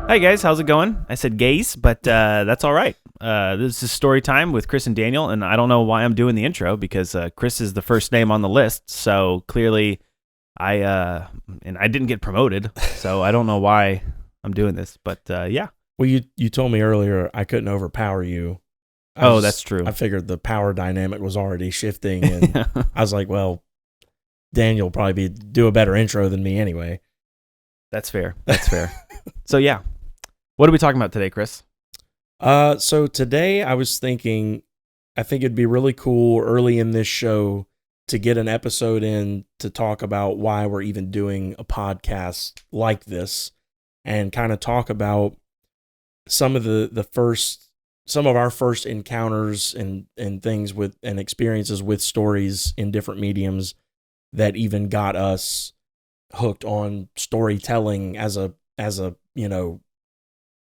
Hi guys, how's it going? I said gays, but that's all right. This is story time with Chris and Daniel, and I don't know why I'm doing the intro because Chris is the first name on the list. So clearly, I didn't get promoted, so I don't know why I'm doing this. But yeah. Well, you told me earlier I couldn't overpower you. That's true. I figured the power dynamic was already shifting, and I was like, well, Daniel will probably do a better intro than me anyway. That's fair. That's fair. So yeah. What are we talking about today, Chris? So today I was thinking, I think it'd be really cool early in this show to get an episode in to talk about why we're even doing a podcast like this, and kind of talk about some of our first encounters and things with and experiences with stories in different mediums that even got us hooked on storytelling as a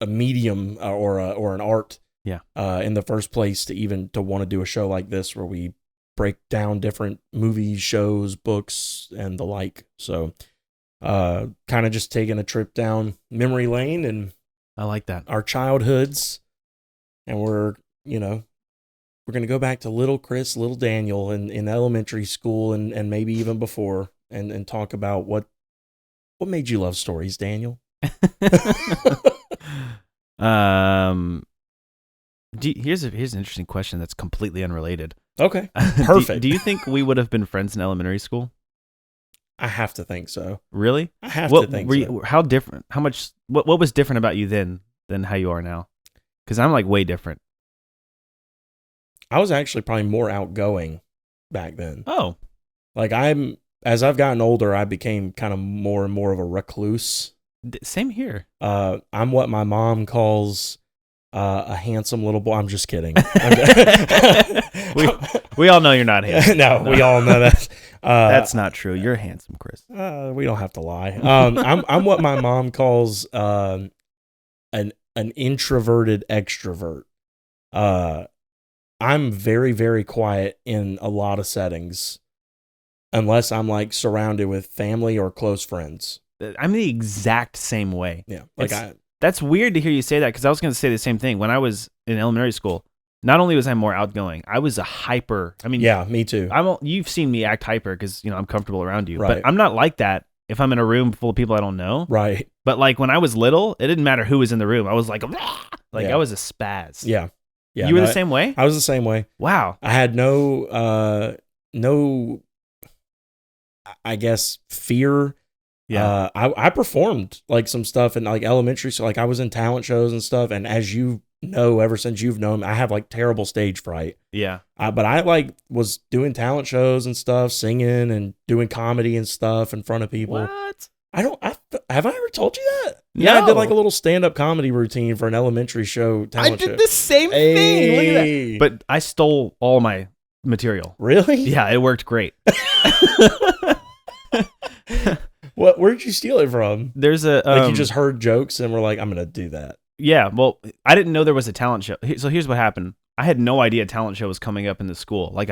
a medium or an art in the first place to want to do a show like this where we break down different movies, shows, books, and the like. So kind of just taking a trip down memory lane, and I like that. Our childhoods, and we're going to go back to little Chris, little Daniel in elementary school and maybe even before, and talk about what made you love stories, Daniel. Here's an interesting question that's completely unrelated. Okay, perfect. Do you think we would have been friends in elementary school? I have to think so. Really? I have to think so. How different? How much? What was different about you then than how you are now? Because I'm like way different. I was actually probably more outgoing back then. Oh, like as I've gotten older, I became kind of more and more of a recluse. Same here. I'm what my mom calls a handsome little boy. I'm just kidding. we all know you're not handsome. No, we all know that. That's not true. You're handsome, Chris. We don't have to lie. I'm what my mom calls an introverted extrovert. I'm very, very quiet in a lot of settings, unless I'm like surrounded with family or close friends. I'm the exact same way. Yeah. That's weird to hear you say that, because I was going to say the same thing. When I was in elementary school, not only was I more outgoing, I was a hyper. I mean, yeah, me too. You've seen me act hyper because, I'm comfortable around you. Right. But I'm not like that if I'm in a room full of people I don't know. Right. But like when I was little, it didn't matter who was in the room. I was like, I was a spaz. Yeah. Yeah. You were the same way? I was the same way. Wow. I had no, I guess, fear. Yeah. I performed like some stuff in like elementary. So like I was in talent shows and stuff. And as you know, ever since you've known me, I have like terrible stage fright. Yeah. But I like was doing talent shows and stuff, singing and doing comedy and stuff in front of people. What? Have I ever told you that? No. Yeah, I did like a little stand-up comedy routine for an elementary show. I did the same thing. Look at that. But I stole all my material. Really? Yeah, it worked great. Where'd you steal it from? There's a like you just heard jokes and were like, I'm gonna do that. Yeah, well, I didn't know there was a talent show. So here's what happened. I had no idea a talent show was coming up in the school. Like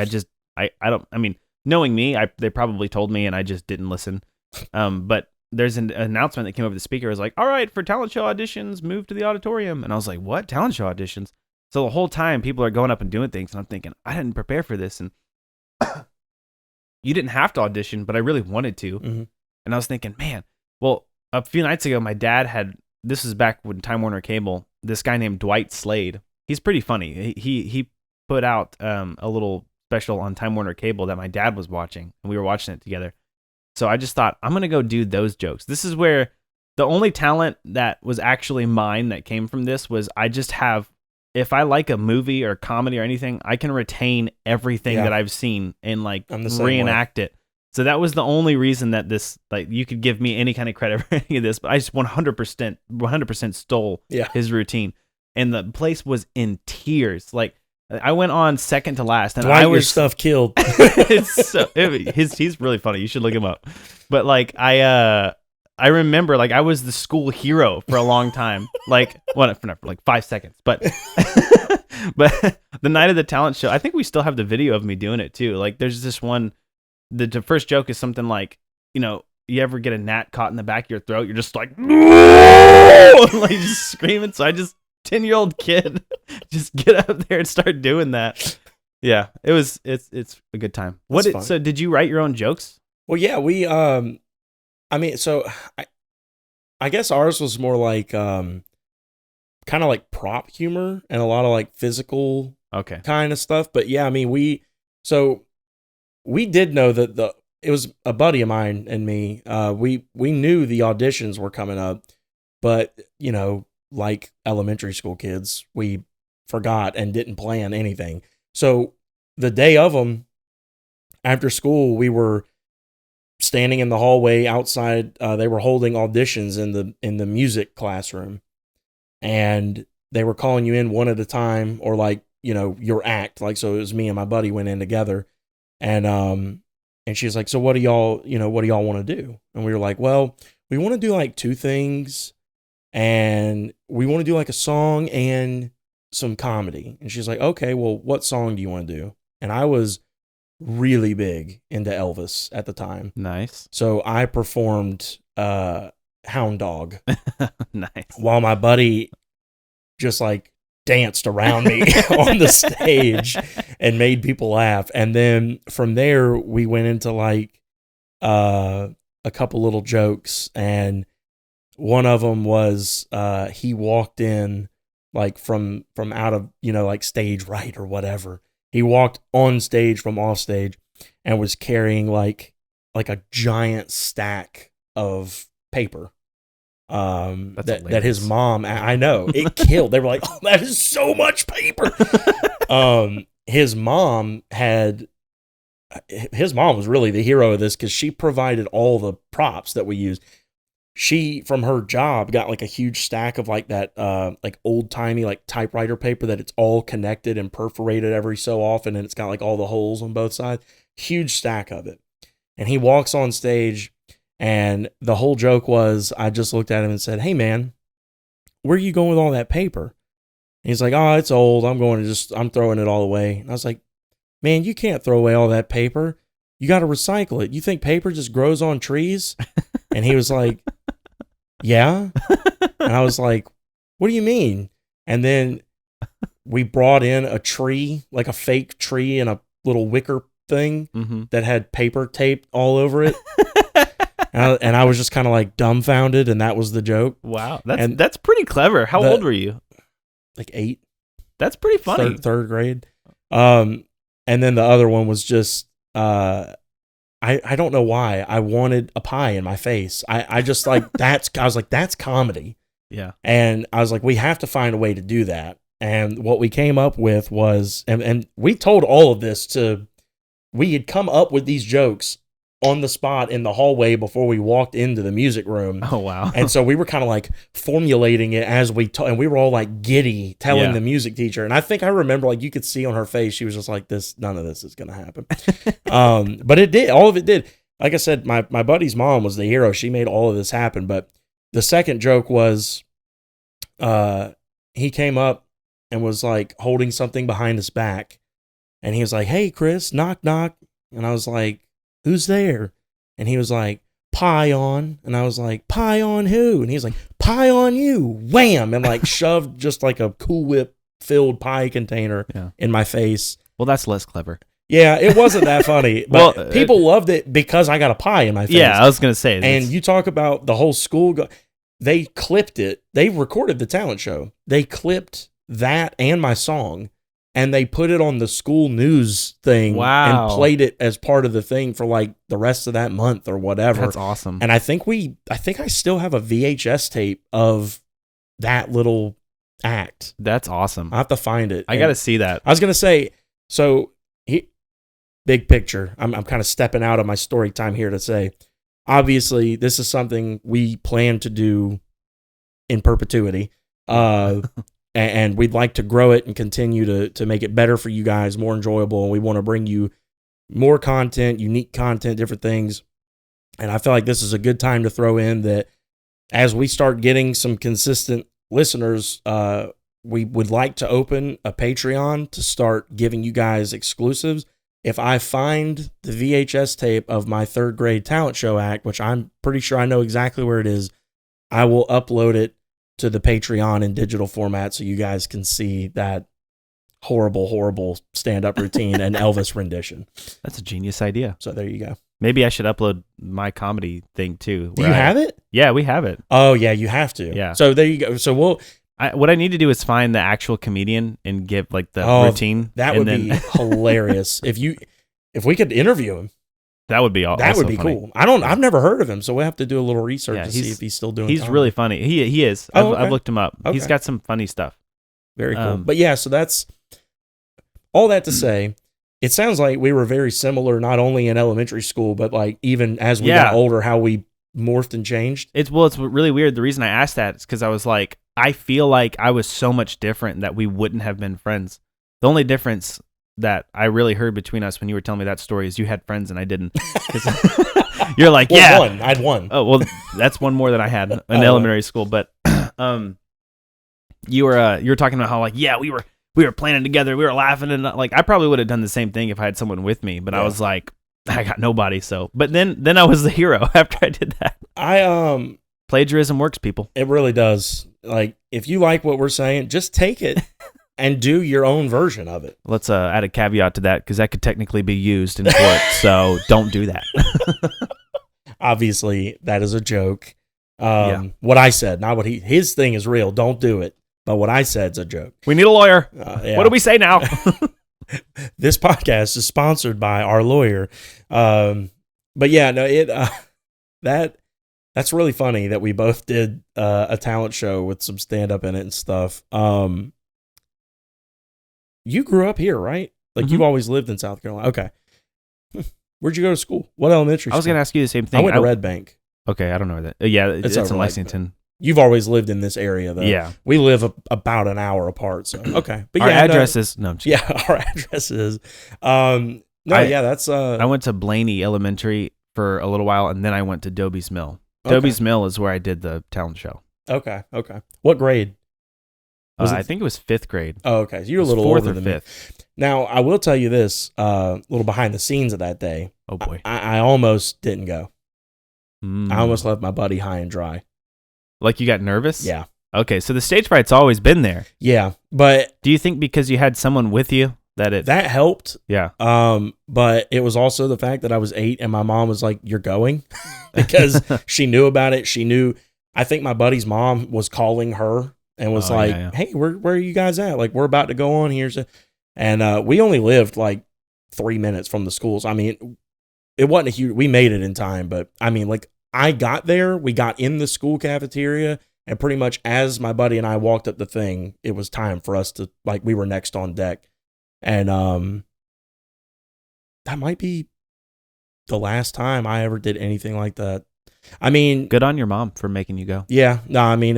knowing me, they probably told me and I just didn't listen. But there's an announcement that came over the speaker. It was like, all right, for talent show auditions, move to the auditorium. And I was like, what? Talent show auditions? So the whole time people are going up and doing things and I'm thinking, I didn't prepare for this. And you didn't have to audition, but I really wanted to. Mm-hmm. And I was thinking, man, well, a few nights ago, my dad this is back when Time Warner Cable, this guy named Dwight Slade. He's pretty funny. He put out a little special on Time Warner Cable that my dad was watching, and we were watching it together. So I just thought, I'm going to go do those jokes. This is where the only talent that was actually mine that came from this was I just have, if I like a movie or comedy or anything, I can retain everything that I've seen and like reenact it. So that was the only reason that this, like, you could give me any kind of credit for any of this, but I just 100% stole his routine. And the place was in tears. Like, I went on second to last. And Dwight, your stuff killed. He's really funny. You should look him up. But like, I remember, like, I was the school hero for a long time. Like, well, for like 5 seconds. But but the night of the talent show, I think we still have the video of me doing it too. Like, there's this one. The first joke is something like, you ever get a gnat caught in the back of your throat, you're just like, like just screaming. So I just 10-year-old kid just get up there and start doing that. Yeah, it's a good time. So did you write your own jokes? Well, yeah, I mean, so I guess ours was more like kind of like prop humor and a lot of like physical kind of stuff. But yeah, I mean, we did know that it was a buddy of mine and me. We knew the auditions were coming up, but you know, like elementary school kids, we forgot and didn't plan anything. So the day of them, after school, we were standing in the hallway outside. They were holding auditions in the music classroom, and they were calling you in one at a time, or like, you know, your act. Like, so it was me and my buddy went in together, and she's like, so what do y'all want to do? And we were like, well, we want to do like two things, and we want to do like a song and some comedy. And she's like, okay, well, what song do you want to do? And I was really big into Elvis at the time. Nice. So I performed Hound Dog. Nice. While my buddy just like danced around me on the stage and made people laugh. And then from there, we went into like a couple little jokes. And one of them was he walked in like from out of, you know, like stage right or whatever. He walked on stage from off stage and was carrying like a giant stack of paper. That his mom, I know, it killed. They were like, oh, that is so much paper. His mom was really the hero of this because she provided all the props that we used. She, from her job, got like a huge stack of like that, like old timey like typewriter paper that it's all connected and perforated every so often, and it's got like all the holes on both sides. Huge stack of it. And he walks on stage, and the whole joke was, I just looked at him and said, "Hey man, where are you going with all that paper?" And he's like, "Oh, it's old. I'm throwing it all away." And I was like, "Man, you can't throw away all that paper. You got to recycle it. You think paper just grows on trees?" And he was like, "Yeah." And I was like, "What do you mean?" And then we brought in a tree, like a fake tree in a little wicker thing that had paper taped all over it. And I was just kind of like dumbfounded, and that was the joke. Wow. That's pretty clever. How old were you? Like 8. That's pretty funny. Third grade. And then the other one was just, I don't know why I wanted a pie in my face. I just like, I was like, that's comedy. Yeah. And I was like, we have to find a way to do that. And what we came up with was, and we told all of this we had come up with these jokes on the spot in the hallway before we walked into the music room. Oh, wow. And so we were kind of like formulating it as we and we were all like giddy telling the music teacher. And I think I remember, like, you could see on her face, she was just like, none of this is going to happen. But it did. All of it did. Like I said, my buddy's mom was the hero. She made all of this happen. But the second joke was, he came up and was like holding something behind his back. And he was like, "Hey, Chris, knock, knock." And I was like, "Who's there?" And he was like, "Pie on." And I was like, "Pie on who?" And he was like, "Pie on you." Wham! And like shoved just like a Cool Whip filled pie container in my face. Well, that's less clever. Yeah, it wasn't that funny. But well, people loved it because I got a pie in my face. Yeah, I was going to say. And you talk about the whole school. They clipped it. They recorded the talent show. They clipped that and my song. And they put it on the school news thing and played it as part of the thing for like the rest of that month or whatever. That's awesome. And I think I still have a VHS tape of that little act. That's awesome. I have to find it. I got to see that. I was going to say, so big picture. I'm kind of stepping out of my story time here to say, obviously this is something we plan to do in perpetuity. And we'd like to grow it and continue to make it better for you guys, more enjoyable. And we want to bring you more content, unique content, different things. And I feel like this is a good time to throw in that as we start getting some consistent listeners, we would like to open a Patreon to start giving you guys exclusives. if I find the VHS tape of my 3rd grade talent show act, which I'm pretty sure I know exactly where it is, I will upload it to the Patreon in digital format so you guys can see that horrible stand-up routine and Elvis rendition. That's a genius idea. So there you go. Maybe I should upload my comedy thing too. Do you have it? Yeah, we have it. Oh yeah, you have to. Yeah. So there you go. So what I need to do is find the actual comedian and give like the routine. That would be hilarious if we could interview him. That would be awesome. That would be cool. I've never heard of him, so we have to do a little research to see if he's still doing. He's comedy. really funny. He is. I've looked him up. Okay. He's got some funny stuff. Very cool. But yeah, so that's all that to say. It sounds like we were very similar, not only in elementary school, but like even as we got older, how we morphed and changed. It's really weird. The reason I asked that is because I was like, I feel like I was so much different that we wouldn't have been friends. The only difference that I really heard between us when you were telling me that story is you had friends and I didn't. You're like, I had one. Oh, well, that's one more than I had in elementary school. But you were talking about how like, we were planning together, we were laughing, and like I probably would have done the same thing if I had someone with me. But I was like, I got nobody. So, but then I was the hero after I did that. Plagiarism works, people. It really does. Like, if you like what we're saying, just take it and do your own version of it. Let's add a caveat to that, because that could technically be used in court. So don't do that. Obviously, that is a joke. What I said, not what his thing is real. Don't do it. But what I said is a joke. We need a lawyer. What do we say now? This podcast is sponsored by our lawyer. But yeah, no, that's really funny that we both did a talent show with some stand-up in it and stuff. You grew up here, right? Like, you've always lived in South Carolina. Okay. Where'd you go to school? What elementary school? I was going to ask you the same thing. I went to Red Bank. Okay, I don't know where that. Yeah, it's in Lexington. You've always lived in this area, though. Yeah. We live about an hour apart, so okay. But our address is... No, I'm just kidding. Our address is... that's... I went to Blaney Elementary for a little while, and then I went to Doby's Mill. Okay. Doby's Mill is where I did the talent show. Okay. What grade? I think it was 5th grade. Oh, okay. So you're a little older than 5th. Me. Now, I will tell you this, a little behind the scenes of that day. Oh, boy. I almost didn't go. I almost left my buddy high and dry. Like, you got nervous? Yeah. Okay, so the stage fright's always been there. Yeah, but... Do you think because you had someone with you that helped? Yeah. But it was also the fact that I was 8 and my mom was like, "You're going?" because she knew about it. She knew... I think my buddy's mom was calling her and was "Hey, where are you guys at? Like, we're about to go on here." And we only lived like 3 minutes from the schools. I mean, it wasn't a huge... We made it in time, but I mean, like, I got there, we got in the school cafeteria, and pretty much as my buddy and I walked up the thing, it was time for us to, like, we were next on deck. And that might be the last time I ever did anything like that. I mean... Good on your mom for making you go. Yeah. No, I mean,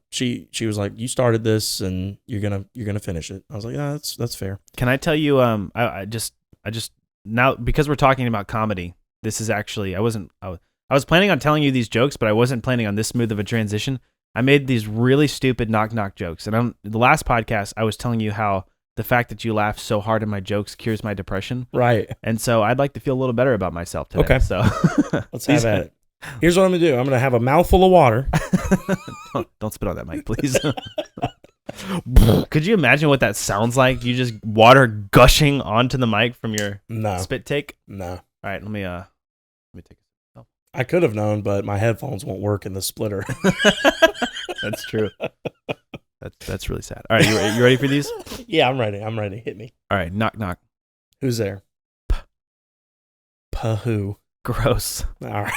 she was like, "You started this and you're gonna finish it." I was like, "Yeah, that's fair." Can I tell you, I just now, because we're talking about comedy, this is actually, I was planning on telling you these jokes, but I wasn't planning on this smooth of a transition. I made these really stupid knock-knock jokes. And the last podcast, I was telling you how the fact that you laugh so hard at my jokes cures my depression. Right. And so I'd like to feel a little better about myself today. Okay. So let's have at it. Here's what I'm going to do. I'm going to have a mouthful of water. Don't spit on that mic, please. Could you imagine what that sounds like? You just water gushing onto the mic from your spit take? No. All right, let me take a... I could have known, but my headphones won't work in the splitter. That's true. That's really sad. All right, you ready for these? Yeah, I'm ready. Hit me. All right, knock knock. Who's there? Who? Gross. All right.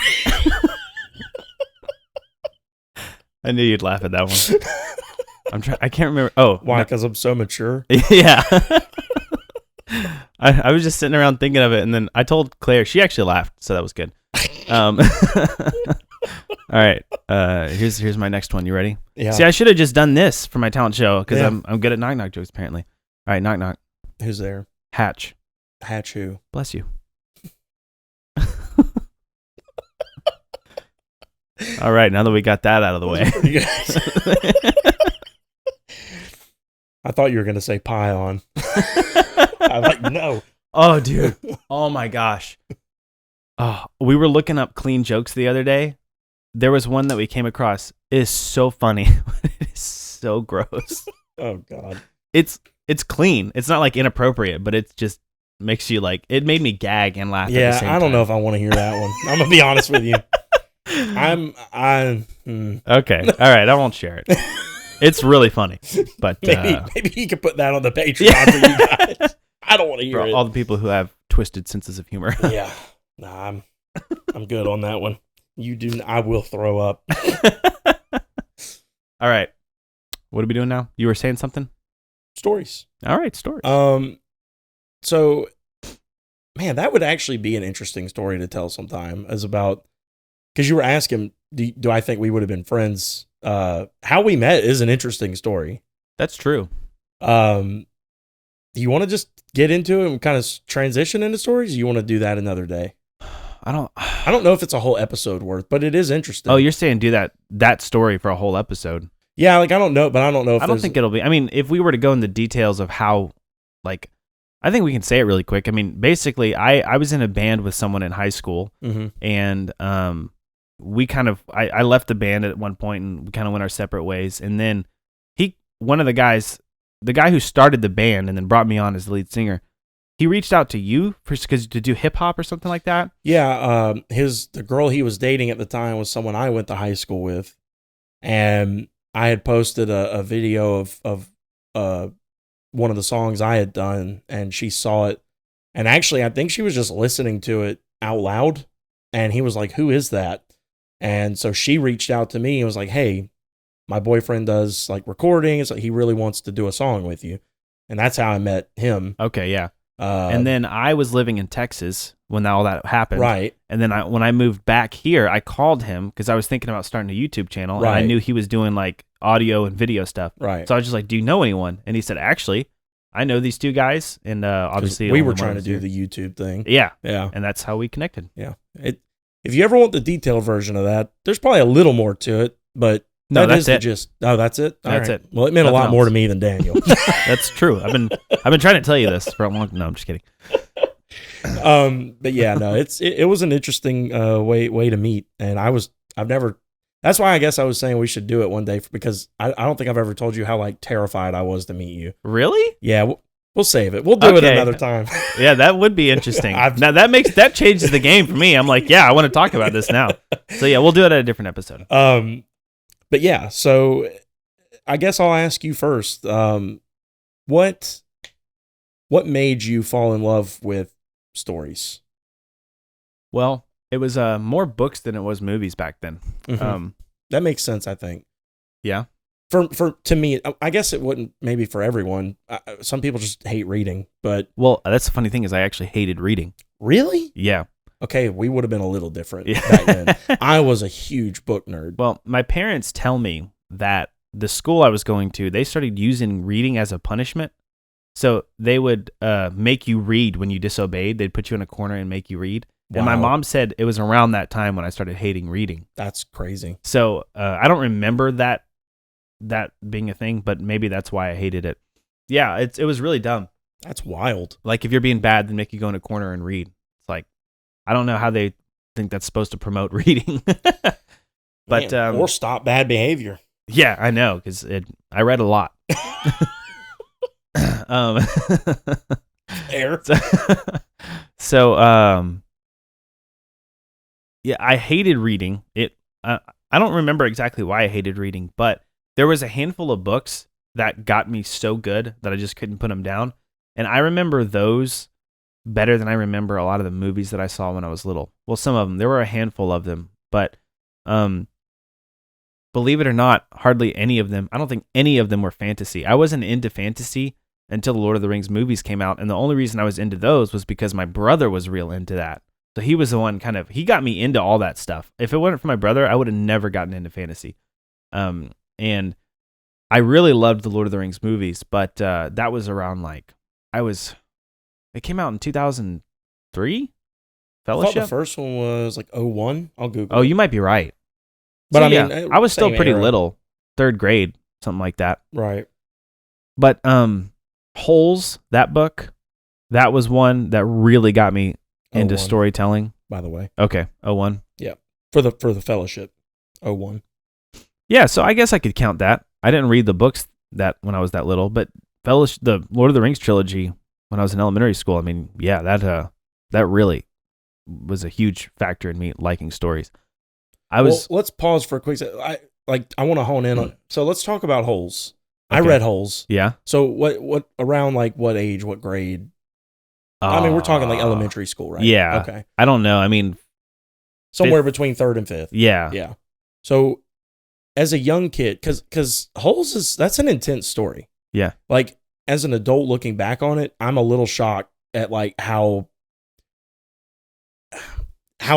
I knew you'd laugh at that one. I can't remember. Oh, why? Because I'm so mature. Yeah. I was just sitting around thinking of it, and then I told Claire. She actually laughed, so that was good. All right. Here's my next one. You ready? Yeah. See, I should have just done this for my talent show because I'm good at knock knock jokes apparently. All right, knock knock. Who's there? Hatch. Hatch who? Bless you. All right, now that we got that out of the way. I thought you were going to say pie on. I'm like, no. Oh, dude. Oh my gosh. Oh, we were looking up clean jokes the other day. There was one that we came across. It is so funny. It is so gross. Oh God. It's clean. It's not like inappropriate, but it just makes you like. It made me gag and laugh. Yeah, at the same I don't time. know if I want to hear that one. I'm gonna be honest with you. Okay. All right. I won't share it. It's really funny, but maybe you could put that on the Patreon for you guys. I don't want to hear for it. all the people who have twisted senses of humor. Yeah, nah, I'm good on that one. You do. I will throw up. All right. What are we doing now? You were saying something? Stories. All right, stories. So, man, that would actually be an interesting story to tell sometime. As about because you were asking, do I think we would have been friends? How we met is an interesting story. That's true. Do you want to just get into it and kind of transition into stories? Or you want to do that another day? I don't know if it's a whole episode worth, but it is interesting. Oh, you're saying do that story for a whole episode? Yeah, like I don't know, but I don't know if I don't think it'll be. I mean, if we were to go into details of how, like, I think we can say it really quick. I mean, basically, I was in a band with someone in high school, and we kind of I left the band at one point, and we kind of went our separate ways. And then one of the guys, the guy who started the band and then brought me on as the lead singer, he reached out to you to do hip hop or something like that. Yeah, the girl he was dating at the time was someone I went to high school with, and I had posted a video of one of the songs I had done, and she saw it. And actually, I think she was just listening to it out loud, and he was like, "Who is that?" And so she reached out to me and was like, "Hey, my boyfriend does like recording. It's like he really wants to do a song with you." And that's how I met him. Okay, yeah. And then I was living in Texas when all that happened. Right. And then when I moved back here, I called him because I was thinking about starting a YouTube channel. Right. And I knew he was doing like audio and video stuff. Right. So I was just like, do you know anyone? And he said, actually, I know these two guys. And obviously we were trying to do the YouTube thing. Yeah. Yeah. And that's how we connected. Yeah. If you ever want the detailed version of that, there's probably a little more to it, but no, that's it. Oh, that's it. That's it. Well, it meant Nothing a lot more else. to me than Daniel. That's true. I've been trying to tell you this for a long. No, I'm just kidding. But yeah, no, it was an interesting way to meet, and I've never. That's why I guess I was saying we should do it one day because I don't think I've ever told you how like terrified I was to meet you. Really? Yeah, we'll save it. We'll do it another time. Yeah, that would be interesting. Now that changes the game for me. I'm like, yeah, I want to talk about this now. So yeah, we'll do it at a different episode. But yeah, so I guess I'll ask you first. What made you fall in love with stories? Well, it was more books than it was movies back then. Mm-hmm. That makes sense, I think. Yeah. To me, I guess it wouldn't maybe for everyone. Some people just hate reading, but well, that's the funny thing is I actually hated reading. Really? Yeah. Okay, we would have been a little different back then. I was a huge book nerd. Well, my parents tell me that the school I was going to, they started using reading as a punishment. So they would make you read when you disobeyed. They'd put you in a corner and make you read. Wow. And my mom said it was around that time when I started hating reading. That's crazy. So I don't remember that being a thing, but maybe that's why I hated it. Yeah, it was really dumb. That's wild. Like if you're being bad, then make you go in a corner and read. It's like, I don't know how they think that's supposed to promote reading. But or stop bad behavior. Yeah, I know because I read a lot. Fair. So yeah, I hated reading it. I don't remember exactly why I hated reading, but there was a handful of books that got me so good that I just couldn't put them down. And I remember those better than I remember a lot of the movies that I saw when I was little. Well, some of them. There were a handful of them, but believe it or not, hardly any of them. I don't think any of them were fantasy. I wasn't into fantasy until the Lord of the Rings movies came out, and the only reason I was into those was because my brother was real into that. So he was the one he got me into all that stuff. If it wasn't for my brother, I would have never gotten into fantasy. And I really loved the Lord of the Rings movies, but that was around it came out in 2003? Fellowship? I thought the first one was like 01. I'll Google Oh, it. you might be right. But So, I mean, yeah, I was still same pretty era. little, 3rd grade, something like that. Right. But Holes, that book, That was one that really got me into 01, storytelling. by the way. Okay, 01. Yeah. For the Fellowship. 01. Yeah, so I guess I could count that. I didn't read the books that when I was that little, but the Lord of the Rings trilogy when I was in elementary school, I mean, yeah, that really was a huge factor in me liking stories. Well, let's pause for a quick second. I want to hone in on. So let's talk about Holes. Okay. I read Holes. Yeah. So what around like what age, what grade? I mean, we're talking like elementary school, right? Yeah. Okay. I don't know. I mean, somewhere between 3rd and 5th. Yeah. Yeah. So as a young kid, because Holes that's an intense story. Yeah. Like as an adult looking back on it, I'm a little shocked at like how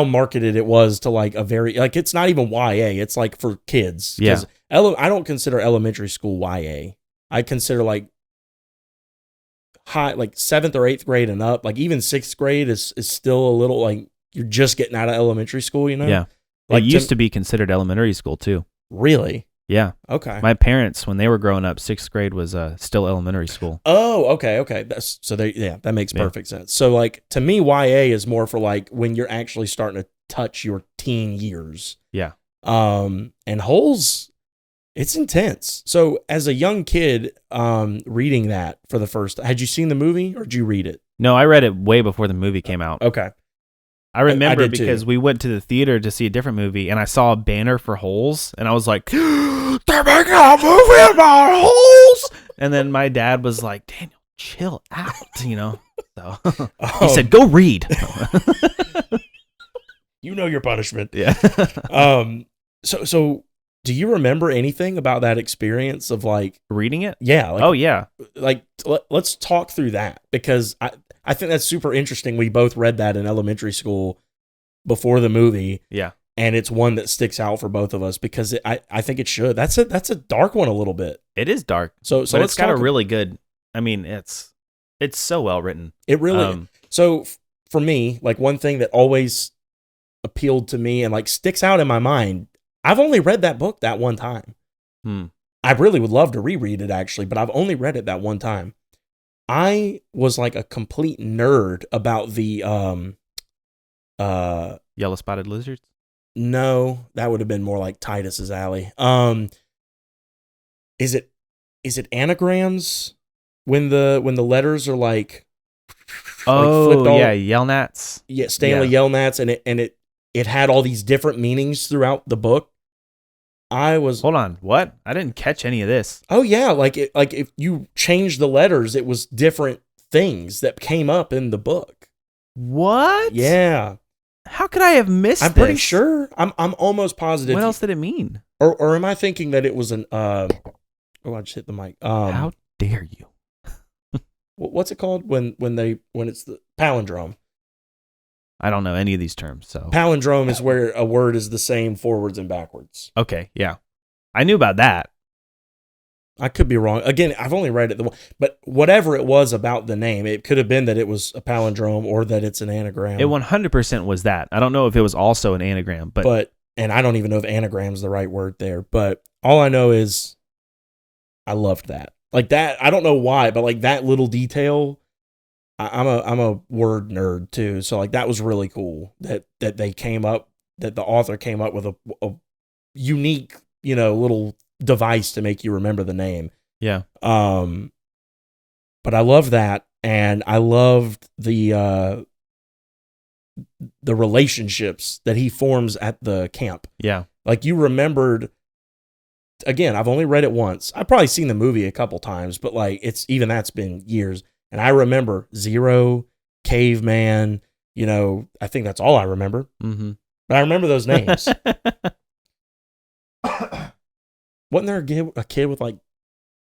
marketed it was to like a very, like, it's not even YA. It's like for kids. Yeah. I don't consider elementary school YA. I consider like high, like 7th or 8th grade and up. Like even 6th grade is still a little like you're just getting out of elementary school, you know? Yeah. Like it used to be considered elementary school too. Really? Yeah. Okay. My parents, when they were growing up, 6th grade was still elementary school. Oh, okay. That makes perfect sense. So like to me, YA is more for like when you're actually starting to touch your teen years. Yeah. And Holes, it's intense. So as a young kid, reading that for the first, had you seen the movie or did you read it? No, I read it way before the movie came out. Okay. I remember I because we went to the theater to see a different movie, and I saw a banner for Holes, and I was like, they're making a movie about Holes! And then my dad was like, Daniel, chill out, you know? So he said, go read. You know your punishment. Yeah. So do you remember anything about that experience of like... reading it? Yeah. Like, oh, yeah. Like, let's talk through that, because I think that's super interesting. We both read that in elementary school before the movie. Yeah. And it's one that sticks out for both of us because I think it should. That's a dark one a little bit. It is dark. So but it's got a really good, I mean, it's so well written. It really, so for me, like one thing that always appealed to me and like sticks out in my mind, I've only read that book that one time. I really would love to reread it actually, but I've only read it that one time. I was like a complete nerd about the yellow spotted lizards. No, that would have been more like Titus's alley. Is it anagrams when the letters are like flipped yeah, Yelnats. Yeah, Stanley Yelnats, and it had all these different meanings throughout the book. Hold on, what? I didn't catch any of this. Oh yeah, like if you changed the letters, it was different things that came up in the book. What? Yeah. How could I have missed this? I'm pretty sure. I'm almost positive. What else did it mean? Or am I thinking that it was an oh, I just hit the mic. How dare you? What's it called when it's the palindrome? I don't know any of these terms. So palindrome is where a word is the same forwards and backwards. Okay, yeah. I knew about that. I could be wrong. Again, I've only read it but whatever it was about the name, it could have been that it was a palindrome or that it's an anagram. It 100% was that. I don't know if it was also an anagram, but and I don't even know if anagram is the right word there, but all I know is I loved that. Like that, I don't know why, but like that little detail, I'm a word nerd too. So like that was really cool that the author came up with a unique, little device to make you remember the name. Yeah. But I love that, and I loved the relationships that he forms at the camp. Yeah. Like you remembered. Again, I've only read it once. I've probably seen the movie a couple times, but like that's been years. And I remember Zero, Caveman. I think that's all I remember. Mm-hmm. But I remember those names. Wasn't there a kid with like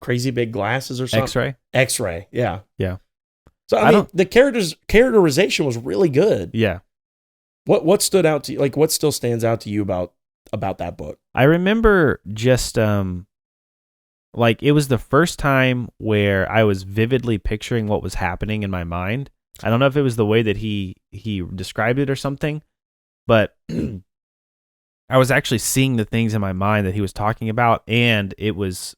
crazy big glasses or something? X-ray, yeah. Yeah. So I mean, the characterization was really good. Yeah. What stood out to you? Like, what still stands out to you about that book? I remember just like it was the first time where I was vividly picturing what was happening in my mind. I don't know if it was the way that he described it or something, but I was actually seeing the things in my mind that he was talking about, and it was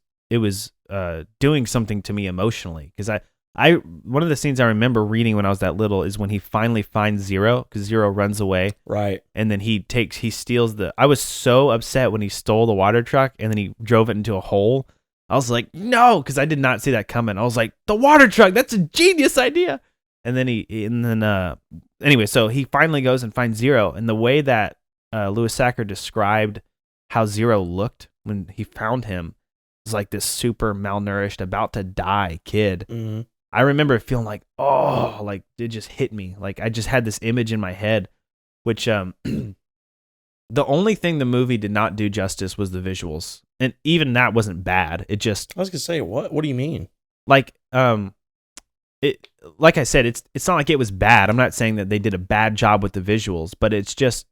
doing something to me emotionally, because One of the scenes I remember reading when I was that little is when he finally finds Zero, because Zero runs away. Right. And then he steals I was so upset when he stole the water truck and then he drove it into a hole. I was like, no, because I did not see that coming. I was like, the water truck, that's a genius idea. And then anyway, so he finally goes and finds Zero. And the way that Louis Sachar described how Zero looked when he found him was like this super malnourished, about to die kid. Mm-hmm. I remember feeling like, oh, like it just hit me. Like I just had this image in my head, which the only thing the movie did not do justice was the visuals. And even that wasn't bad. It just, I was gonna say, what do you mean? like like I said, it's not like it was bad. I'm not saying that they did a bad job with the visuals, but it's just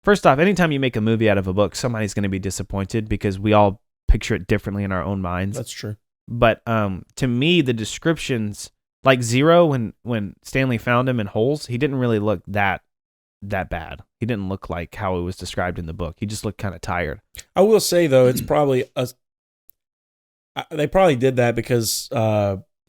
first off, anytime you make a movie out of a book, somebody's going to be disappointed because we all picture it differently in our own minds. That's true. But to me, the descriptions, like Zero, when Stanley found him in holes, he didn't really look that bad. He didn't look like how it was described in the book. He just looked kind of tired. I will say though, it's probably they probably did that because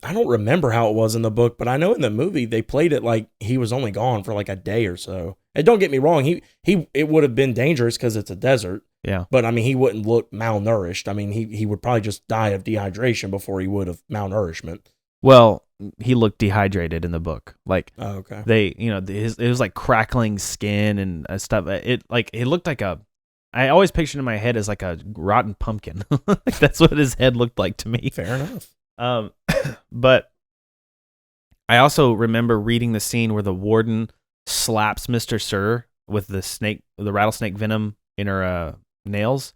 I don't remember how it was in the book, but I know in the movie they played it like he was only gone for like a day or so. And don't get me wrong, it would have been dangerous because it's a desert. Yeah. But I mean, he wouldn't look malnourished. I mean, he would probably just die of dehydration before he would of malnourishment. Well, he looked dehydrated in the book. Like, oh, okay. it was like crackling skin and stuff. It looked like I always pictured in my head as like a rotten pumpkin. That's what his head looked like to me. Fair enough. But I also remember reading the scene where the warden slaps Mr. Sir with the rattlesnake venom in her nails,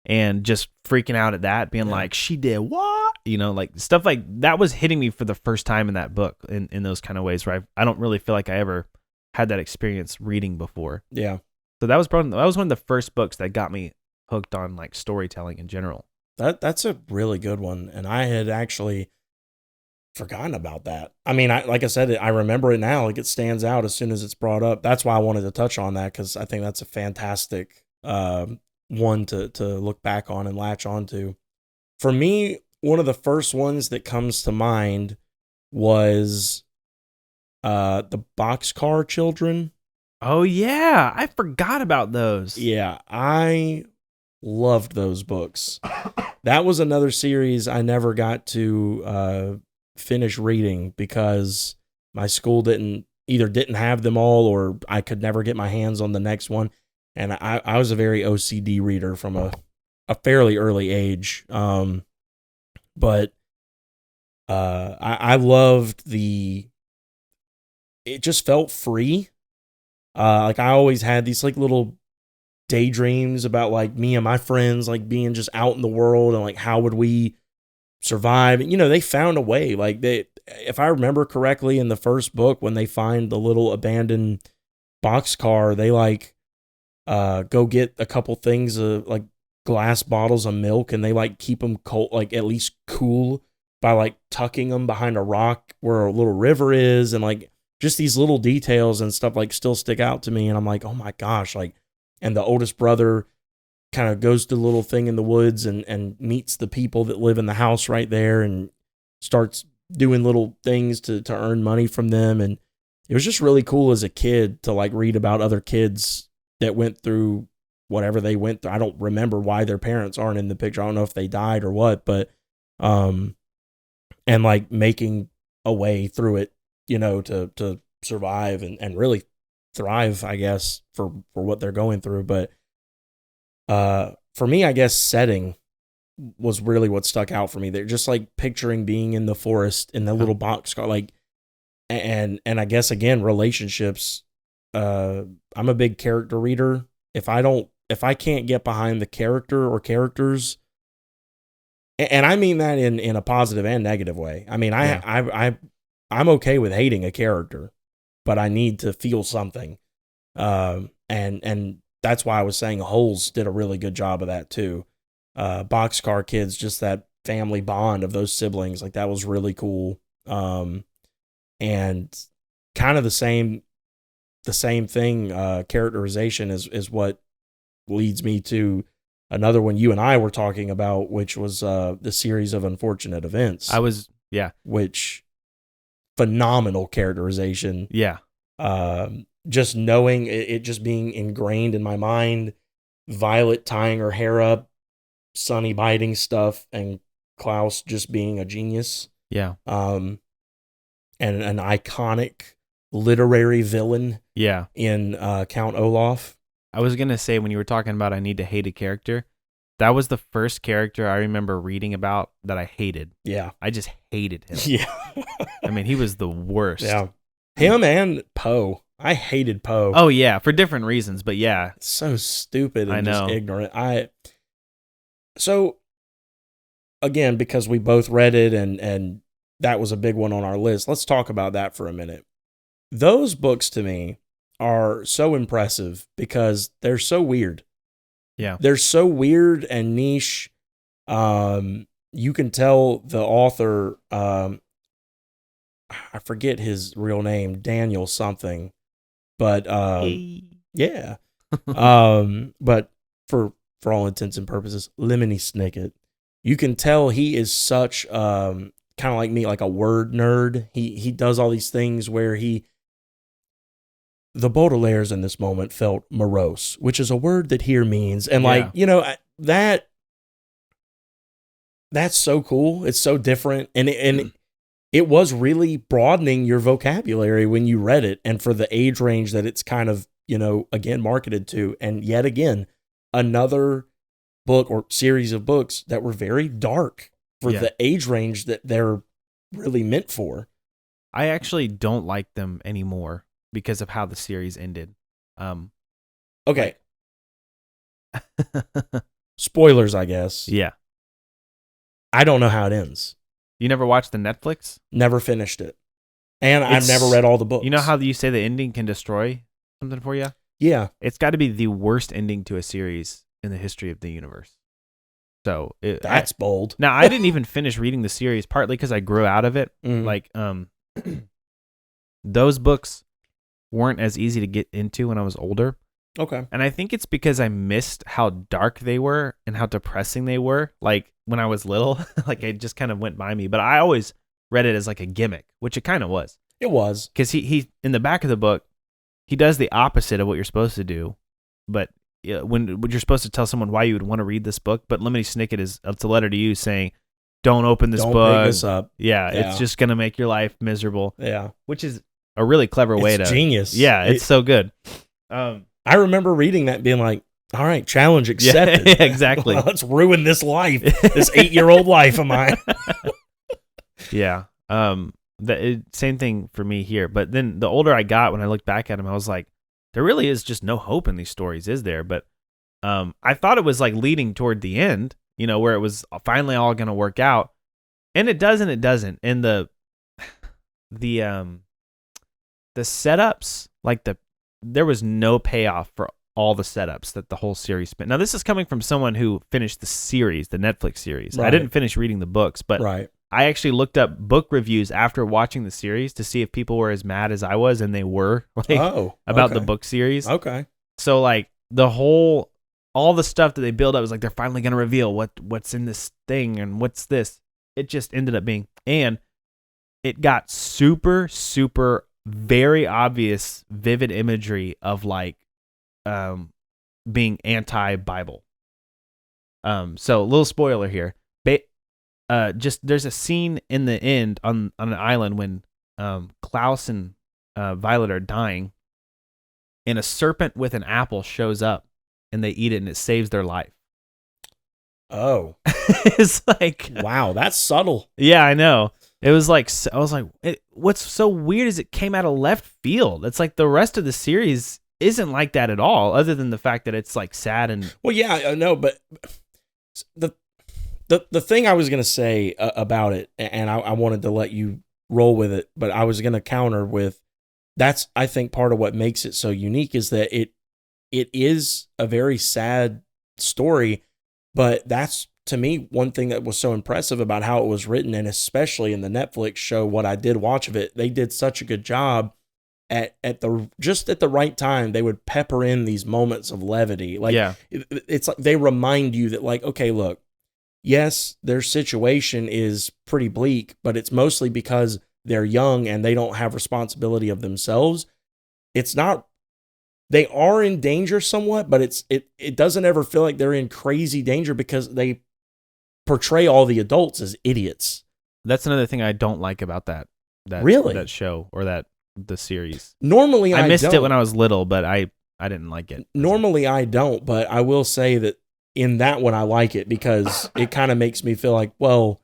and just freaking out at that, being like, she did what? Like stuff like that was hitting me for the first time in that book in those kind of ways where I don't really feel like I ever had that experience reading before. Yeah. So that was one of the first books that got me hooked on like storytelling in general. That's a really good one, and I had actually forgotten about that. I mean, like I said, I remember it now. Like it stands out as soon as it's brought up. That's why I wanted to touch on that, because I think that's a fantastic one to look back on and latch onto. For me, one of the first ones that comes to mind was the Boxcar Children. Oh yeah, I forgot about those. Yeah, I loved those books. That was another series I never got to finish reading because my school didn't have them all, or I could never get my hands on the next one. And I was a very OCD reader from a fairly early age. But I loved it just felt free. Like I always had these like little daydreams about like me and my friends like being just out in the world and like how would we survive. And, they found a way. Like if I remember correctly, in the first book, when they find the little abandoned boxcar, they like go get a couple things like glass bottles of milk, and they like keep them cold, like at least cool, by like tucking them behind a rock where a little river is. And like just these little details and stuff like still stick out to me. And I'm like, oh my gosh, like, and the oldest brother kind of goes to the little thing in the woods and meets the people that live in the house right there and starts doing little things to earn money from them. And it was just really cool as a kid to like read about other kids that went through whatever they went through. I don't remember why their parents aren't in the picture. I don't know if they died or what, but, and like making a way through it, to survive and really thrive, I guess, for what they're going through. But for me, I guess setting was really what stuck out for me. They're just like picturing being in the forest in the little boxcar, like, and I guess again, relationships. I'm a big character reader. If I can't get behind the character or characters, and I mean that in a positive and negative way. I mean, I'm okay with hating a character, but I need to feel something. And that's why I was saying Holes did a really good job of that too. Boxcar Kids, just that family bond of those siblings, like that was really cool. And kind of the same thing, characterization is what leads me to another one you and I were talking about, which was the series of Unfortunate Events. I was Yeah. which phenomenal characterization. Yeah. Just knowing it just being ingrained in my mind, Violet tying her hair up, Sonny biting stuff, and Klaus just being a genius. Yeah. And an iconic literary villain Yeah. in Count Olaf. I was going to say, when you were talking about I need to hate a character, that was the first character I remember reading about that I hated. Yeah. I just hated him. Yeah. I mean, he was the worst. Yeah. Him and Poe. I hated Poe. Oh, yeah. For different reasons, but yeah. So stupid and I know. just ignorant. So, again, because we both read it and that was a big one on our list, let's talk about that for a minute. Those books to me are so impressive because they're so weird. Yeah. They're so weird and niche. You can tell the author, I forget his real name, Daniel something, but yeah. But for all intents and purposes, Lemony Snicket. You can tell he is such kind of like me, like a word nerd. He does all these things where the Baudelaires in this moment felt morose, which is a word that here means, and like, you know, that's so cool. It's so different. And it was really broadening your vocabulary when you read it. And for the age range that it's kind of, you know, again, marketed to, and yet again, another book or series of books that were very dark for the age range that they're really meant for. I actually don't like them anymore because of how the series ended. Okay. Spoilers, I guess. Yeah. I don't know how it ends. You never watched the Netflix? Never finished it. And I've never read all the books. You know how you say the ending can destroy something for you? Yeah. It's got to be the worst ending to a series in the history of the universe. So that's bold. Now, I didn't even finish reading the series, partly because I grew out of it. Mm. Like, those books weren't as easy to get into when I was older. Okay. And I think it's because I missed how dark they were and how depressing they were. Like, when I was little, like, it just kind of went by me. But I always read it as like a gimmick, which it kind of was. It was. Because he in the back of the book, he does the opposite of what you're supposed to do. But when you're supposed to tell someone why you would want to read this book, but Lemony Snicket it's a letter to you saying, don't open this book. Don't pick this up. Yeah, it's just going to make your life miserable. Yeah. Which is a really clever way to... genius. Yeah, it's so good. I remember reading that and being like, all right, challenge accepted. Yeah, exactly. Let's ruin this life, this 8-year-old life of mine. Yeah. Same thing for me here. But then the older I got, when I looked back at him, I was like, there really is just no hope in these stories, is there? But I thought it was like leading toward the end, you know, where it was finally all going to work out. And it does and it doesn't. And the setups, like there was no payoff for all the setups that the whole series spent. Now, this is coming from someone who finished the series, the Netflix series. Right. I didn't finish reading the books, but I actually looked up book reviews after watching the series to see if people were as mad as I was, and they were about the book series. Okay. So like all the stuff that they build up was like, they're finally going to reveal what's in this thing and what's this. It just ended up being, and it got super, super, very obvious, vivid imagery of like being anti-Bible. So a little spoiler here. Just there's a scene in the end on an island when Klaus and Violet are dying, and a serpent with an apple shows up, and they eat it, and it saves their life. Oh, it's like, wow, that's subtle. Yeah, I know. It was like, I was like, what's so weird is it came out of left field. It's like the rest of the series isn't like that at all, other than the fact that it's like sad and. Well, yeah, I know, but the thing I was gonna say about it, and I wanted to let you roll with it, but I was gonna counter with, that's, I think, part of what makes it so unique is that it is a very sad story, but that's, to me, one thing that was so impressive about how it was written, and especially in the Netflix show, what I did watch of it, they did such a good job at the right time. They would pepper in these moments of levity. Like, it's like they remind you that, like, okay, look, yes, their situation is pretty bleak, but it's mostly because they're young and they don't have responsibility of themselves. It's not, they are in danger somewhat, but it doesn't ever feel like they're in crazy danger because they portray all the adults as idiots. That's another thing I don't like about Really? that show or the series. Normally I missed don't. it when I was little, but I didn't like it. Normally I don't, but I will say that in that one I like it because it kind of makes me feel like, well,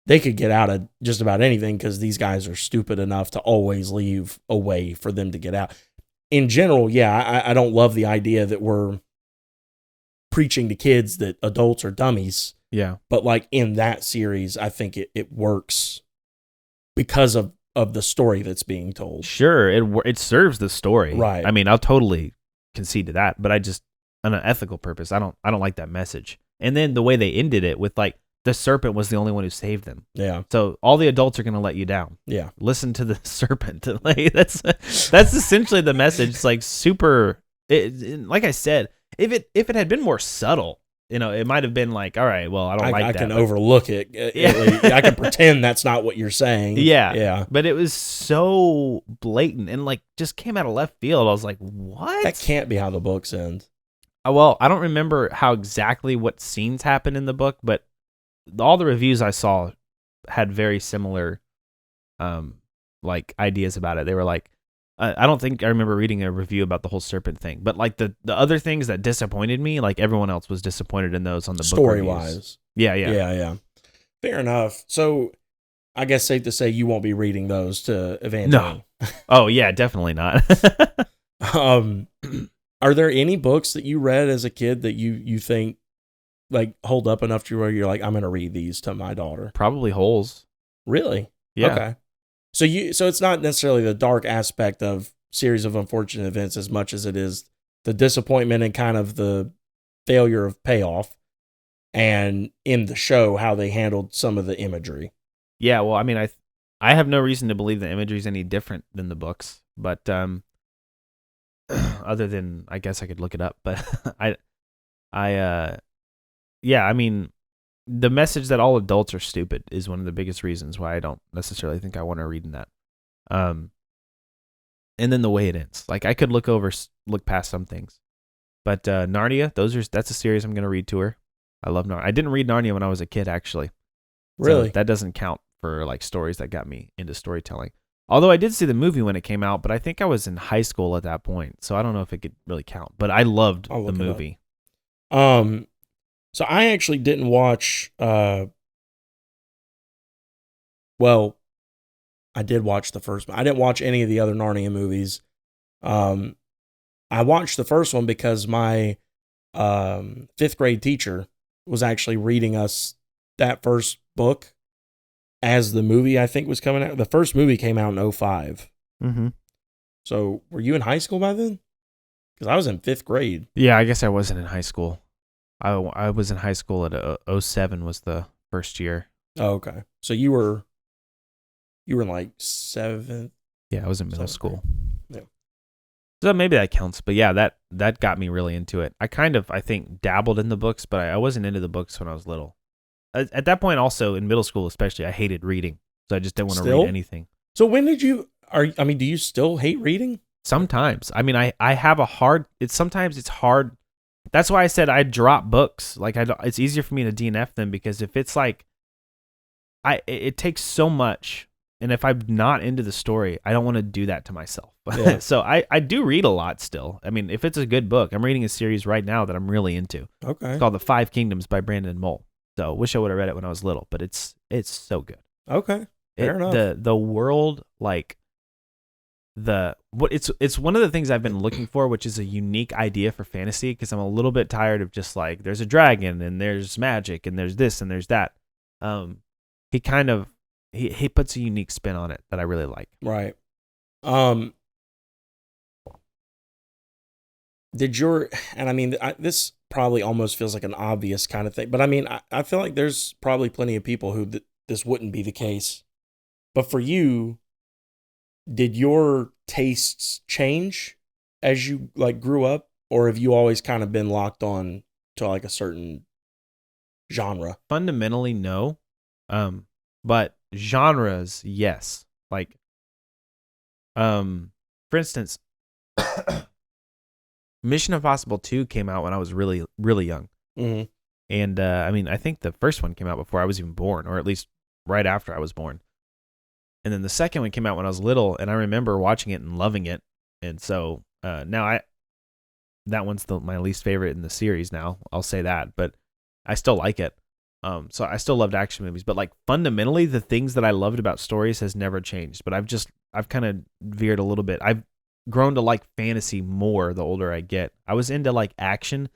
they could get out of just about anything because these guys are stupid enough to always leave a way for them to get out. In general, yeah, I don't love the idea that we're preaching to kids that adults are dummies. Yeah. But like in that series, I think it works because of the story that's being told. Sure, it serves the story. Right. I mean, I'll totally concede to that, but I just, on an ethical purpose, I don't like that message. And then the way they ended it with like the serpent was the only one who saved them. Yeah. So all the adults are going to let you down. Yeah. Listen to the serpent. Like that's essentially the message. It's like super. Like I said, if it had been more subtle, it might have been like, all right, well, I don't like that. I can overlook it. Yeah. I can pretend that's not what you're saying. Yeah. Yeah. But it was so blatant and like just came out of left field. I was like, what? That can't be how the books end. Well, I don't remember how exactly what scenes happened in the book, but all the reviews I saw had very similar like ideas about it. They were like, I don't think I remember reading a review about the whole serpent thing, but like the other things that disappointed me, like everyone else was disappointed in those on the story book wise. Yeah. Fair enough. So I guess safe to say you won't be reading those to Evangeline. No. Oh yeah, definitely not. Are there any books that you read as a kid that you think like hold up enough to where you're like, I'm going to read these to my daughter? Probably Holes. Really? Yeah. Okay. So it's not necessarily the dark aspect of Series of Unfortunate Events as much as it is the disappointment and kind of the failure of payoff, and in the show how they handled some of the imagery. Yeah, well, I mean, I have no reason to believe the imagery is any different than the books, but other than I guess I could look it up, but yeah, I mean, the message that all adults are stupid is one of the biggest reasons why I don't necessarily think I want to read in that. And then the way it ends, like I could look past some things, but Narnia, that's a series I'm going to read to her. I love Narnia. I didn't read Narnia when I was a kid, actually. Really? So that doesn't count for like stories that got me into storytelling. Although I did see the movie when it came out, but I think I was in high school at that point, so I don't know if it could really count. But I loved the movie. So I actually didn't watch. Well, I did watch the first one. I didn't watch any of the other Narnia movies. I watched the first one because my fifth grade teacher was actually reading us that first book as the movie, I think, was coming out. The first movie came out in 2005. Mm-hmm. So were you in high school by then? Because I was in fifth grade. Yeah, I guess I wasn't in high school. I was in high school at 2007 was the first year. Oh, okay. So you were in like seventh. Yeah, I was in middle school. Yeah. So maybe that counts. But yeah, that got me really into it. I think, dabbled in the books, but I wasn't into the books when I was little. At that point, also, in middle school especially, I hated reading. So I just didn't want to read anything. So when did you, do you still hate reading? Sometimes. I mean, I have a hard, sometimes it's hard. That's why I said I drop books. Like it's easier for me to DNF them because if it's like, it takes so much. And if I'm not into the story, I don't want to do that to myself. Yeah. So I do read a lot still. I mean, if it's a good book, I'm reading a series right now that I'm really into. Okay. It's called The Five Kingdoms by Brandon Mull. So wish I would have read it when I was little, but it's so good. Okay. Fair enough. The world, like it's one of the things I've been looking for, which is a unique idea for fantasy, because I'm a little bit tired of just like there's a dragon and there's magic and there's this and there's that. He kind of he puts a unique spin on it that I really like. Right. This probably almost feels like an obvious kind of thing, but I mean, I feel like there's probably plenty of people who this wouldn't be the case. But for you, did your tastes change as you like grew up, or have you always kind of been locked on to like a certain genre. Fundamentally, no. But genres, yes. Like, for instance, Mission Impossible 2 came out when I was really, really young. Mm-hmm. And I mean, I think the first one came out before I was even born, or at least right after I was born. And then the second one came out when I was little, and I remember watching it and loving it. And so now that one's my least favorite in the series now. I'll say that, but I still like it. So I still loved action movies, but like fundamentally, the things that I loved about stories has never changed. But I've kind of veered a little bit. I've grown to like fantasy more the older I get. I was into like action,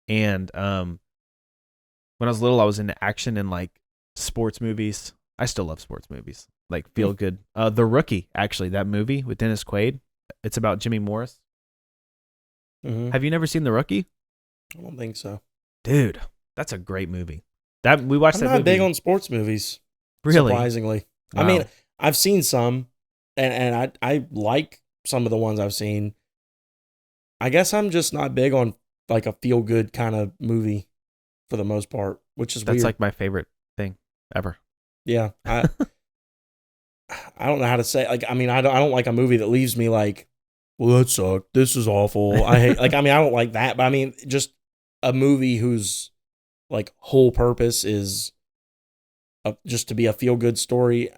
and when I was little, I was into action and like sports movies. I still love sports movies, like feel good. The Rookie, actually, that movie with Dennis Quaid. It's about Jimmy Morris. Mm-hmm. Have you never seen The Rookie? I don't think so. Dude, that's a great movie. That we watched. I'm that not movie. big on sports movies. Really? Surprisingly. Wow. I mean, I've seen some, and I like some of the ones I've seen. I guess I'm just not big on like a feel good kind of movie for the most part, which is That's weird. like my favorite thing ever. Yeah, I don't know how to say. Like, I mean, I don't like a movie that leaves me like, well, that sucked. This is awful. I hate. Like, I mean, I don't like that. But I mean, just a movie whose like whole purpose is just to be a feel good story.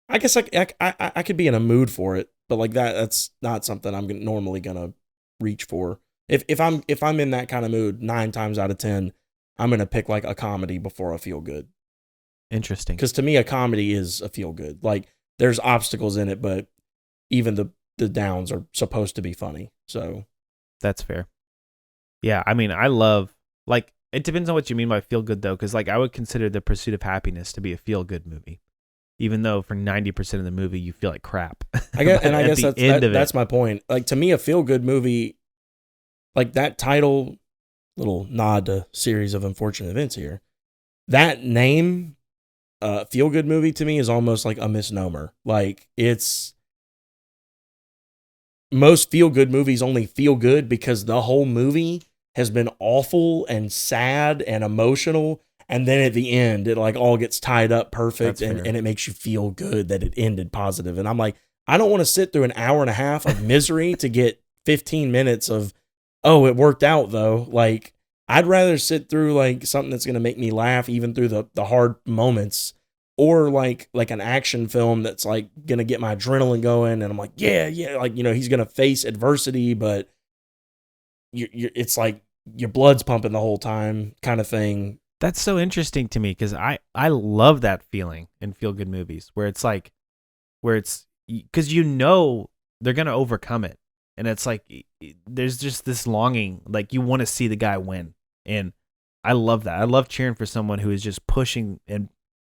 I guess I could be in a mood for it, but like that's not something I'm normally gonna reach for. If I'm in that kind of mood, 9 times out of 10, I'm gonna pick like a comedy before a feel good. Interesting. Because to me, a comedy is a feel good. Like there's obstacles in it, but even the downs are supposed to be funny. So that's fair. Yeah, I mean, I love like it depends on what you mean by feel good though, because like I would consider The Pursuit of Happiness to be a feel good movie, even though for 90% of the movie you feel like crap. I guess that's my point. Like to me, a feel good movie, like that title, little nod to series of unfortunate events here. That name. Feel good movie to me is almost like a misnomer. Like it's most feel good movies only feel good because the whole movie has been awful and sad and emotional, and then at the end it like all gets tied up perfect and it makes you feel good that it ended positive. And I'm like, I don't want to sit through an hour and a half of misery to get 15 minutes of, oh, it worked out though. Like I'd rather sit through like something that's going to make me laugh even through the hard moments, or like an action film that's like going to get my adrenaline going. And I'm like, yeah, like, you know, he's going to face adversity, but it's like your blood's pumping the whole time kind of thing. That's so interesting to me because I love that feeling in feel good movies where it's because you know they're going to overcome it. And it's like there's just this longing, like you want to see the guy win. And I love that. I love cheering for someone who is just pushing, and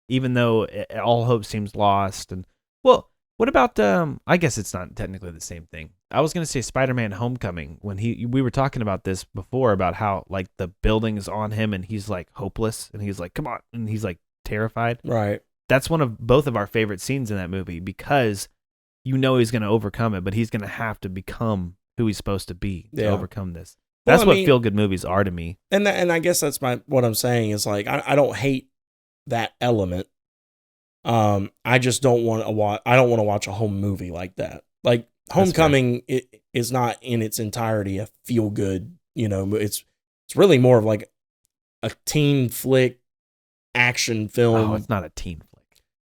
even though all hope seems lost. And well, what about I guess it's not technically the same thing. I was going to say Spider-Man Homecoming when we were talking about this before about how like the building is on him and he's like hopeless and he's like, come on, and he's like terrified. Right. That's one of both of our favorite scenes in that movie because you know he's going to overcome it, but he's going to have to become who he's supposed to be to overcome this. That's what feel-good movies are to me. And I guess that's what I'm saying is like, I don't hate that element. I just don't want to watch a home movie like that. Like Homecoming is not in its entirety a feel-good, you know, it's really more of like a teen flick action film. Oh, it's not a teen flick.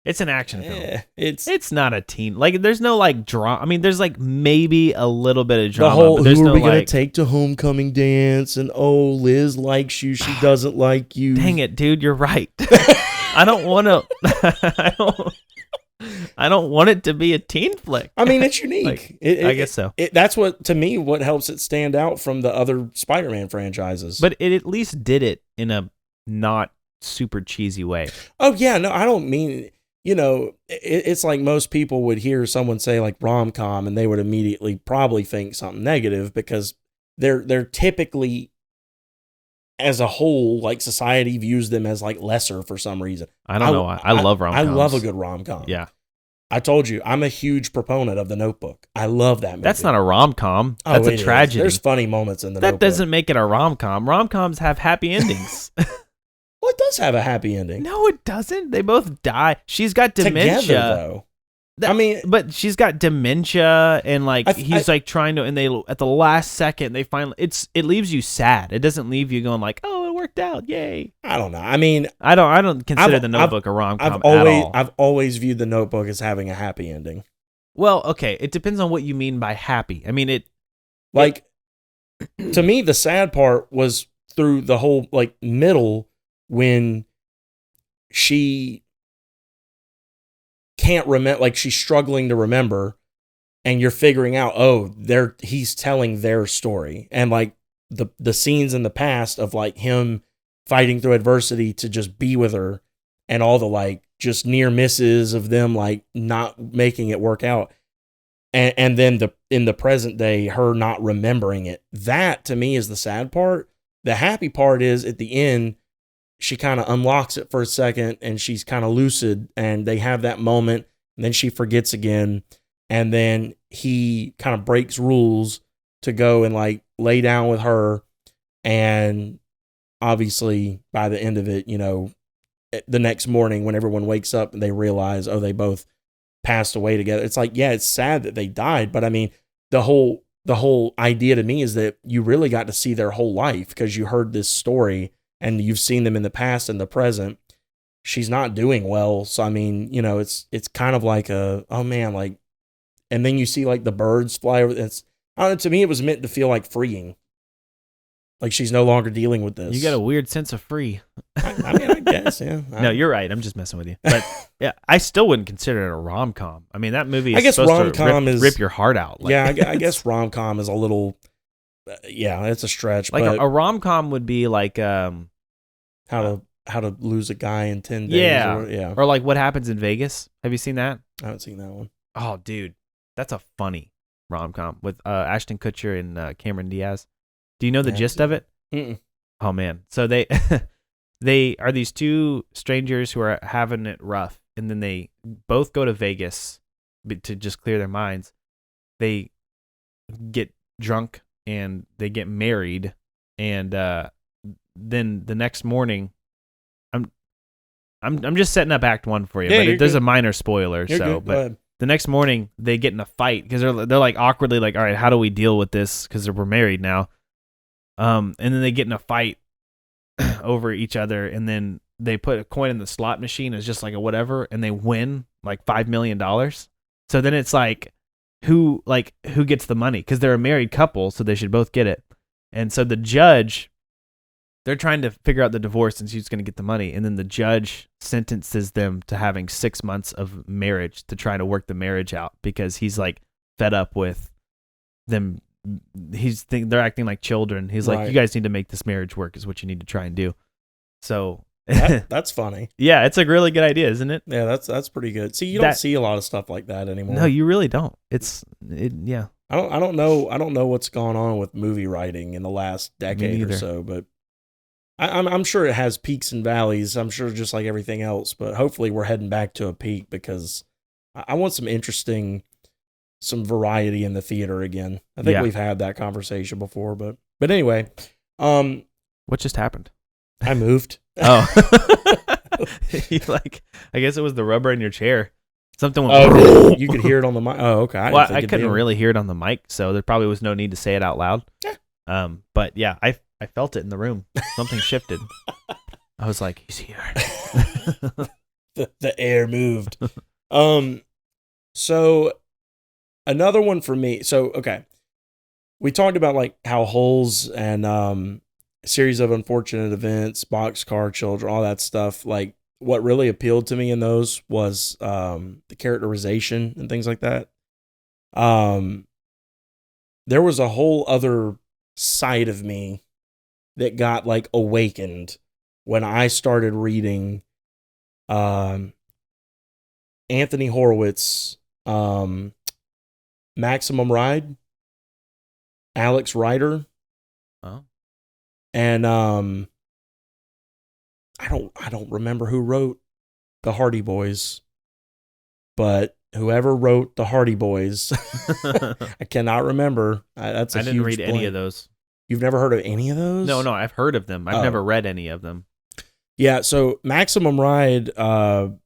It's an action film. It's not a teen. Like there's no like drama. I mean, there's like maybe a little bit of drama. The whole but there's who no, are we gonna like, take to homecoming dance? And oh, Liz likes you. She doesn't like you. Dang it, dude, you're right. I don't want to. I don't want it to be a teen flick. I mean, it's unique. I guess so. That's what to me what helps it stand out from the other Spider-Man franchises. But it at least did it in a not super cheesy way. Oh yeah, no, I don't mean. You know, it's like most people would hear someone say like rom-com and they would immediately probably think something negative because they're typically, as a whole, like society views them as like lesser for some reason. I don't know. I love rom-coms. I love a good rom-com. Yeah. I told you, I'm a huge proponent of The Notebook. I love that movie. That's not a rom-com. That's a tragedy. There's funny moments in The Notebook. That doesn't make it a rom-com. Rom-coms have happy endings. Well, it does have a happy ending. No, it doesn't. They both die. She's got dementia. Together, though. But she's got dementia, and like he's like trying to, and they at the last second they finally. It leaves you sad. It doesn't leave you going like, oh, it worked out, yay. I don't know. I mean, I don't consider The Notebook a rom-com at all. I've always viewed The Notebook as having a happy ending. Well, okay, it depends on what you mean by happy. I mean, to me, the sad part was through the whole like middle when she can't remember, like she's struggling to remember, and you're figuring out, oh, he's telling their story, and like the scenes in the past of like him fighting through adversity to just be with her, and all the like just near misses of them like not making it work out. And then in the present day, her not remembering it. That to me is the sad part. The happy part is at the end, she kind of unlocks it for a second and she's kind of lucid and they have that moment and then she forgets again. And then he kind of breaks rules to go and like lay down with her. And obviously by the end of it, you know, the next morning when everyone wakes up and they realize, oh, they both passed away together. It's like, yeah, it's sad that they died, but I mean, the whole idea to me is that you really got to see their whole life because you heard this story and you've seen them in the past and the present. She's not doing well, so I mean, you know, it's kind of like oh man, like, and then you see like the birds fly over. It's, I don't know, to me, it was meant to feel like freeing. Like she's no longer dealing with this. You got a weird sense of free. I mean, I guess, yeah. No, you're right. I'm just messing with you. But yeah, I still wouldn't consider it a rom-com. I mean, that movie is supposed to rip your heart out. Like, yeah, I guess rom-com is a little, yeah, it's a stretch. Like but a rom-com would be like how to lose a guy in 10 days. Yeah. Or like What Happens in Vegas. Have you seen that? I haven't seen that one. Oh, dude. That's a funny rom-com with Ashton Kutcher and Cameron Diaz. Do you know the gist of it? Mm-mm. Oh man. So they are these two strangers who are having it rough, and then they both go to Vegas to just clear their minds. They get drunk and they get married, and then the next morning, I'm just setting up Act 1 for you, but there's a minor spoiler. But the next morning they get in a fight because they're like awkwardly like, all right, how do we deal with this? Because we're married now. And then they get in a fight over each other, and then they put a coin in the slot machine as just like a whatever, and they win like $5 million. So then it's like, who gets the money? Because they're a married couple, so they should both get it. And so the judge, they're trying to figure out the divorce and who's going to get the money. And then the judge sentences them to having 6 months of marriage to try to work the marriage out because he's like fed up with them. They're acting like children. He's like, you guys need to make this marriage work is what you need to try and do. So that's funny. Yeah, it's a really good idea, isn't it? Yeah, that's pretty good. See, you don't see a lot of stuff like that anymore. No, you really don't. Yeah. I don't know what's gone on with movie writing in the last decade or so, but I'm sure it has peaks and valleys. I'm sure just like everything else, but hopefully we're heading back to a peak because I want some variety in the theater again. I think we've had that conversation before, but anyway, what just happened? I moved. Oh, I guess it was the rubber in your chair. Something went. Oh, you could hear it on the mic. Oh, okay. I couldn't really hear it on the mic, so there probably was no need to say it out loud. Yeah. But yeah, I felt it in the room. Something shifted. I was like, he's here. the air moved. So another one for me. So, okay. We talked about like how Holes and a series of unfortunate events, Boxcar Children, all that stuff. Like what really appealed to me in those was the characterization and things like that. There was a whole other side of me that got like awakened when I started reading Anthony Horowitz, Maximum Ride, Alex Rider. Oh. And I don't remember who wrote the Hardy Boys, but whoever wrote the Hardy Boys, I cannot remember. I didn't read any of those. You've never heard of any of those? No, I've heard of them. I've never read any of them. Yeah, so Maximum Ride, that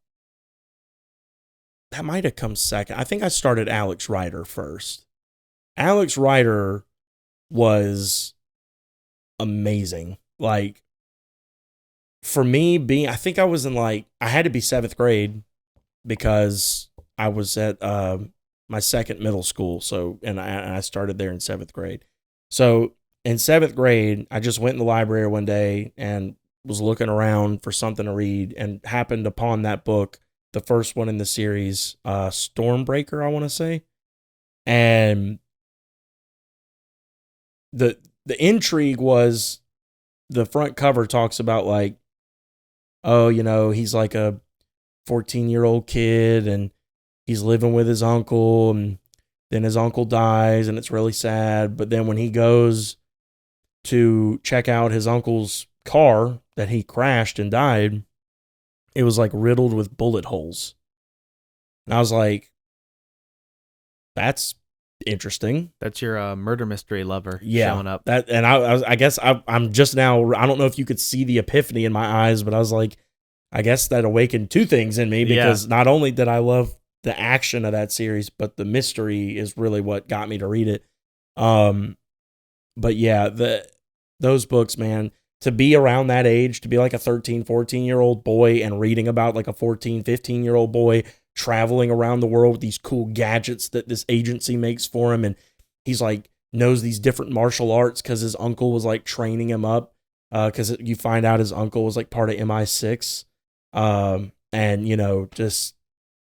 might have come second. I think I started Alex Rider first. Alex Rider was amazing. Like, for me, I think I was in I had to be seventh grade because I was at my second middle school. So, and I started there in seventh grade. So, in seventh grade, I just went in the library one day and was looking around for something to read and happened upon that book, the first one in the series, Stormbreaker, I want to say. And the intrigue was the front cover talks about oh, he's like a 14-year-old kid and he's living with his uncle, and then his uncle dies and it's really sad. But then when he goes to check out his uncle's car that he crashed and died, it was riddled with bullet holes. And I was like, that's interesting. That's your murder mystery lover showing up. That, and I guess I'm just now, I don't know if you could see the epiphany in my eyes, but I was like, I guess that awakened two things in me, because not only did I love the action of that series, but the mystery is really what got me to read it. But yeah, those books, man, to be around that age, to be like a 13, 14-year-old boy and reading about like a 14, 15-year-old boy traveling around the world with these cool gadgets that this agency makes for him. And he's knows these different martial arts because his uncle was training him up. Because you find out his uncle was part of MI6. And just,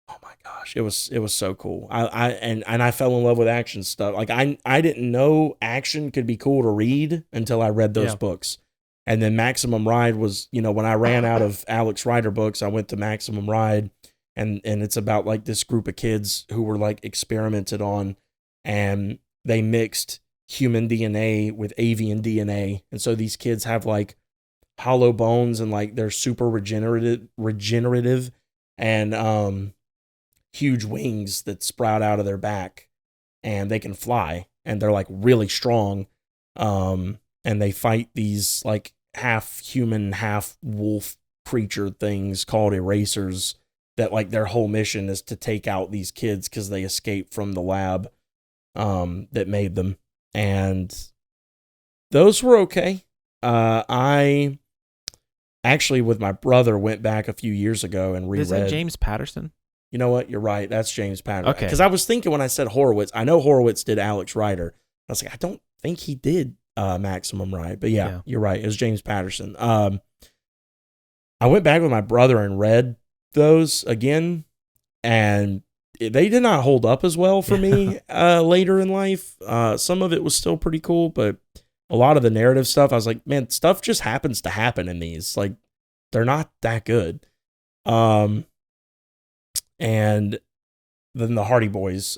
oh my gosh, it was so cool. I fell in love with action stuff. I didn't know action could be cool to read until I read those books. And then Maximum Ride was, when I ran out of Alex Rider books, I went to Maximum Ride, and it's about this group of kids who were experimented on, and they mixed human DNA with avian DNA. And so these kids have hollow bones, and they're super regenerative and huge wings that sprout out of their back, and they can fly, and they're really strong. And they fight these half human, half wolf creature things called erasers that their whole mission is to take out these kids because they escaped from the lab that made them. And those were okay. I actually, with my brother, went back a few years ago and reread. Is that James Patterson? You know what? You're right. That's James Patterson. Okay. Because I was thinking when I said Horowitz, I know Horowitz did Alex Rider. I was like, I don't think he did Maximum Ride. But yeah, you're right. It was James Patterson. I went back with my brother and read those again, and they did not hold up as well for me later in life. Some of it was still pretty cool, but a lot of the narrative stuff, I was like, man, stuff just happens to happen in these. They're not that good. And then the Hardy Boys,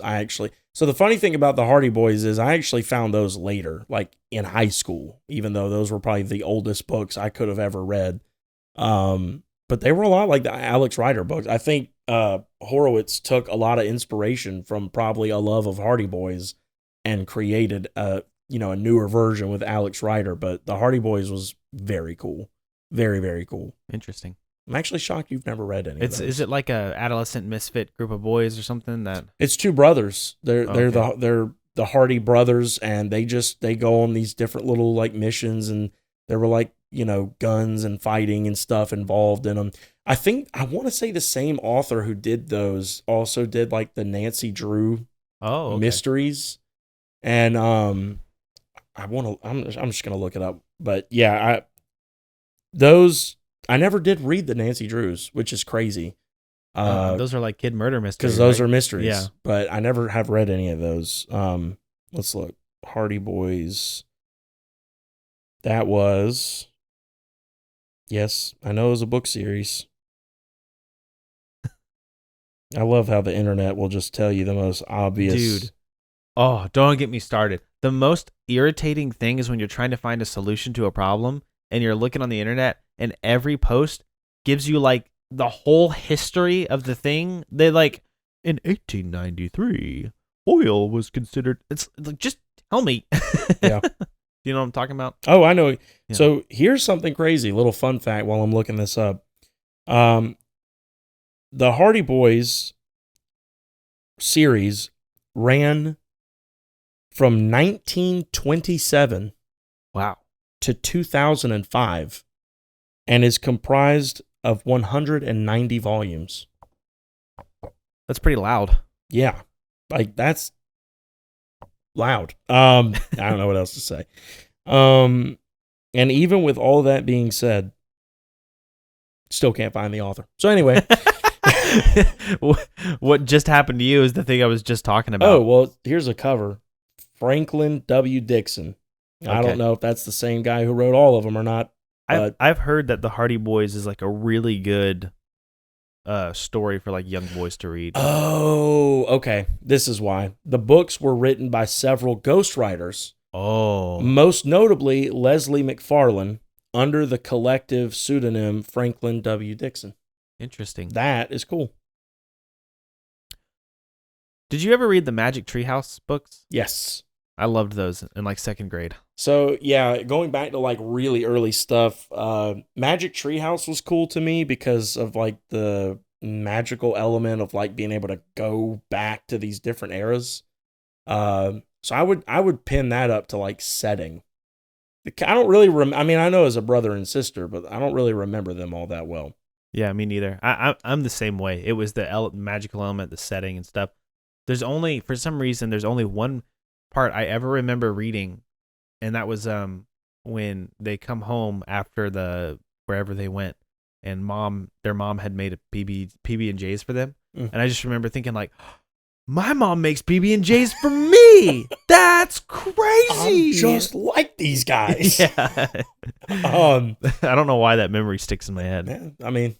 so the funny thing about the Hardy Boys is I actually found those later, in high school, even though those were probably the oldest books I could have ever read. But they were a lot like the Alex Rider books. I think Horowitz took a lot of inspiration from probably a love of Hardy Boys and created a newer version with Alex Rider. But the Hardy Boys was very cool. Very, very cool. Interesting. I'm actually shocked you've never read any of those. Is it like a adolescent misfit group of boys or something that? It's two brothers. They're the Hardy brothers, and they go on these different little missions, and there were guns and fighting and stuff involved in them. I want to say the same author who did those also did the Nancy Drew mysteries. And I'm just gonna look it up. But yeah, I never did read the Nancy Drews, which is crazy. Those are kid murder mysteries. Because those are mysteries. Yeah. But I never have read any of those. Let's look. Hardy Boys. That was... Yes, I know it was a book series. I love how the internet will just tell you the most obvious... Dude. Oh, don't get me started. The most irritating thing is when you're trying to find a solution to a problem and you're looking on the internet and every post gives you the whole history of the thing. They in 1893, oil was considered. It's just tell me. Yeah. Do you know what I'm talking about? Oh, I know. Yeah. So here's something crazy. Little fun fact while I'm looking this up. The Hardy Boys series ran from 1927 Wow. to 2005 and is comprised of 190 volumes. That's pretty loud. Yeah. Like that's loud. I don't know what else to say. And even with all that being said, still can't find the author. So anyway, What just happened to you is the thing I was just talking about. oh, well, here's a cover. Franklin W. Dixon. I Okay. don't know if that's the same guy who wrote all of them or not. I've heard that the Hardy Boys is like a really good story for like young boys to read. Oh, okay. This is why. The books were written by several ghostwriters, Oh. most notably Leslie McFarlane, under the collective pseudonym Franklin W. Dixon. Interesting. That is cool. Did you ever read the Magic Treehouse books? Yes. I loved those in like second grade. So, yeah, going back to like really early stuff, Magic Treehouse was cool to me because of like the magical element of like being able to go back to these different eras. So I would pin that up to like setting. I don't really I mean, I know as a brother and sister, but I don't really remember them all that well. Yeah, me neither. I'm the same way. It was the magical element, the setting and stuff. For some reason, there's only one part I ever remember reading, and that was when they come home after wherever they went, and their mom had made a PB and J's for them, and I just remember thinking like, my mom makes PB and J's for me. That's crazy. I'm just like these guys. Yeah. I don't know why that memory sticks in my head. Yeah, I mean,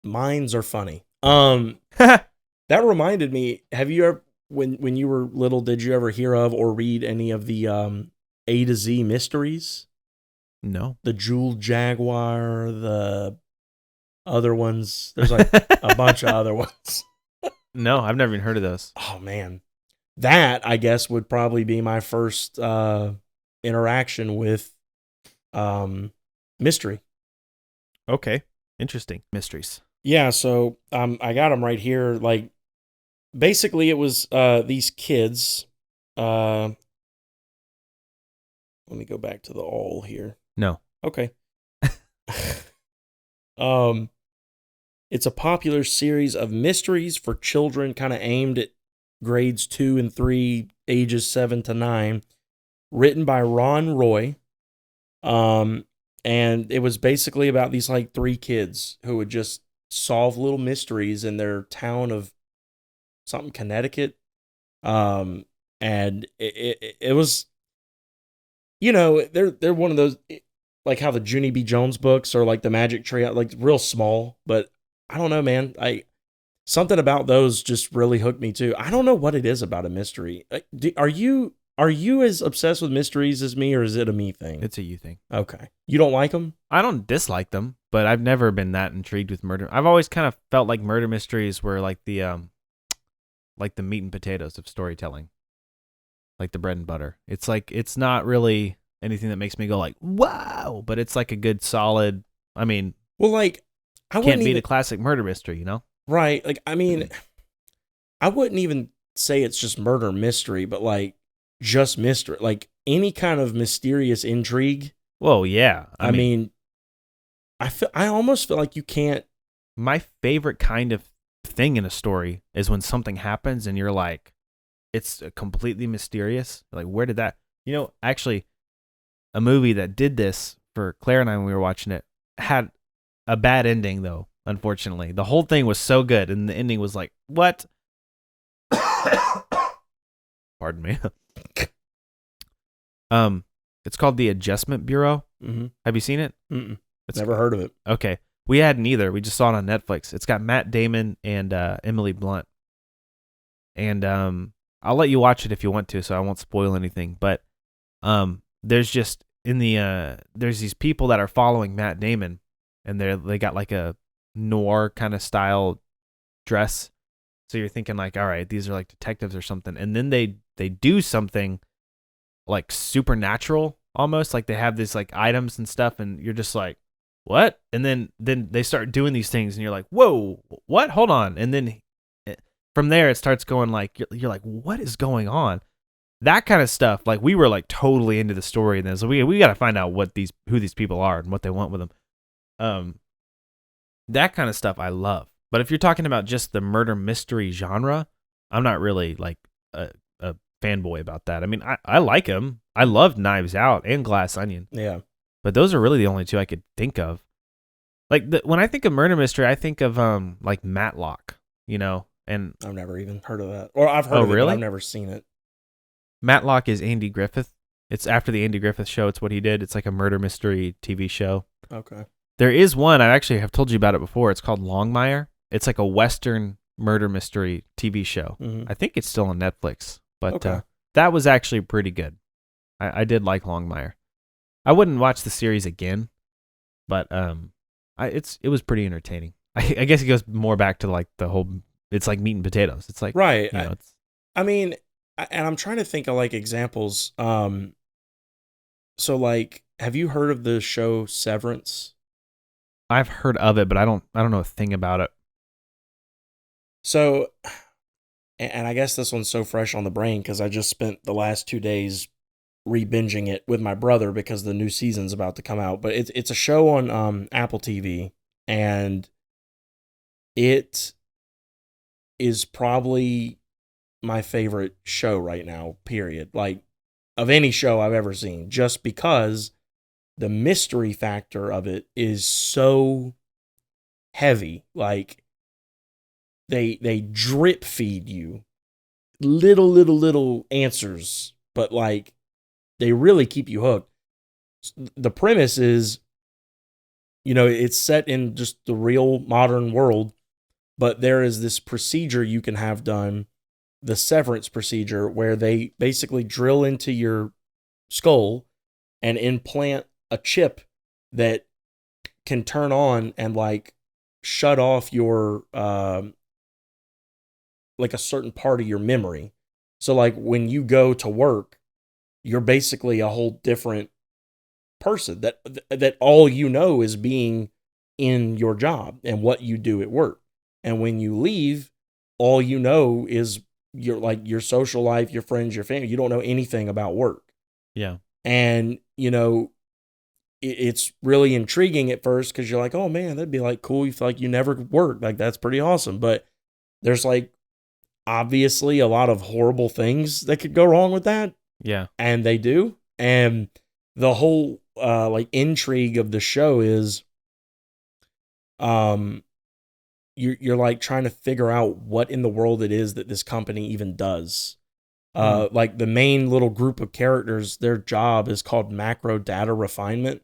mines are funny. That reminded me. Have you ever, when you were little, did you ever hear of or read any of the A to Z mysteries? No. The Jeweled Jaguar, the other ones. There's like a bunch of other ones. No, I've never even heard of those. Oh man, that I guess would probably be my first interaction with mystery. Okay, interesting mysteries. Yeah, so I got them right here. Like, basically, it was these kids. Let me go back to the all here. No. Okay. It's a popular series of mysteries for children, kind of aimed at grades 2 and 3, ages 7 to 9, written by Ron Roy. And it was basically about these like 3 kids who would just solve little mysteries in their town of something Connecticut. And it was, you know, they're one of those, like how the Junie B. Jones books are like the Magic Tree, like real small, but I don't know, man. Something about those just really hooked me too. I don't know what it is about a mystery. Are you as obsessed with mysteries as me, or is it a me thing? It's a you thing. Okay. You don't like them? I don't dislike them, but I've never been that intrigued with murder. I've always kind of felt like murder mysteries were like the meat and potatoes of storytelling, like the bread and butter. It's like it's not really anything that makes me go like wow, but it's like a good solid. I mean, well, like I can't beat a classic murder mystery, you know? Right. Like I mean, I wouldn't even say it's just murder mystery, but like just mystery, like any kind of mysterious intrigue. Whoa, yeah. I mean, I almost feel like you can't. My favorite kind of thing in a story is when something happens and you're like, it's completely mysterious. Like, where did that? You know, actually, a movie that did this for Claire and I when we were watching it had a bad ending, though. Unfortunately, the whole thing was so good, and the ending was like, what? Pardon me. It's called The Adjustment Bureau. Mm-hmm. Have you seen it? Mm-mm. Never heard of it. Okay, we hadn't either. We just saw it on Netflix. It's got Matt Damon and Emily Blunt, and I'll let you watch it if you want to, so I won't spoil anything. But there's just there's these people that are following Matt Damon, and they got like a noir kind of style dress. So you're thinking like, all right, these are like detectives or something, and then they do something like supernatural almost. Like they have these like items and stuff, and you're just like, what? And then they start doing these things, and you're like, whoa, what? Hold on. And then from there, it starts going like you're like, what is going on? That kind of stuff. Like we were like totally into the story, and then so we got to find out who these people are and what they want with them. That kind of stuff I love. But if you're talking about just the murder mystery genre, I'm not really like a fanboy about that. I mean, I like them. I loved Knives Out and Glass Onion. Yeah. But those are really the only two I could think of. Like when I think of murder mystery, I think of like Matlock, and I've never even heard of that. Or I've heard of it, really? but I've never seen it. Matlock is Andy Griffith. It's after the Andy Griffith show. It's what he did. It's like a murder mystery TV show. Okay. There is one, I actually have told you about it before. It's called Longmire. It's like a Western murder mystery TV show. Mm-hmm. I think it's still on Netflix, but Okay. that was actually pretty good. I did like Longmire. I wouldn't watch the series again, but it was pretty entertaining. I guess it goes more back to like the whole. It's like meat and potatoes. It's like right. It's. I mean, and I'm trying to think of like examples. So like, have you heard of the show Severance? I've heard of it, but I don't know a thing about it. So, and I guess this one's so fresh on the brain because I just spent the last 2 days re-binging it with my brother because the new season's about to come out. But it's a show on Apple TV, and it is probably my favorite show right now, period. Like, of any show I've ever seen, just because the mystery factor of it is so heavy. Like, they drip feed you little answers, but like they really keep you hooked. The premise is, it's set in just the real modern world, but there is this procedure you can have done, the severance procedure, where they basically drill into your skull and implant a chip that can turn on and like shut off your like a certain part of your memory. So like when you go to work, you're basically a whole different person that all you know is being in your job and what you do at work. And when you leave, all you know is your social life, your friends, your family. You don't know anything about work. Yeah. And, it's really intriguing at first because you're like, oh man, that'd be like cool. You feel like you never worked. Like that's pretty awesome. But there's like obviously a lot of horrible things that could go wrong with that. Yeah. And they do. And the whole like intrigue of the show is you're like trying to figure out what in the world it is that this company even does. Like the main little group of characters, their job is called macro data refinement.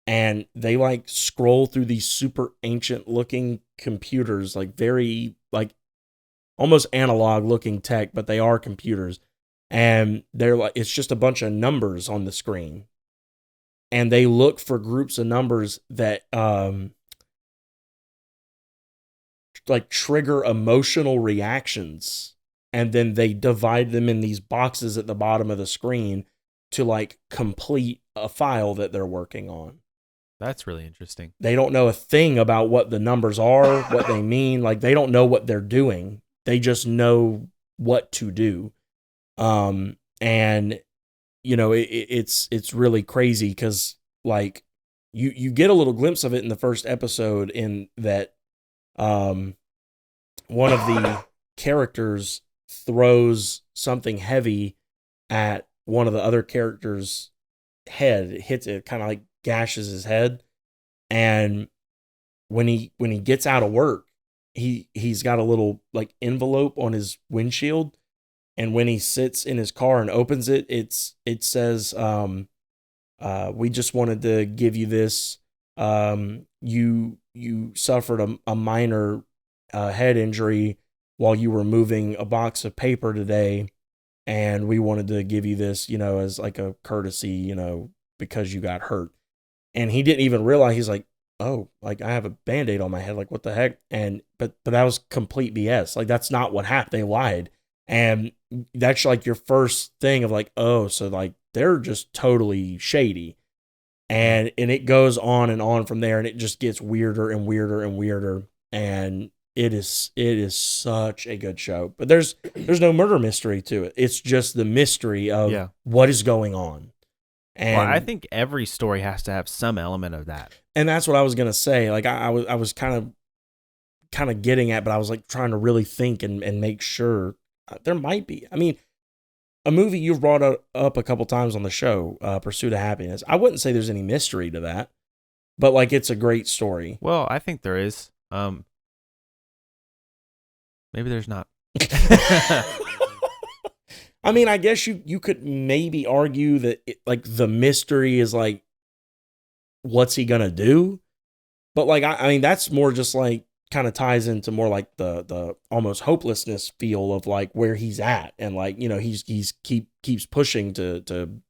And they like scroll through these super ancient looking computers, like very like almost analog looking tech, but they are computers. And they're like, it's just a bunch of numbers on the screen. And they look for groups of numbers that like trigger emotional reactions. And then they divide them in these boxes at the bottom of the screen to like complete a file that they're working on. That's really interesting. They don't know a thing about what the numbers are, what they mean. Like they don't know what they're doing. They just know what to do. And it's really crazy because like you get a little glimpse of it in the first episode in that one of the characters throws something heavy at one of the other characters' head. It hits it, kind of like gashes his head. And when he gets out of work, he's got a little like envelope on his windshield. And when he sits in his car and opens it, it says, we just wanted to give you this. You suffered a minor head injury while you were moving a box of paper today. And we wanted to give you this, as like a courtesy, because you got hurt. And he didn't even realize. He's like, oh, like I have a Band-Aid on my head. Like what the heck? But that was complete BS. Like that's not what happened. They lied. And that's like your first thing of like, oh, so like they're just totally shady. And it goes on and on from there, and it just gets weirder and weirder and weirder. And it is such a good show. But there's no murder mystery to it. It's just the mystery of what is going on. Well, I And think every story has to have some element of that. and that's what I was gonna say. Like I was kind of getting at, but I was like trying to really think and make sure there might be. I mean, a movie you've brought up a couple times on the show, Pursuit of Happiness. I wouldn't say there's any mystery to that, but like it's a great story. Well, I think there is. Maybe there's not. I mean, I guess you could maybe argue that like the mystery is like, what's he gonna do? But like, I mean, that's more just like kind of ties into more like the almost hopelessness feel of like where he's at, and like, you know, he's keeps pushing to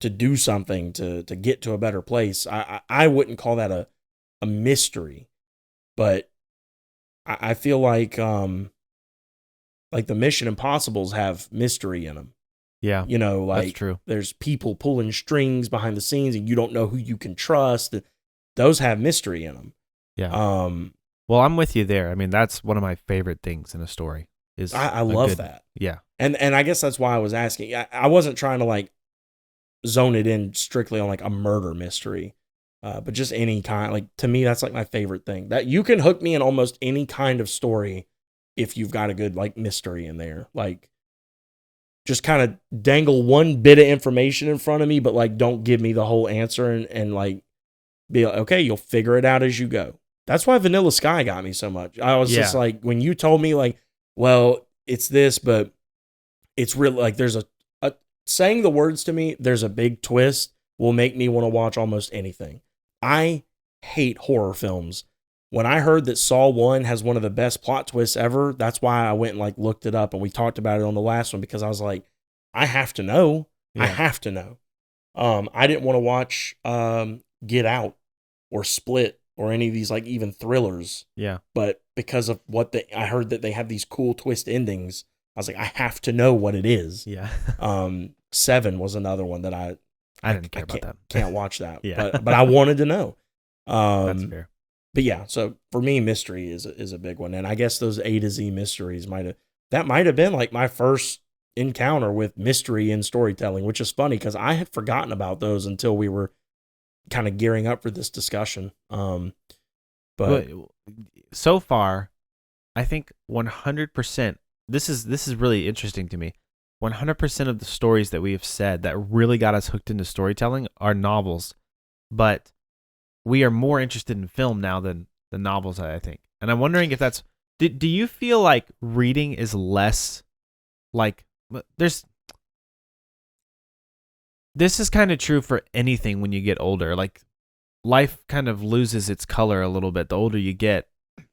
do something to get to a better place. I wouldn't call that a mystery, but I feel like the Mission Impossibles have mystery in them. Yeah, You know, like that's true. there's people pulling strings behind the scenes and you don't know who you can trust. Those have mystery in them. Yeah. Um, Well, I'm with you there. I mean, that's one of my favorite things in a story. Is I love that. Yeah. And I guess that's why I was asking. I wasn't trying to like zone it in strictly on like a murder mystery, but just any kind. Like to me, that's like my favorite thing. That you can hook me in almost any kind of story if you've got a good like mystery in there. Like just kind of dangle one bit of information in front of me, but like don't give me the whole answer and like be like, okay, you'll figure it out as you go. That's why Vanilla Sky got me so much. I was just like, when you told me like, well, it's this, but it's really like there's a saying the words to me, there's a big twist, will make me want to watch almost anything. I hate horror films. When I heard that Saw 1 has one of the best plot twists ever, that's why I went and like looked it up, and we talked about it on the last one, because I was like, I have to know. Yeah. I have to know. I didn't want to watch Get Out or Split or any of these like even thrillers. Yeah. But because of I heard that they have these cool twist endings, I was like, I have to know what it is. Yeah. Seven was another one that I didn't care about that. Can't watch that. Yeah. But I wanted to know. That's fair. But yeah, so for me, mystery is a big one, and I guess those A to Z mysteries might have been like my first encounter with mystery in storytelling, which is funny because I had forgotten about those until we were kind of gearing up for this discussion. But so far, I think 100%. This is really interesting to me. 100% of the stories that we have said that really got us hooked into storytelling are novels, but we are more interested in film now than the novels, I think. And I'm wondering if that's... Do you feel like reading is less like... This is kind of true for anything when you get older. Like, life kind of loses its color a little bit the older you get,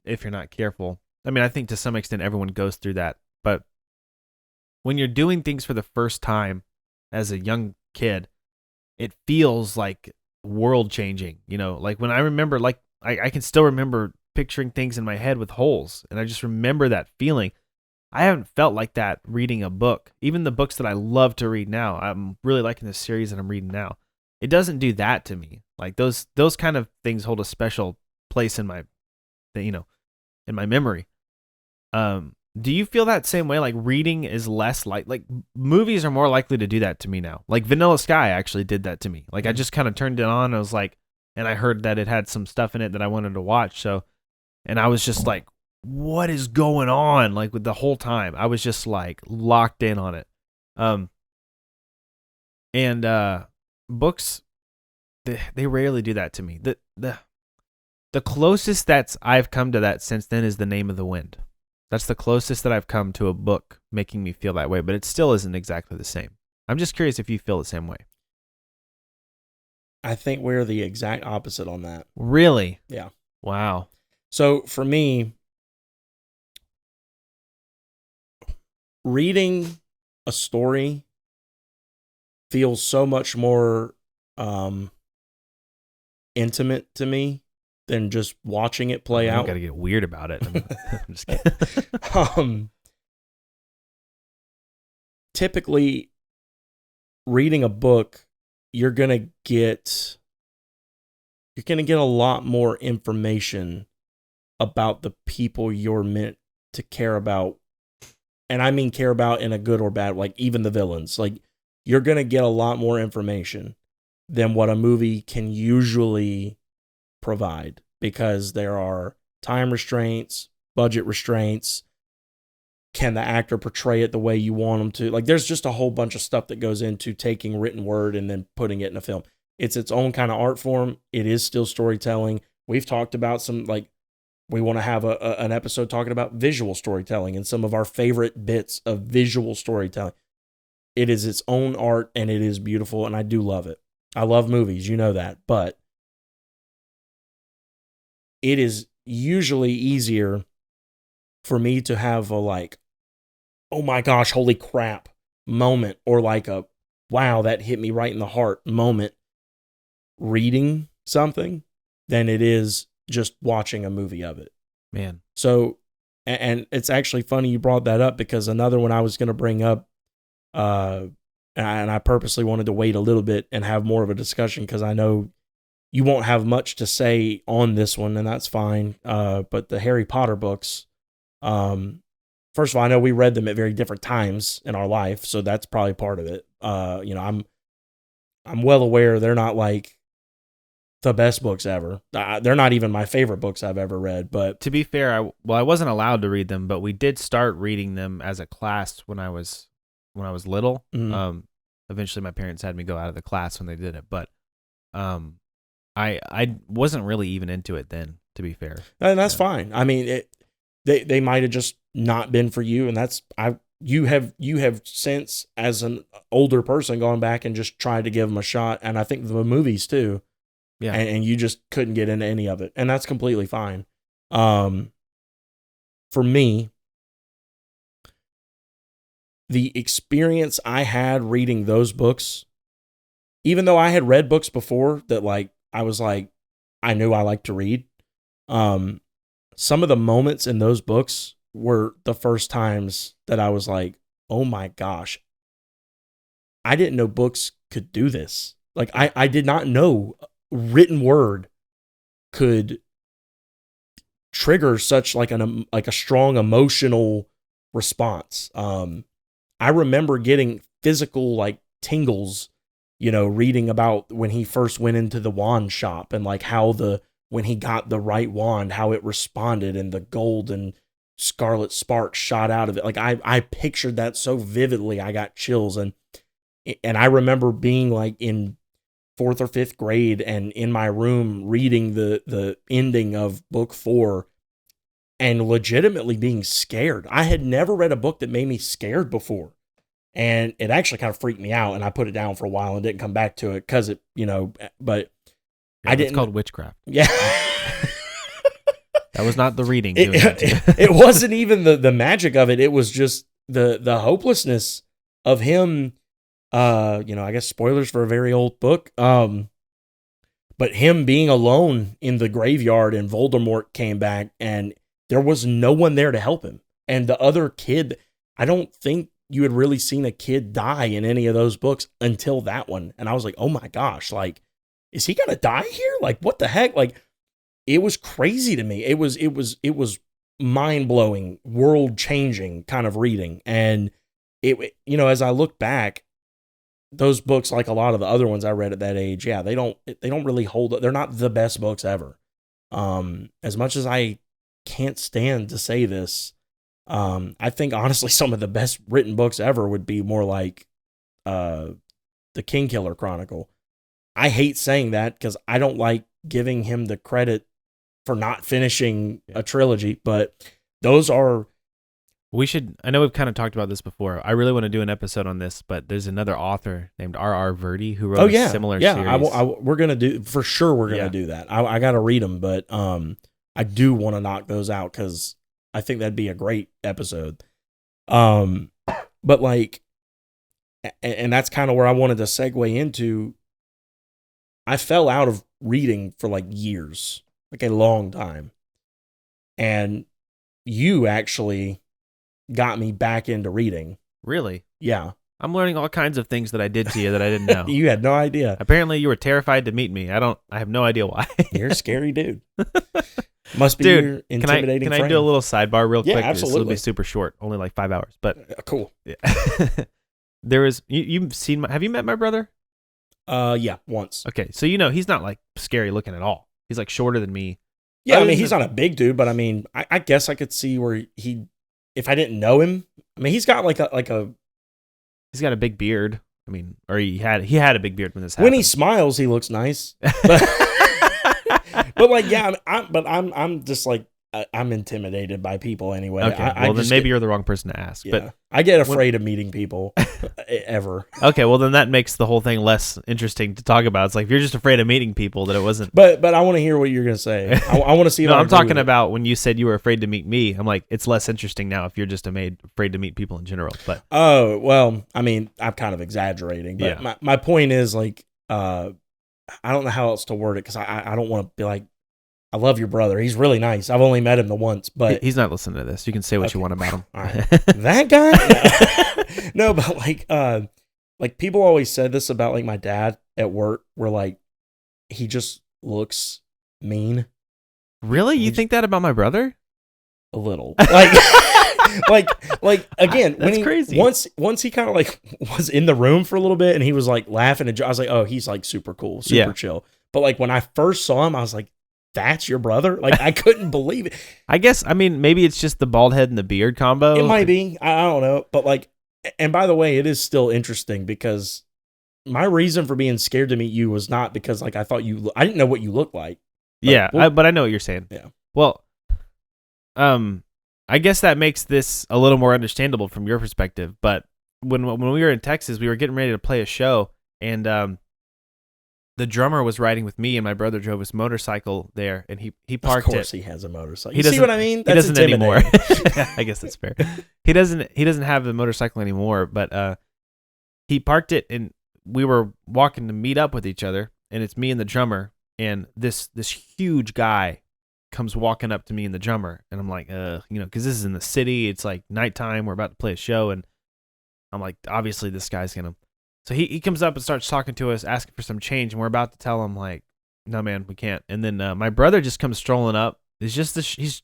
if you're not careful. I mean, I think to some extent everyone goes through that. But when you're doing things for the first time as a young kid, it feels like world changing, you know, like when I remember, like I can still remember picturing things in my head with holes, and I just remember that feeling. I haven't felt like that reading a book. Even the books that I love to read now, I'm really liking the series that I'm reading now. It doesn't do that to me. Like those kind of things hold a special place in my, you know, in my memory. Do you feel that same way? Like reading is less like movies are more likely to do that to me now. Like Vanilla Sky actually did that to me. Like I just kind of turned it on. And I was like, and I heard that it had some stuff in it that I wanted to watch. So, and I was just like, what is going on? Like with the whole time, I was just like locked in on it. And books, they rarely do that to me. The closest that I've come to that since then is The Name of the Wind. That's the closest that I've come to a book making me feel that way, but it still isn't exactly the same. I'm just curious if you feel the same way. I think we're the exact opposite on that. Really? Yeah. Wow. So for me, reading a story feels so much more intimate to me than just watching it play out. I gotta get weird about it. I'm just kidding. typically reading a book, you're gonna get a lot more information about the people you're meant to care about. And I mean care about in a good or bad, like even the villains. Like, you're going to get a lot more information than what a movie can usually provide, because there are time restraints, budget restraints. Can the actor portray it the way you want them to? Like, there's just a whole bunch of stuff that goes into taking written word and then putting it in a film. It's its own kind of art form. It is still storytelling. We've talked about some, like, we want to have an episode talking about visual storytelling and some of our favorite bits of visual storytelling. It is its own art, and it is beautiful, and I do love it. I love movies, you know that, but it is usually easier for me to have a, like, oh my gosh, holy crap moment, or like a wow, that hit me right in the heart moment reading something than it is just watching a movie of it. Man. So, and it's actually funny you brought that up, because another one I was going to bring up, and I purposely wanted to wait a little bit and have more of a discussion, because I know you won't have much to say on this one, and that's fine. But the Harry Potter books, first of all, I know we read them at very different times in our life, so that's probably part of it. I'm well aware they're not like the best books ever. They're not even my favorite books I've ever read. But to be fair, I wasn't allowed to read them, but we did start reading them as a class when I was little. Mm-hmm. Eventually my parents had me go out of the class when they did it, but I wasn't really even into it then, to be fair. And that's fine. I mean, they might have just not been for you, and that's you have since, as an older person, gone back and just tried to give them a shot, and I think the movies too. Yeah. And you just couldn't get into any of it, and that's completely fine. For me, the experience I had reading those books, even though I had read books before that, like, I was like, I knew I liked to read. Some of the moments in those books were the first times that I was like, oh my gosh, I didn't know books could do this. Like, I did not know written word could trigger such like a strong emotional response. I remember getting physical, like, tingles, reading about when he first went into the wand shop, and like how when he got the right wand, how it responded, and the gold and scarlet sparks shot out of it. Like, I pictured that so vividly, I got chills. And I remember being like in 4th or 5th grade and in my room reading the ending of book 4 and legitimately being scared. I had never read a book that made me scared before. And it actually kind of freaked me out, and I put it down for a while and didn't come back to it because it, but yeah, I didn't. It's called witchcraft. Yeah. That was not the reading doing that to you. It wasn't even the magic of it. It was just the hopelessness of him. I guess spoilers for a very old book. But him being alone in the graveyard, and Voldemort came back, and there was no one there to help him. And the other kid, I don't think you had really seen a kid die in any of those books until that one. And I was like, oh my gosh, like, is he gonna die here? Like, what the heck? Like, it was crazy to me. It was mind-blowing, world-changing kind of reading. And it, as I look back, those books, like a lot of the other ones I read at that age, yeah, they don't really hold up. They're not the best books ever. As much as I can't stand to say this, I think honestly some of the best written books ever would be more like the Kingkiller Chronicle. I hate saying that because I don't like giving him the credit for not finishing a trilogy, but those are. I know we've kind of talked about this before. I really want to do an episode on this, but there's another author named R.R. Verdi who wrote a similar series. We're going to do, for sure we're going to do that. I got to read them, but I do want to knock those out because I think that'd be a great episode. But like, and that's kind of where I wanted to segue into. I fell out of reading for like years, like a long time. And you actually got me back into reading. Really? Yeah. I'm learning all kinds of things that I did to you that I didn't know. You had no idea. Apparently, you were terrified to meet me. I have no idea why. You're a scary dude. Must be Dude, your intimidating Can I do a little sidebar real quick? Absolutely. This will be super short, only like 5 hours. But cool. Yeah. There was you've seen. Have you met my brother? Yeah, once. Okay, so he's not like scary looking at all. He's like shorter than me. Yeah, I mean he's not a big dude, but I mean I guess I could see where if I didn't know him, I mean he's got like a. He's got a big beard. I mean, or he had a big beard when this happened. When he smiles, he looks nice. But like, yeah, I'm just like I'm intimidated by people anyway. Okay, well then maybe you're the wrong person to ask. Yeah, but I get afraid of meeting people ever. Okay, well then that makes the whole thing less interesting to talk about. It's like if you're just afraid of meeting people, that it wasn't. But I want to hear what you're gonna say. I want to see. If No, I'm talking about when you said you were afraid to meet me. I'm like, it's less interesting now if you're just afraid to meet people in general. But oh well, I mean, I'm kind of exaggerating. But yeah. my point is like, I don't know how else to word it because I don't want to be like, I love your brother. He's really nice. I've only met him the once, but he's not listening to this. You can say what you want about him. All right. That guy? No, but like people always said this about like my dad at work, where like he just looks mean. Really? You think that about my brother? A little. Like again, that's when he crazy. Once he kind of like was in the room for a little bit and he was like laughing and I was like, oh, he's like super cool, super chill. But like when I first saw him, I was like, that's your brother? Like I couldn't believe it. I guess maybe it's just the bald head and the beard combo. It might be. I don't know. But like, and by the way, it is still interesting because my reason for being scared to meet you was not because like I thought I didn't know what you looked like. But I know what you're saying. Yeah. Well, I guess that makes this a little more understandable from your perspective. But when we were in Texas, we were getting ready to play a show, and the drummer was riding with me, and my brother drove his motorcycle there, and he parked it. Of course, he has a motorcycle. You see what I mean? He doesn't anymore. I guess that's fair. He doesn't have the motorcycle anymore, but he parked it, and we were walking to meet up with each other, and it's me and the drummer, and this huge guy comes walking up to me and the drummer, and I'm like, because this is in the city, it's like nighttime, we're about to play a show, and I'm like, obviously this guy's gonna. So he comes up and starts talking to us, asking for some change, and we're about to tell him like, no man, we can't. And then my brother just comes strolling up. It's just he's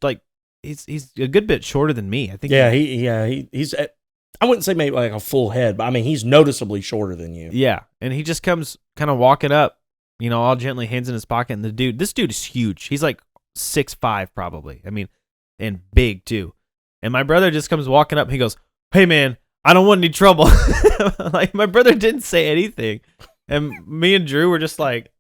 a good bit shorter than me, I think. Yeah, he's. I wouldn't say maybe like a full head, but I mean he's noticeably shorter than you. Yeah, and he just comes kind of walking up, all gently, hands in his pocket, and this dude is huge. He's like 6'5" probably. I mean, and big too. And my brother just comes walking up and he goes, "Hey man, I don't want any trouble." Like my brother didn't say anything. And me and Drew were just like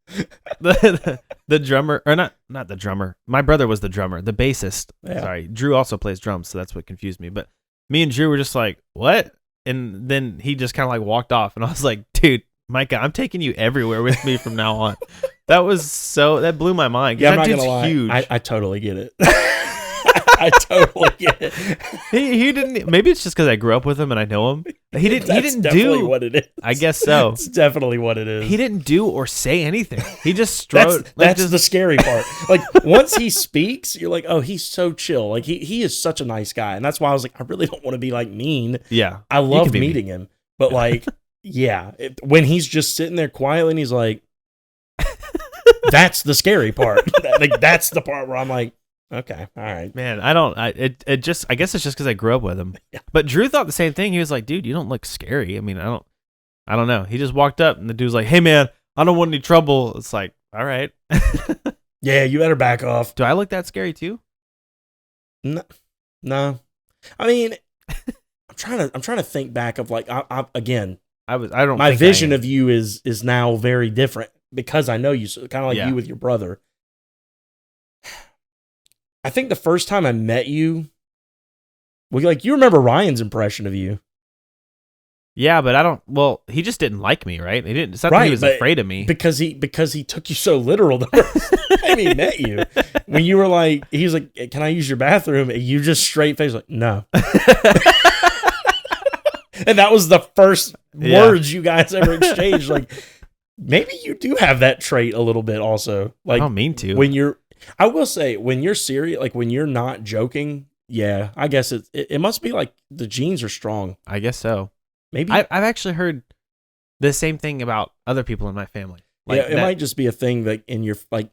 the drummer, or not the drummer. My brother was the drummer, the bassist. Yeah. Sorry. Drew also plays drums, so that's what confused me. But me and Drew were just like, "What?" And then he just kind of like walked off, and I was like, "Dude, Micah, I'm taking you everywhere with me from now on." That blew my mind. Yeah, that I'm not dude's gonna lie. huge. I totally get it. I totally get it. He didn't. Maybe it's just because I grew up with him and I know him. He didn't. That's he didn't definitely do what it is. I guess so. It's definitely what it is. He didn't do or say anything. He just strode. That's the scary part. Like once he speaks, you're like, oh, he's so chill. Like he is such a nice guy, and that's why I was like, I really don't want to be like mean. Yeah, I love meeting him, but like, yeah, when he's just sitting there quietly, and he's like, that's the scary part. Like that's the part where I'm like, okay, all right, man. I guess it's just because I grew up with him. Yeah. But Drew thought the same thing. He was like, dude, you don't look scary. I mean, I don't know. He just walked up and the dude's like, hey man, I don't want any trouble. It's like, all right. Yeah, you better back off. Do I look that scary too? No. I mean, I'm trying to think back of like, my vision of you is now very different because I know you, so kind of like you with your brother. I think the first time I met you, you remember Ryan's impression of you. Yeah, but I don't. Well, he just didn't like me, right? He didn't. It's not that he was afraid of me because he took you so literal the first time he met you. When you were like, he was like, "Can I use your bathroom?" And you just straight face like, "No." And that was the first words you guys ever exchanged. Like, maybe you do have that trait a little bit, also. Like, I don't mean to. I will say, when you're serious, like when you're not joking, yeah, I guess it must be like the genes are strong. I guess so. Maybe I've actually heard the same thing about other people in my family. Like yeah, it might just be a thing that in your like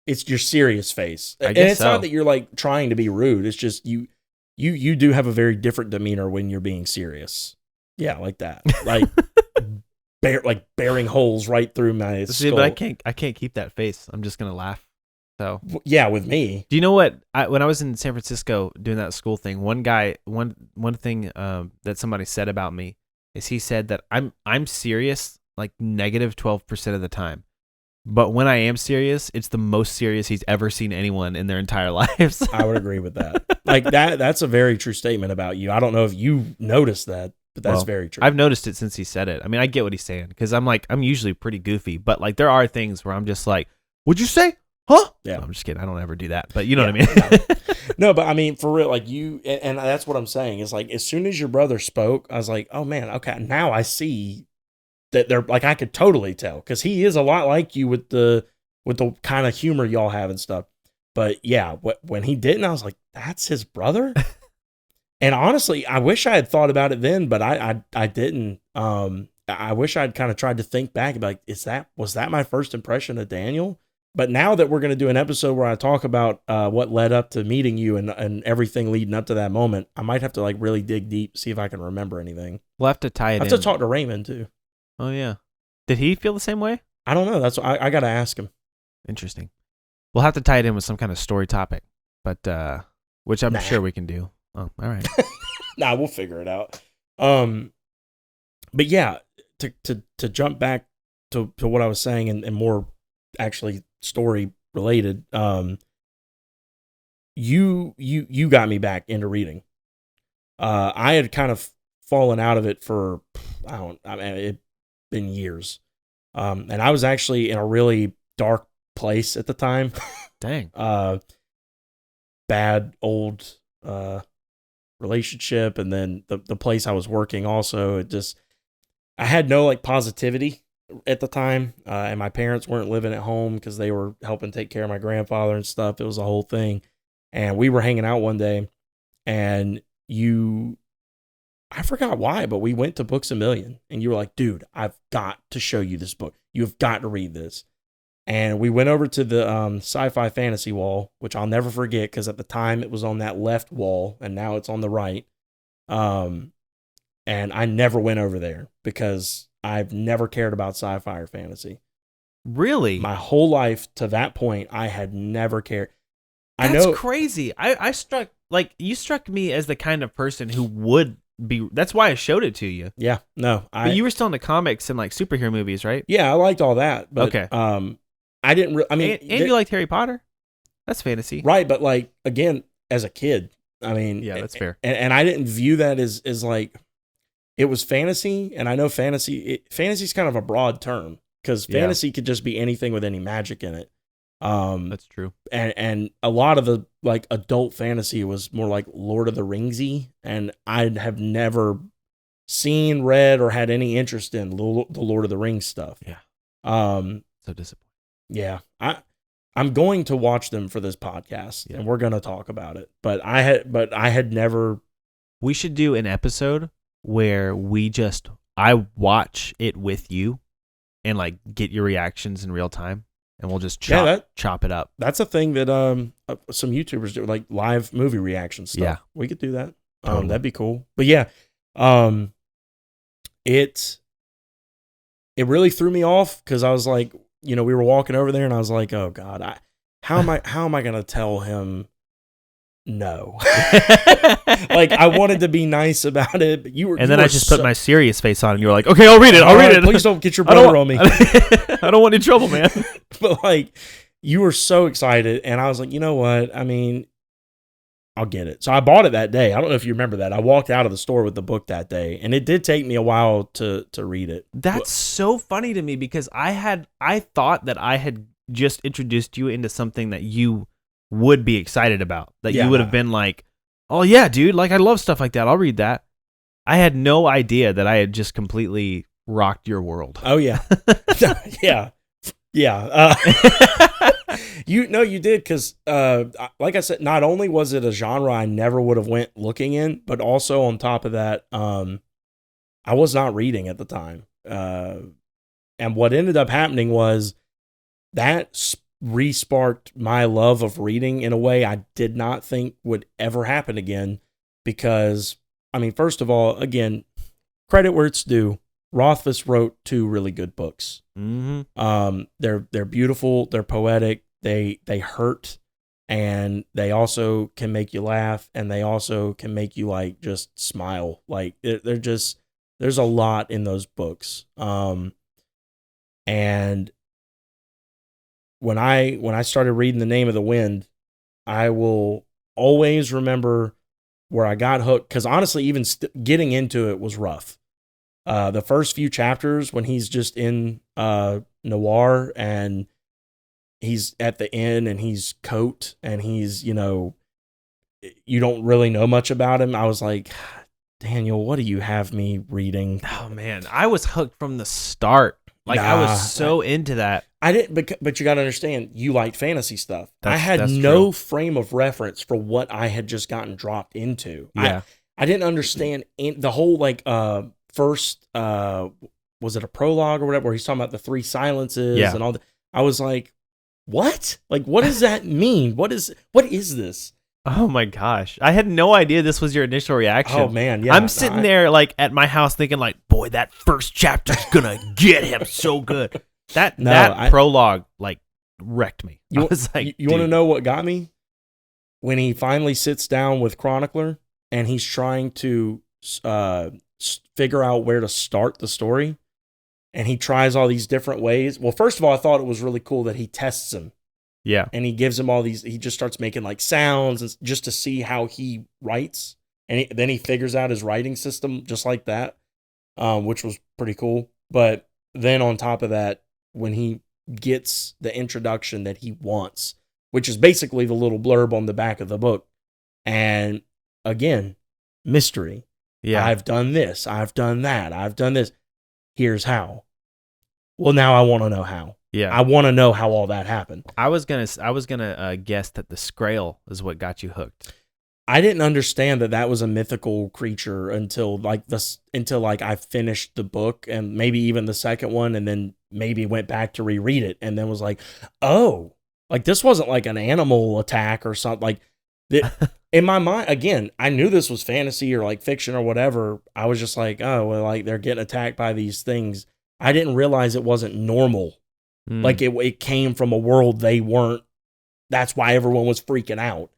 it's your serious face. I And guess it's so. not that you're like trying to be rude. It's just you do have a very different demeanor when you're being serious. Yeah, like that. Like bearing holes right through my See, skull. but I can't keep that face. I'm just gonna laugh. So Yeah, with me. do you know what? When I was in San Francisco doing that school thing, one thing that somebody said about me is he said that I'm serious like negative 12% of the time, but when I am serious, it's the most serious he's ever seen anyone in their entire lives. I would agree with that. Like that's a very true statement about you. I don't know if you noticed that, but that's very true. I've noticed it since he said it. I mean, I get what he's saying because I'm usually pretty goofy, but like there are things where I'm just like, "Would you say?" Huh? Yeah. No, I'm just kidding. I don't ever do that, but you know what I mean? No, but I mean, for real, like you, and that's what I'm saying is like, as soon as your brother spoke, I was like, oh man, okay, now I see that they're like, I could totally tell because he is a lot like you with the kind of humor y'all have and stuff. But yeah, when he didn't, I was like, that's his brother. And honestly, I wish I had thought about it then, but I didn't. I wish I'd kind of tried to think back and be like, was that my first impression of Daniel? But now that we're going to do an episode where I talk about what led up to meeting you and everything leading up to that moment, I might have to like really dig deep, see if I can remember anything. We'll have to tie it in. I have to talk to Raymond too. Oh yeah. Did he feel the same way? I don't know. That's I got to ask him. Interesting. We'll have to tie it in with some kind of story topic, but which I'm sure we can do. Oh, all right. Nah, we'll figure it out. But yeah, to jump back to what I was saying and more actually story related, you got me back into reading. I had kind of fallen out of it for it'd been years. And I was actually in a really dark place at the time. Dang. Bad old relationship, and then the place I was working also, I had no like positivity at the time, and my parents weren't living at home because they were helping take care of my grandfather and stuff. It was a whole thing, and we were hanging out one day, and I forgot why, but we went to Books A Million, and you were like, dude, I've got to show you this book. You've got to read this. And we went over to the sci-fi fantasy wall, which I'll never forget because at the time it was on that left wall and now it's on the right. And I never went over there because I've never cared about sci-fi or fantasy. Really? My whole life to that point, I had never cared. That's crazy. You struck me as the kind of person who would be. That's why I showed it to you. Yeah, no. But you were still into comics and like superhero movies, right? Yeah, I liked all that. But, okay. I didn't. I mean, and you liked Harry Potter. That's fantasy, right? But like again, as a kid, I mean, yeah, that's fair. And I didn't view that as like it was fantasy. And I know fantasy is kind of a broad term because fantasy could just be anything with any magic in it. That's true. And a lot of the like adult fantasy was more like Lord of the Ringsy, and I have never seen, read, or had any interest in the Lord of the Rings stuff. Yeah. So disappointing. Yeah, I'm going to watch them for this podcast, and we're going to talk about it. But I had never. We should do an episode where I watch it with you, and like get your reactions in real time, and we'll just chop it up. That's a thing that some YouTubers do, like live movie reaction stuff. Yeah, we could do that. Totally. That'd be cool. But yeah, it really threw me off because I was like. We were walking over there and I was like, oh God, how am I going to tell him no? Like I wanted to be nice about it, but then I just put my serious face on and you were like, okay, I'll read it. Please don't get your brother on me. I don't want any trouble, man. But like you were so excited and I was like, you know what? I mean, I'll get it. So I bought it that day. I don't know if you remember that. I walked out of the store with the book that day, and it did take me a while to read it. That's so funny to me because I thought that I had just introduced you into something that you would be excited about. That you would have been like, "Oh yeah, dude, like I love stuff like that. I'll read that." I had no idea that I had just completely rocked your world. Oh yeah. Yeah. You did because, like I said, not only was it a genre I never would have went looking in, but also on top of that, I was not reading at the time. And what ended up happening was that re-sparked my love of reading in a way I did not think would ever happen again. Because, I mean, first of all, again, credit where it's due. Rothfuss wrote 2 really good books. They're beautiful. They're poetic. They hurt, and they also can make you laugh, and they also can make you like just smile. Like they're just, there's a lot in those books. And when I started reading The Name of the Wind, I will always remember where I got hooked, because honestly, even getting into it was rough. The first few chapters when he's just in Noir and he's at the inn and he's Coat and he's, you don't really know much about him. I was like, Daniel, what do you have me reading? Oh man, I was hooked from the start. Like I was so into that. I didn't, but you got to understand, you liked fantasy stuff. I had that's no true. frame of reference for what I had just gotten dropped into. Yeah. I didn't understand the whole first was it a prologue or whatever where he's talking about the 3 silences and all that. I was like, what? Like, what does that mean? What is this? Oh my gosh. I had no idea this was your initial reaction. Oh man, yeah. I'm sitting there like at my house thinking like, boy, that first chapter's gonna get him so good. That prologue like wrecked me. I was like, you want to know what got me? When he finally sits down with Chronicler and he's trying to figure out where to start the story, and he tries all these different ways. Well, first of all, I thought it was really cool that he tests him. Yeah. And he gives him all these, he just starts making like sounds and just to see how he writes. And then he figures out his writing system just like that, which was pretty cool. But then on top of that, when he gets the introduction that he wants, which is basically the little blurb on the back of the book. And again, mystery. Yeah. I've done this. I've done that. I've done this. Here's how. Well, now I want to know how. Yeah. I want to know how all that happened. I was gonna guess that the Scrael is what got you hooked. I didn't understand that was a mythical creature until I finished the book and maybe even the second one, and then maybe went back to reread it and then was like, oh, like this wasn't like an animal attack or something. Like in my mind, again, I knew this was fantasy or like fiction or whatever. I was just like, oh, well, like they're getting attacked by these things. I didn't realize it wasn't normal. Like it came from a world they weren't. That's why everyone was freaking out.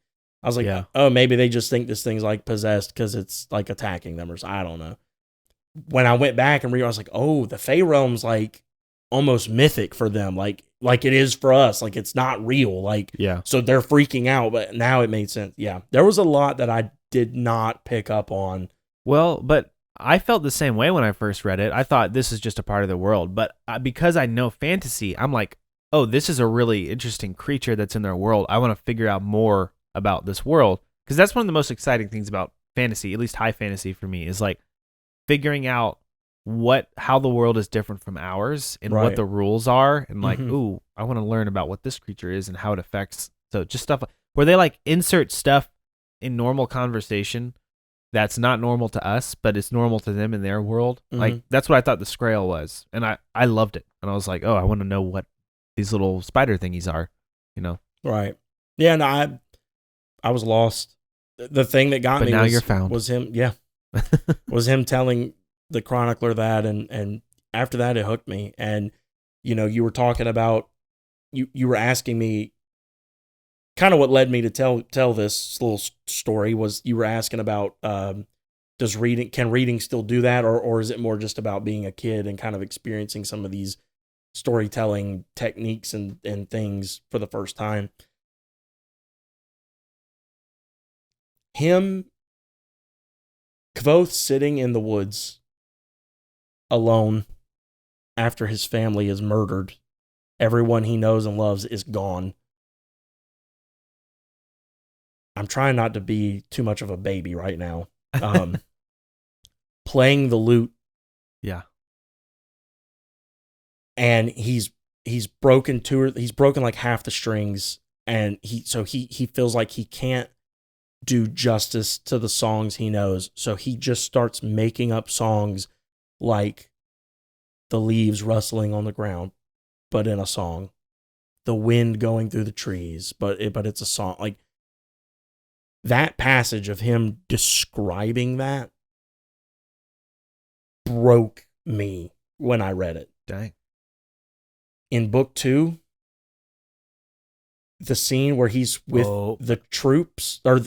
I was like, oh, maybe they just think this thing's like possessed because it's like attacking them or something. I don't know. When I went back and realized, I was like, oh, the Fey realm's like almost mythic for them, like it is for us. Like it's not real. Like, so they're freaking out. But now it made sense. Yeah, there was a lot that I did not pick up on. Well, but I felt the same way when I first read it. I thought this is just a part of the world. But because I know fantasy, I'm like, oh, this is a really interesting creature that's in their world. I want to figure out more about this world, because that's one of the most exciting things about fantasy, at least high fantasy for me, is like figuring out how the world is different from ours and what the rules are, and like, ooh, I want to learn about what this creature is and how it affects. So just stuff where they like insert stuff in normal conversation that's not normal to us, but it's normal to them in their world. Like that's what I thought the Scrael was, and I loved it. And I was like, oh, I want to know what these little spider thingies are, Right. Yeah, no, I was lost. The thing that got me you're found. Was him, was him telling the chronicler that, and after that it hooked me. And you were talking about, you were asking me kind of what led me to tell this little story was, you were asking about can reading still do that, or is it more just about being a kid and kind of experiencing some of these storytelling techniques and things for the first time. Him, Kvothe sitting in the woods alone after his family is murdered. Everyone he knows and loves is gone. I'm trying not to be too much of a baby right now. Playing the lute. Yeah. And he's broken he's broken like half the strings, and he feels like he can't do justice to the songs he knows. So he just starts making up songs like the leaves rustling on the ground, but in a song. The wind going through the trees, but it's a song. Like that passage of him describing that broke me when I read it. Dang. In book 2, the scene where he's with the troops, or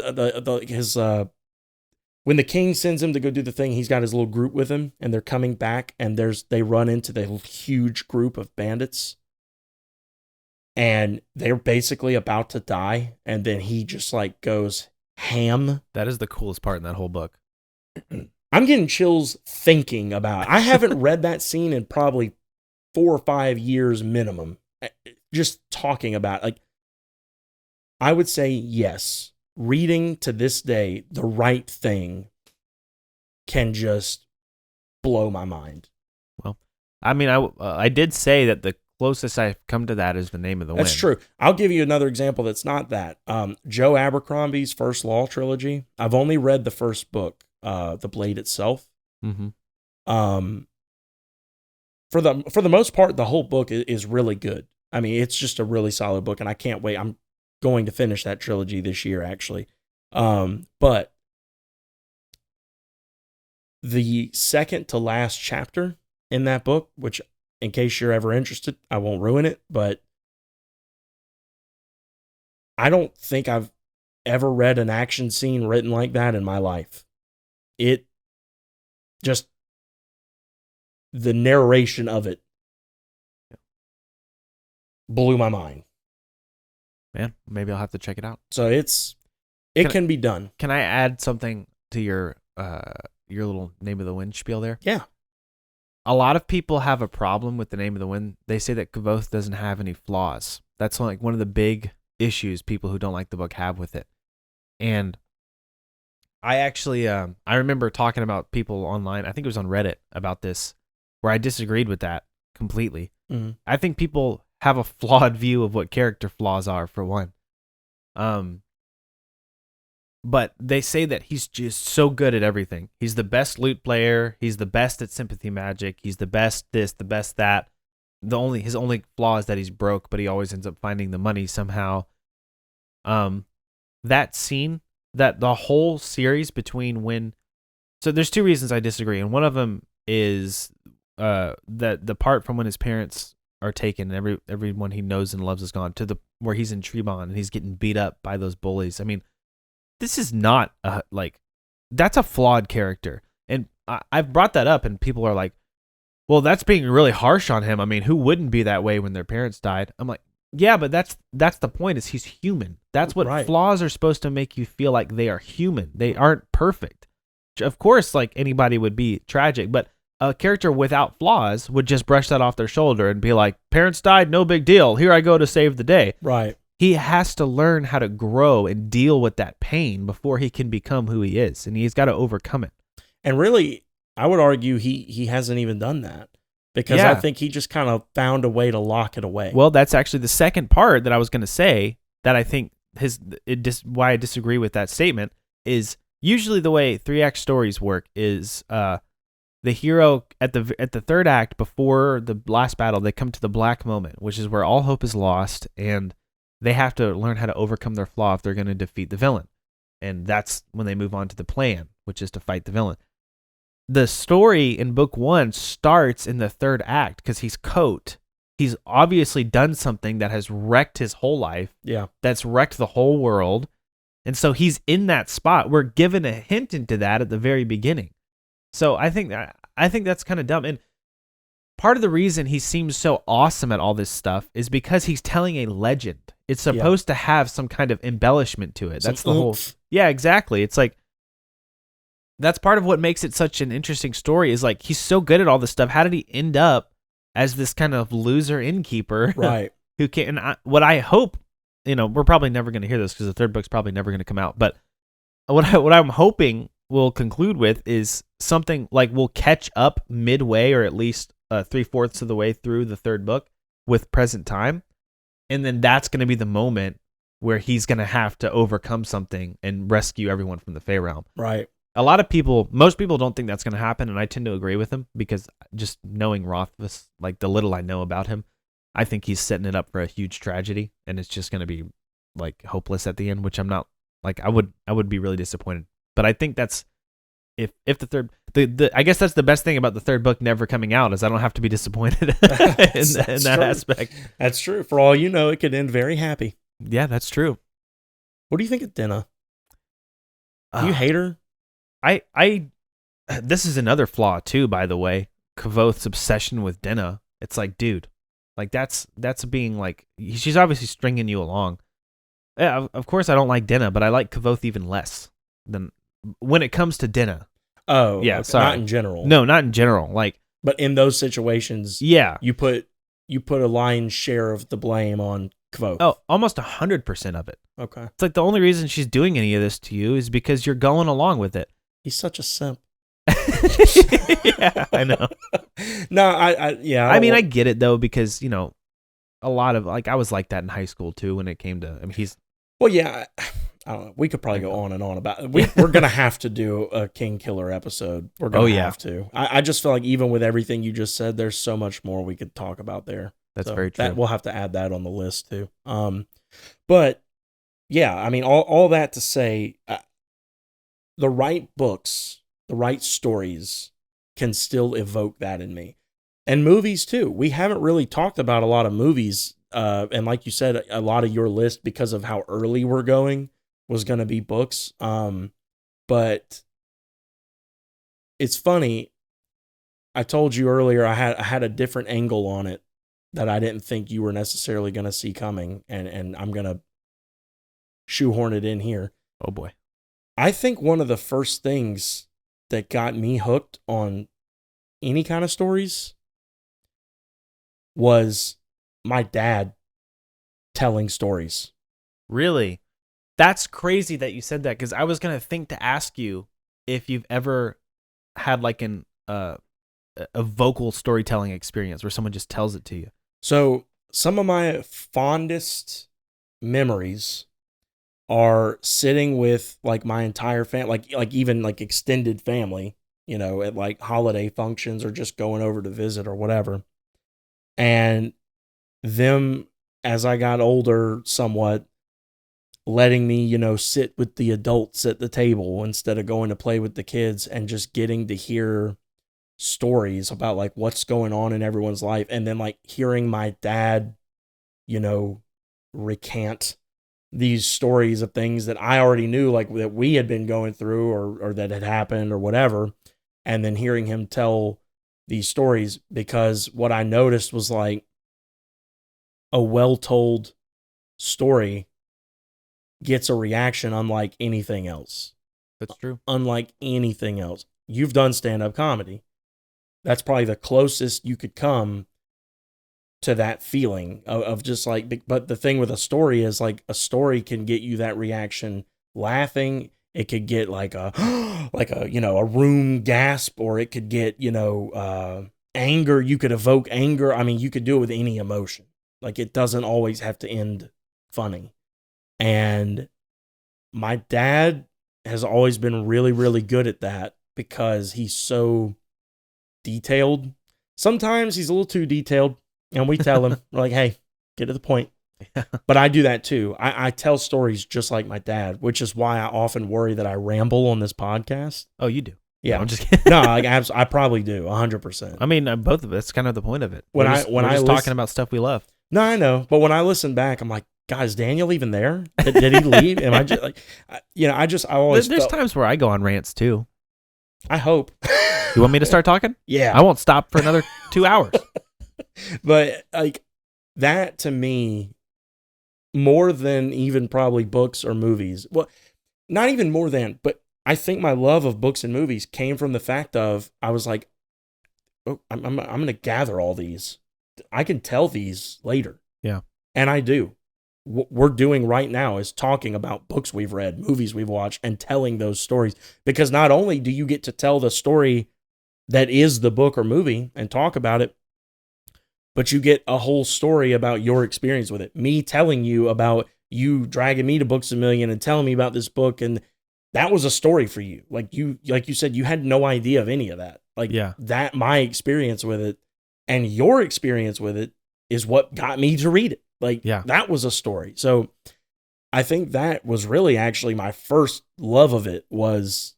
when the king sends him to go do the thing, he's got his little group with him, and they're coming back, and they run into the huge group of bandits, and they're basically about to die, and then he just like goes ham. That is the coolest part in that whole book. I'm getting chills thinking about it. I haven't read that scene in probably 4 or 5 years minimum. Just talking about it, like, I would say yes. Reading to this day, The Right Thing can just blow my mind. Well, I mean, I did say that the closest I've come to that is The Name of the Wind. That's true. I'll give you another example that's not that. Joe Abercrombie's First Law trilogy. I've only read the first book, The Blade itself. Mm-hmm. For the most part, the whole book is really good. I mean, it's just a really solid book, and I can't wait. I'm going to finish that trilogy this year, actually. But the second to last chapter in that book, which, in case you're ever interested, I won't ruin it, but I don't think I've ever read an action scene written like that in my life. It just, the narration of it blew my mind. Man, maybe I'll have to check it out. So it can be done. Can I add something to your little Name of the Wind spiel there? Yeah. A lot of people have a problem with The Name of the Wind. They say that Kvothe doesn't have any flaws. That's like one of the big issues people who don't like the book have with it. And I actually, I remember talking about people online, I think it was on Reddit, about this, where I disagreed with that completely. Mm-hmm. I think people have a flawed view of what character flaws are, for one. But they say that he's just so good at everything. He's the best lute player. He's the best at sympathy magic. He's the best this, the best that. His only flaw is that he's broke, but he always ends up finding the money somehow. That scene, that the whole series between when, so there's 2 reasons I disagree, and one of them is the part from when his parents are taken and everyone he knows and loves is gone, to the where he's in Trebon and he's getting beat up by those bullies. I mean, this is not that's a flawed character. And I've brought that up and people are like, well, that's being really harsh on him. I mean, who wouldn't be that way when their parents died? I'm like, yeah, but that's the point, is he's human. That's what flaws are supposed to make you feel, like they are human. They aren't perfect. Of course, like anybody would be tragic, but a character without flaws would just brush that off their shoulder and be like, parents died, no big deal. Here I go to save the day. Right. He has to learn how to grow and deal with that pain before he can become who he is, and he's got to overcome it. And really, I would argue he hasn't even done that, because I think he just kind of found a way to lock it away. Well, that's actually the second part that I was going to say, that I think why I disagree with that statement is usually the way 3-act stories work is the hero at the third act, before the last battle, they come to the black moment, which is where all hope is lost, and they have to learn how to overcome their flaw if they're going to defeat the villain. And that's when they move on to the plan, which is to fight the villain. The story in book 1 starts in the third act because he's Coat. He's obviously done something that has wrecked his whole life. Yeah. That's wrecked the whole world. And so he's in that spot. We're given a hint into that at the very beginning. So I think that's kind of dumb. And part of the reason he seems so awesome at all this stuff is because he's telling a legend. It's supposed to have some kind of embellishment to it. That's the whole. Yeah, exactly. It's like, that's part of what makes it such an interesting story, is like, he's so good at all this stuff. How did he end up as this kind of loser innkeeper? Right. Who can, what I hope, we're probably never going to hear this because the third book's probably never going to come out. But what I'm hoping we'll conclude with is something like we'll catch up midway, or at least 3/4 of the way through the third book with present time. And then that's going to be the moment where he's going to have to overcome something and rescue everyone from the Fey realm. Right. most people don't think that's going to happen, and I tend to agree with him because just knowing Rothfuss, like the little I know about him, I think he's setting it up for a huge tragedy, and it's just going to be like hopeless at the end, which I'm not like. I would be really disappointed, but I think that's if the third I guess that's the best thing about the third book never coming out is I don't have to be disappointed in that aspect. That's true. For all you know, it could end very happy. Yeah, that's true. What do you think of Denna? Do you hate her? I this is another flaw too, by the way. Kavoth's obsession with Denna. It's like, dude, like that's being like she's obviously stringing you along. Yeah, of course I don't like Denna, but I like Kavoth even less than when it comes to Denna. Oh, yeah, okay. sorry. Not in general. No, not in general. Like, but in those situations, yeah, you put a lion's share of the blame on Kavoth. Oh, almost 100% of it. Okay. It's like the only reason she's doing any of this to you is because you're going along with it. He's such a simp. Yeah, I know. No, I mean, I get it though because a lot of like I was like that in high school too when it came to. I mean, he's. Well, yeah. I don't know. We could probably go on and on about it. We're going to have to do a King Killer episode. We're going to have to. I just feel like even with everything you just said, there's so much more we could talk about there. That's very true. We'll have to add that on the list too. But yeah, I mean, all that to say, the right books, the right stories can still evoke that in me. And movies too. We haven't really talked about a lot of movies. And like you said, a lot of your list, because of how early we're going, was going to be books. But it's funny. I told you earlier I had a different angle on it that I didn't think you were necessarily going to see coming. And I'm going to shoehorn it in here. Oh boy. I think one of the first things that got me hooked on any kind of stories was my dad telling stories. Really? That's crazy that you said that because I was going to think to ask you if you've ever had like a vocal storytelling experience where someone just tells it to you. So some of my fondest memories are sitting with like my entire family, like even like extended family, at like holiday functions or just going over to visit or whatever. And them, as I got older somewhat, letting me, sit with the adults at the table instead of going to play with the kids and just getting to hear stories about like what's going on in everyone's life. And then like hearing my dad, recant these stories of things that I already knew, like that we had been going through or that had happened or whatever. And then hearing him tell these stories, because what I noticed was like a well-told story gets a reaction unlike anything else. That's true. Unlike anything else. You've done stand-up comedy. That's probably the closest you could come to that feeling of just like, but the thing with a story is like a story can get you that reaction laughing. It could get like a a room gasp, or it could get, anger. You could evoke anger. I mean, you could do it with any emotion. Like it doesn't always have to end funny. And my dad has always been really, really good at that because he's so detailed. Sometimes he's a little too detailed, and we tell him, we're like, hey, get to the point. But I do that too. I tell stories just like my dad, which is why I often worry that I ramble on this podcast. Oh, you do? Yeah, no, I'm just kidding. No, like I probably do 100%. I mean, both of it. That's kind of the point of it. We're just talking about stuff we love. No, I know, but when I listen back, I'm like, God, is Daniel even there? Did he leave? Am I just like, I always. There's times where I go on rants too. I hope. You want me to start talking? Yeah, I won't stop for another 2 hours. But like that to me, more than even probably books or movies. Well, not even more than, but I think my love of books and movies came from the fact of I was like, oh, I'm going to gather all these. I can tell these later. Yeah, and I do. What we're doing right now is talking about books we've read, movies we've watched, and telling those stories. Because not only do you get to tell the story that is the book or movie and talk about it, but you get a whole story about your experience with it. Me telling you about you dragging me to Books A Million and telling me about this book and that was a story for you. Like you said, you had no idea of any of that. Like Yeah. that, my experience with it and your experience with it is what got me to read it. Like Yeah. that was a story. So I think that was really actually my first love of it, was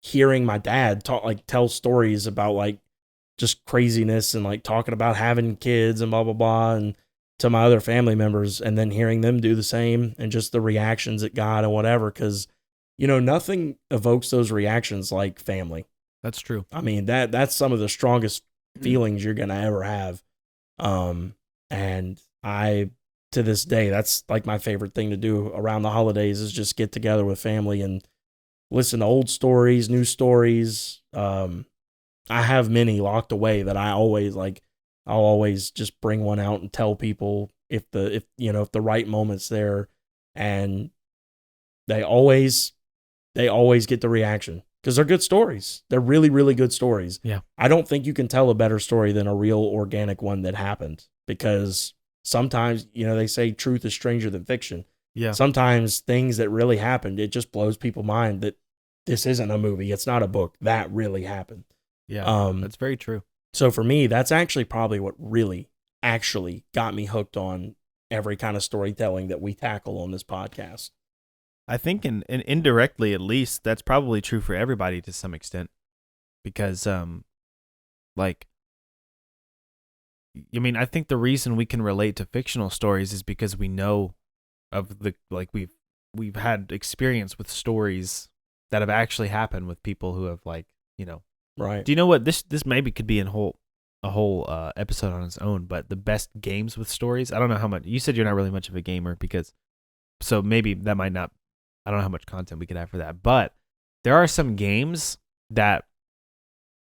hearing my dad tell stories about like just craziness and like talking about having kids and blah, blah, blah. And to my other family members, and then hearing them do the same and just the reactions it got and whatever. Cause nothing evokes those reactions like family. That's true. I mean, that's some of the strongest feelings you're going to ever have. And to this day, that's like my favorite thing to do around the holidays, is just get together with family and listen to old stories, new stories. I have many locked away that I'll always just bring one out and tell people if the right moment's there, and they always get the reaction because they're good stories. They're really, really good stories. Yeah. I don't think you can tell a better story than a real organic one that happened, because sometimes, they say truth is stranger than fiction. Yeah. Sometimes things that really happened, it just blows people's mind that this isn't a movie. It's not a book. That really happened. Yeah. That's very true. So for me, that's actually probably what really actually got me hooked on every kind of storytelling that we tackle on this podcast. I think in indirectly, at least, that's probably true for everybody to some extent, because like, I mean, I think the reason we can relate to fictional stories is because we know of we've had experience with stories that have actually happened with people who have Right. Do you know what this maybe could be a whole episode on its own, but the best games with stories. I don't know how much you said you're not really much of a gamer, so maybe that might not. I don't know how much content we could have for that, but there are some games that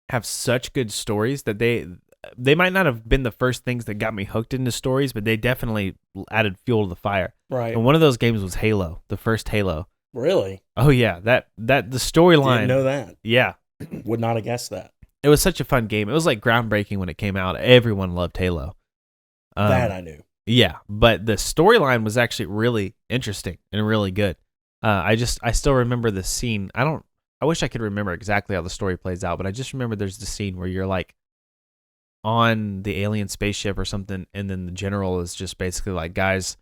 have such good stories that they might not have been the first things that got me hooked into stories, but they definitely added fuel to the fire. Right. And one of those games was Halo, the first Halo. Really? Oh yeah, that the storyline. Didn't know that. Yeah. Would not have guessed that. It was such a fun game. It was like groundbreaking when it came out. Everyone loved Halo. That I knew. Yeah, but the storyline was actually really interesting and really good. I still remember the scene. I wish I could remember exactly how the story plays out, but I just remember there's the scene where you're like on the alien spaceship or something, and then the general is just basically like, guys,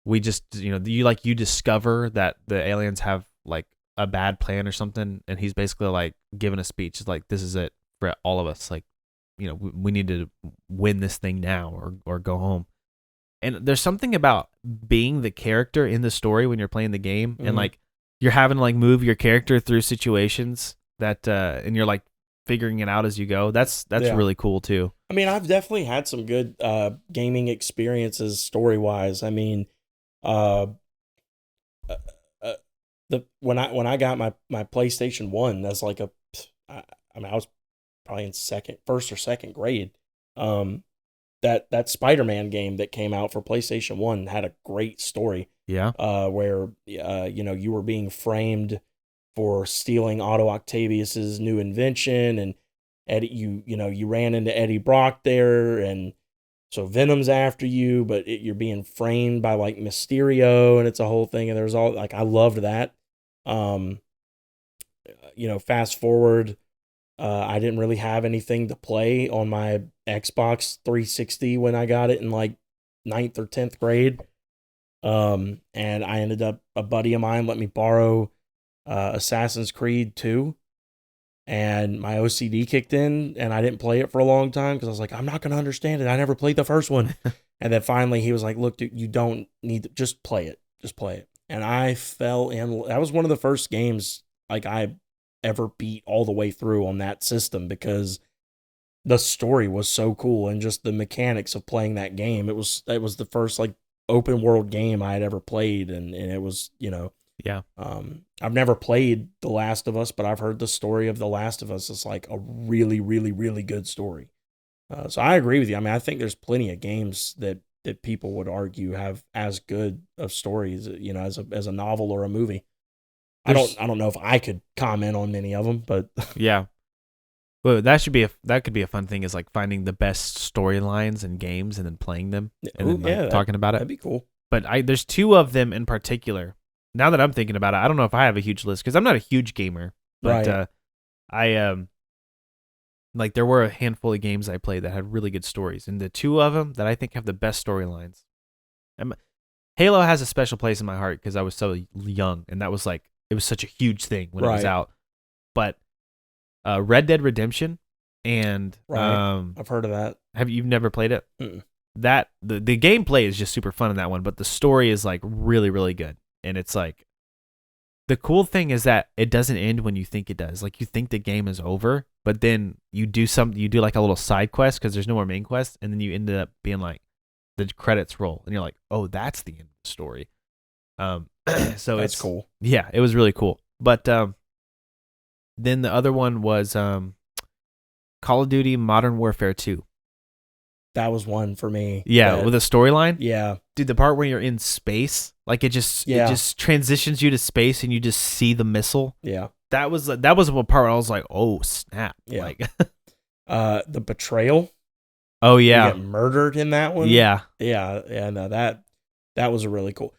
we just, you discover that the aliens have like a bad plan or something, and he's basically like giving a speech. It's like, this is it for all of us. Like, we need to win this thing now or go home. And there's something about being the character in the story when you're playing the game, and like you're having to like move your character through situations that and you're like figuring it out as you go. That's really cool too. I mean, I've definitely had some good gaming experiences story-wise. I mean, when I got my PlayStation 1, that's like I was probably in first or second grade. That Spider-Man game that came out for PlayStation 1 had a great story. Yeah. Where you were being framed for stealing Otto Octavius's new invention, and Eddie, you ran into Eddie Brock there, and so Venom's after you, but you're being framed by like Mysterio, and it's a whole thing. And there's all like, I loved that. Fast forward, I didn't really have anything to play on my Xbox 360 when I got it in like 9th or 10th grade. And I ended up, a buddy of mine let me borrow Assassin's Creed 2, and my OCD kicked in, and I didn't play it for a long time because I was like, I'm not going to understand it. I never played the first one. And then finally he was like, look, dude, you don't need to, just play it. Just play it. And I fell in. That was one of the first games like I ever beat all the way through on that system, because the story was so cool, and just the mechanics of playing that game. It was the first like open world game I had ever played, and it was, yeah. I've never played The Last of Us, but I've heard the story of The Last of Us is like a really, really, really good story. So I agree with you. I mean, I think there's plenty of games that people would argue have as good of stories, as a novel or a movie. I don't know if I could comment on many of them, but yeah. Well, that could be a fun thing, is like finding the best storylines in games and then playing them and then talking about it. That'd be cool. But there's two of them in particular now that I'm thinking about it, I don't know if I have a huge list because I'm not a huge gamer, but Right. I like there were a handful of games I played that had really good stories, and the two of them that I think have the best storylines. Halo has a special place in my heart because I was so young, and that was like it was such a huge thing when it was Right. out. But Red Dead Redemption and Right. I've heard of that. you've never played it? Mm-mm. That the gameplay is just super fun in that one, but the story is like really really good, and it's like the cool thing is that it doesn't end when you think it does. Like you think the game is over, but then you do like a little side quest because there's no more main quest, and then you ended up being like the credits roll, and you're like, oh, that's the end of the story. So That's it's cool. Yeah, it was really cool. But then the other one was Call of Duty Modern Warfare 2. That was one for me. Yeah, with a storyline. Yeah. Dude, the part where you're in space, like it just transitions you to space and you just see the missile. Yeah. That was a part where I was like, oh snap. Yeah. Like The betrayal. oh yeah. You get murdered in that one. Yeah. Yeah. No, that was a really cool.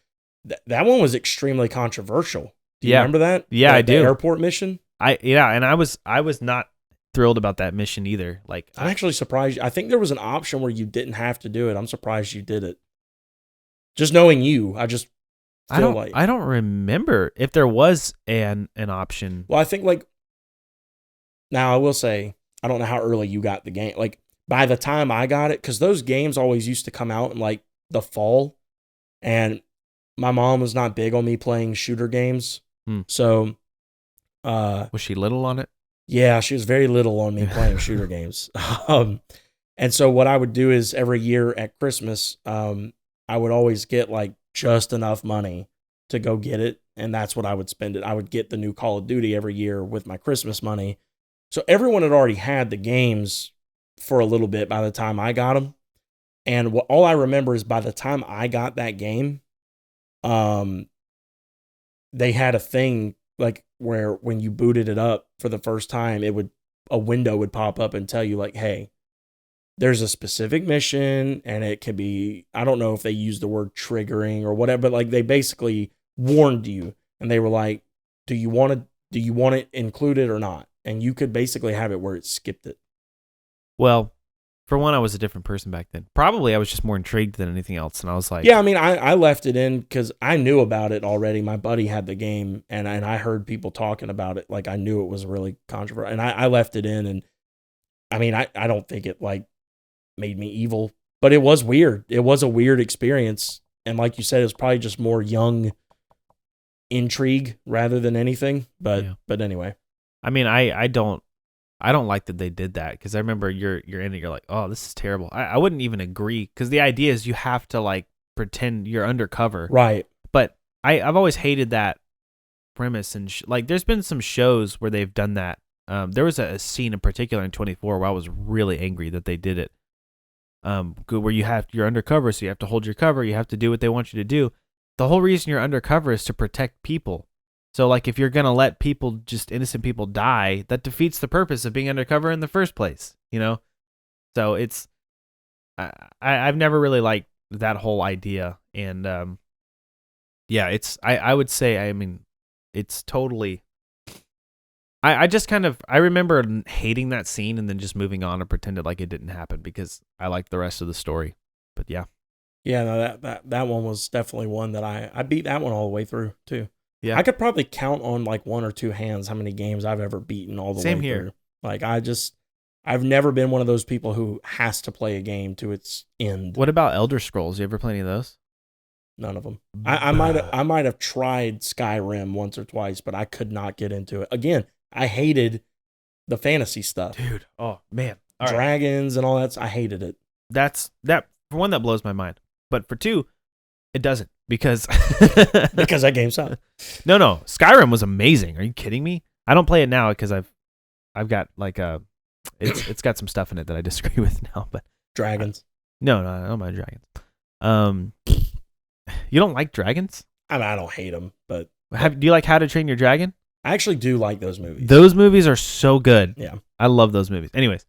That one was extremely controversial. Do you Yeah. remember that? Yeah, I do. The airport mission. And I was not thrilled about that mission either. Like I'm actually surprised. I think there was an option where you didn't have to do it. I'm surprised you did it. Just knowing you, I just feel like I don't remember if there was an option. Well, I think like now I will say I don't know how early you got the game. Like by the time I got it, because those games always used to come out in like the fall, and my mom was not big on me playing shooter games. So, was she little on it? Yeah, she was very little on me playing shooter games. And so what I would do is every year at Christmas, I would always get like just enough money to go get it. And that's what I would spend it. I would get the new Call of Duty every year with my Christmas money. So everyone had already had the games for a little bit by the time I got them. And all I remember is by the time I got that game, they had a thing like where when you booted it up for the first time, a window would pop up and tell you like, hey, there's a specific mission, and it could be, I don't know if they used the word triggering or whatever, but like they basically warned you, and they were like, do you want it included or not? And you could basically have it where it skipped it. Well, for one, I was a different person back then. Probably I was just more intrigued than anything else, and I was like, yeah, I mean, I left it in because I knew about it already. My buddy had the game, and I heard people talking about it. Like I knew it was really controversial, and I left it in. And I mean, I don't think it like made me evil, but it was weird. It was a weird experience, and like you said, it was probably just more young intrigue rather than anything. But anyway, I mean, I don't like that they did that because I remember you're in it, you're like, oh, this is terrible. I wouldn't even agree because the idea is you have to like pretend you're undercover, right? But I've always hated that premise, and like there's been some shows where they've done that. There was a scene in particular in 24 where I was really angry that they did it. Where you're undercover, so you have to hold your cover, you have to do what they want you to do. The whole reason you're undercover is to protect people. So like if you're gonna let innocent people die, that defeats the purpose of being undercover in the first place, you know? So it's I've never really liked that whole idea, and I would say, I mean, it's totally I just kind of I remember hating that scene and then just moving on and pretended like it didn't happen because I liked the rest of the story. But yeah. Yeah, no, that one was definitely one that I beat that one all the way through too. Yeah. I could probably count on like one or two hands how many games I've ever beaten all the Same way here. through. Like I've never been one of those people who has to play a game to its end. What about Elder Scrolls? You ever play any of those? None of them. I might have tried Skyrim once or twice, but I could not get into it. Again, I hated the fantasy stuff. Dude, oh man. Dragons and all that. I hated it. That for one, that blows my mind. But for two, it doesn't because because that game sucked. No, Skyrim was amazing. Are you kidding me? I don't play it now because I've got like it's got some stuff in it that I disagree with now. But dragons. No, I don't mind dragons. You don't like dragons? I mean, I don't hate them, but do you like How to Train Your Dragon? I actually do like those movies. Those movies are so good. Yeah, I love those movies. Anyways,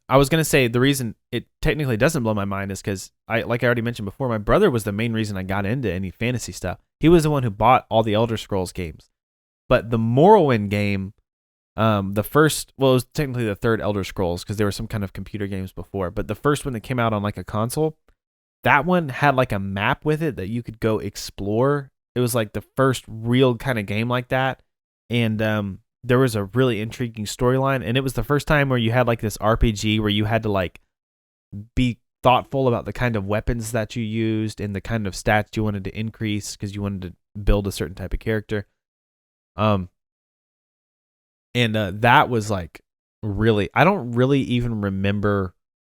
I was gonna say the reason it technically doesn't blow my mind is because like I already mentioned before, my brother was the main reason I got into any fantasy stuff. He was the one who bought all the Elder Scrolls games, but the Morrowind game, the first, well, it was technically the third Elder Scrolls because there were some kind of computer games before, but the first one that came out on like a console, that one had like a map with it that you could go explore. It was like the first real kind of game like that, and there was a really intriguing storyline, and it was the first time where you had like this RPG where you had to like be thoughtful about the kind of weapons that you used and the kind of stats you wanted to increase because you wanted to build a certain type of character. And that was like really, I don't really even remember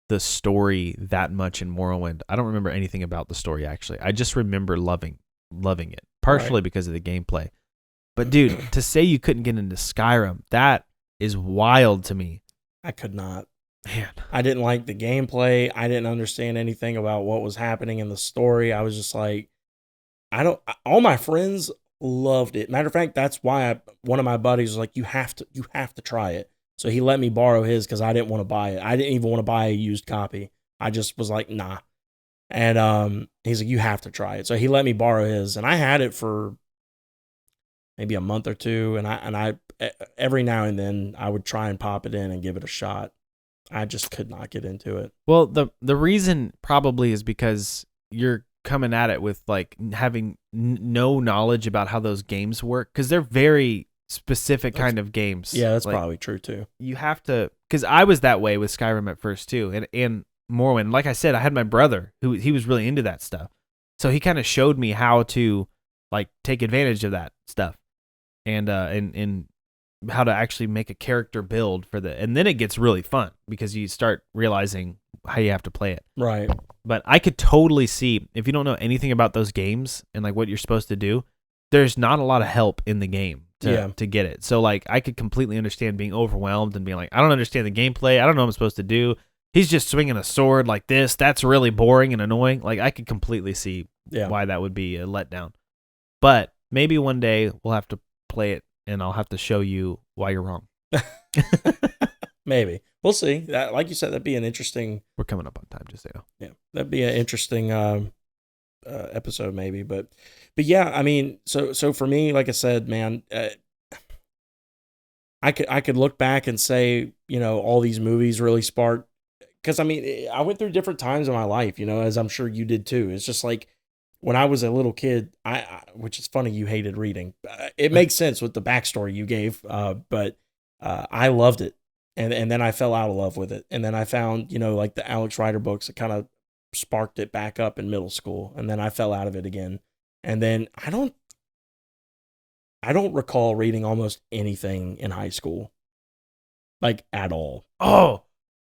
the story that much in Morrowind. I don't remember anything about the story actually. I just remember loving it, partially because of the gameplay. But dude, to say you couldn't get into Skyrim, that is wild to me. I could not. Man. I didn't like the gameplay. I didn't understand anything about what was happening in the story. I was just like, all my friends loved it. Matter of fact, that's why one of my buddies was like, you have to try it. So he let me borrow his because I didn't want to buy it. I didn't even want to buy a used copy. I just was like, nah. And he's like, you have to try it. So he let me borrow his, and I had it for maybe a month or two, and I every now and then I would try and pop it in and give it a shot. I just could not get into it. Well, the reason probably is because you're coming at it with like having no knowledge about how those games work, because they're very specific kind of games. Yeah, that's like, probably true too. You have to, because I was that way with Skyrim at first too, and Morrowind. Like I said, I had my brother who he was really into that stuff, so he kind of showed me how to like take advantage of that stuff, and how to actually make a character build for and then it gets really fun because you start realizing how you have to play it. Right. But I could totally see, if you don't know anything about those games and like what you're supposed to do, there's not a lot of help in the game to get it. So like I could completely understand being overwhelmed and being like, I don't understand the gameplay. I don't know what I'm supposed to do. He's just swinging a sword like this. That's really boring and annoying. Like I could completely see why that would be a letdown. But maybe one day we'll have to play it and I'll have to show you why you're wrong. Maybe. We'll see. That, like you said, that'd be an interesting... We're coming up on time, just so you know. Yeah, that'd be an interesting episode maybe. But yeah, I mean, so for me, like I said, man, I could look back and say, you know, all these movies really sparked... Because, I mean, I went through different times in my life, you know, as I'm sure you did too. It's just like... When I was a little kid, which is funny, you hated reading. It makes sense with the backstory you gave, but I loved it, and then I fell out of love with it, and then I found, you know, like the Alex Rider books that kind of sparked it back up in middle school, and then I fell out of it again, and then I don't recall reading almost anything in high school, like at all. Oh,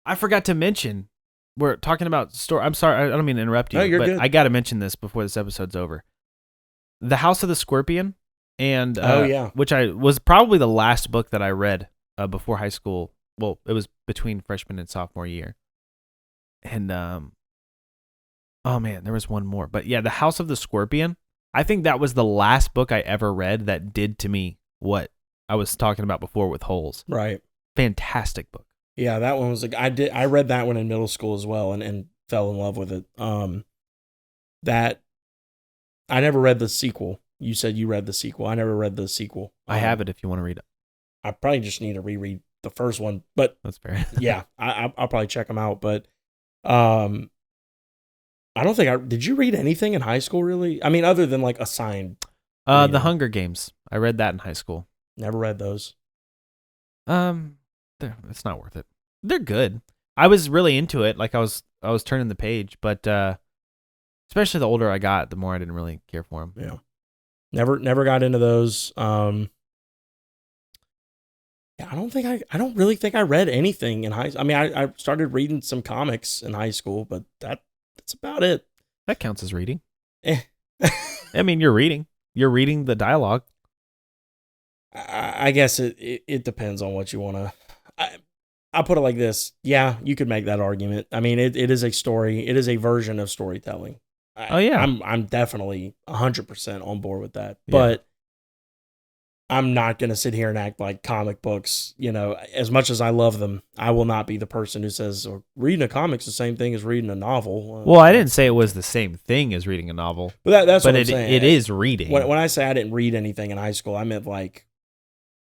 I forgot to mention. We're talking about story. I'm sorry, I don't mean to interrupt you, No, you're but good. I got to mention this before this episode's over. The House of the Scorpion, and which was probably the last book that I read before high school. Well, it was between freshman and sophomore year. And oh man, there was one more. But yeah, The House of the Scorpion. I think that was the last book I ever read that did to me what I was talking about before with Holes. Right. Fantastic book. Yeah, that one was like I read that one in middle school as well and fell in love with it. That I never read the sequel. You said you read the sequel. I never read the sequel. I have it if you want to read it. I probably just need to reread the first one, but that's fair. Yeah, I'll probably check them out. But I don't think did you read anything in high school really? I mean, other than like assigned. The Hunger Games. I read that in high school. Never read those. It's not worth it. They're good. I was really into it. Like I was turning the page, but especially the older I got, the more I didn't really care for them. Yeah. Never got into those. Yeah, I don't really think I read anything in high school. I mean, I started reading some comics in high school, but that's about it. That counts as reading. I mean, you're reading the dialogue. I guess it depends on what you want to. I'll put it like this. Yeah, you could make that argument. I mean, it is a story. It is a version of storytelling. Oh yeah, I'm definitely 100% on board with that. Yeah. But I'm not going to sit here and act like comic books, as much as I love them, I will not be the person who says, oh, reading a comic's the same thing as reading a novel. Well, I didn't say it was the same thing as reading a novel, But that's but what I'm saying. it is reading. When I say I didn't read anything in high school, I meant like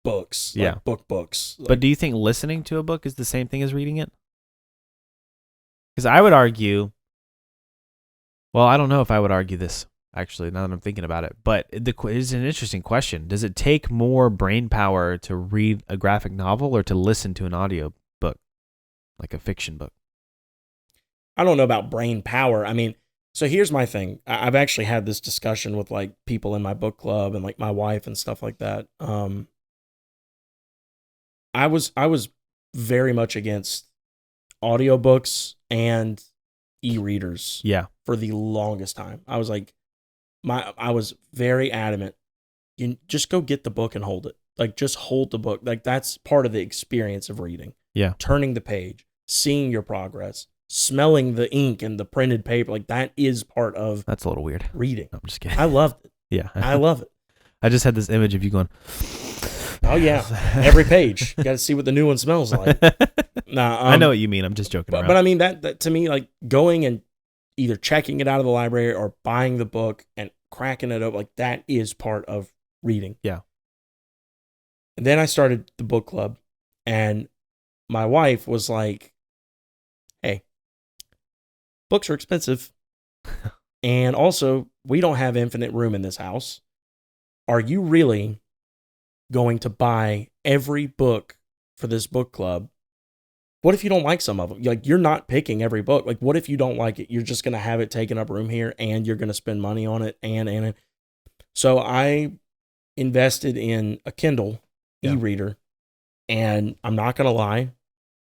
books, Yeah. like books. But do you think listening to a book is the same thing as reading it? Because I would argue, well, I don't know if I would argue this, actually, now that I'm thinking about it. But it's an interesting question. Does it take more brain power to read a graphic novel or to listen to an audio book, like a fiction book? I don't know about brain power. I mean, so here's my thing. I've actually had this discussion with like people in my book club and like my wife and stuff like that. I was very much against audiobooks and e-readers. Yeah. For the longest time. I was like, I was very adamant. You just go get the book and hold it. Like, just hold the book. Like, that's part of the experience of reading. Yeah. Turning the page, seeing your progress, smelling the ink and the printed paper. Like, that is part of That's a little weird. Reading. No, I'm just kidding. I loved it. Yeah. I love it. I just had this image of you going, oh, yeah. Every page. You got to see what the new one smells like. Nah, I know what you mean. I'm just joking around. But I mean, that to me, like, going and either checking it out of the library or buying the book and cracking it up, like, that is part of reading. Yeah. And then I started the book club, and my wife was like, hey, books are expensive. And also, we don't have infinite room in this house. Are you really going to buy every book for this book club? What if you don't like some of them? Like, you're not picking every book. Like, what if you don't like it? You're just going to have it taking up room here, and you're going to spend money on it. And so I invested in a Kindle e-reader, and I'm not going to lie,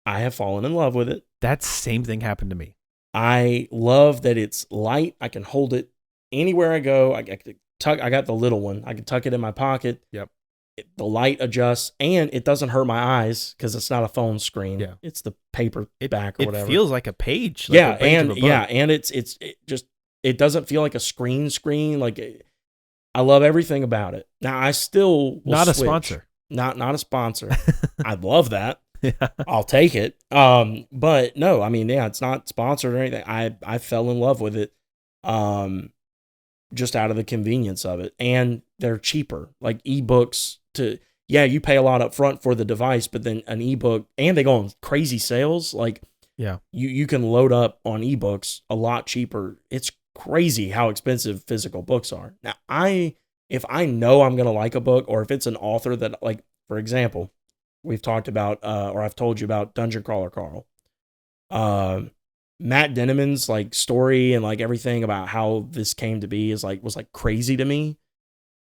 I have fallen in love with it. That same thing happened to me. I love that it's light. I can hold it anywhere I go. I got the little one. I can tuck it in my pocket. Yep. The light adjusts, and it doesn't hurt my eyes because it's not a phone screen. Yeah. It's the paper back or whatever. It feels like a page. Yeah, and it doesn't feel like a screen. Like, I love everything about it. Now, I still will not switch. a sponsor. Not a sponsor. I'd love that. Yeah. I'll take it. But no, I mean, yeah, it's not sponsored or anything. I fell in love with it. Just out of the convenience of it. And they're cheaper. Like, ebooks you pay a lot up front for the device, but then an ebook, and they go on crazy sales. Like, yeah, you can load up on ebooks a lot cheaper. It's crazy how expensive physical books are. Now, if I know I'm going to like a book, or if it's an author that, like, for example, we've talked about, or I've told you about Dungeon Crawler Carl. Matt Denneman's like story and like everything about how this came to be was like crazy to me.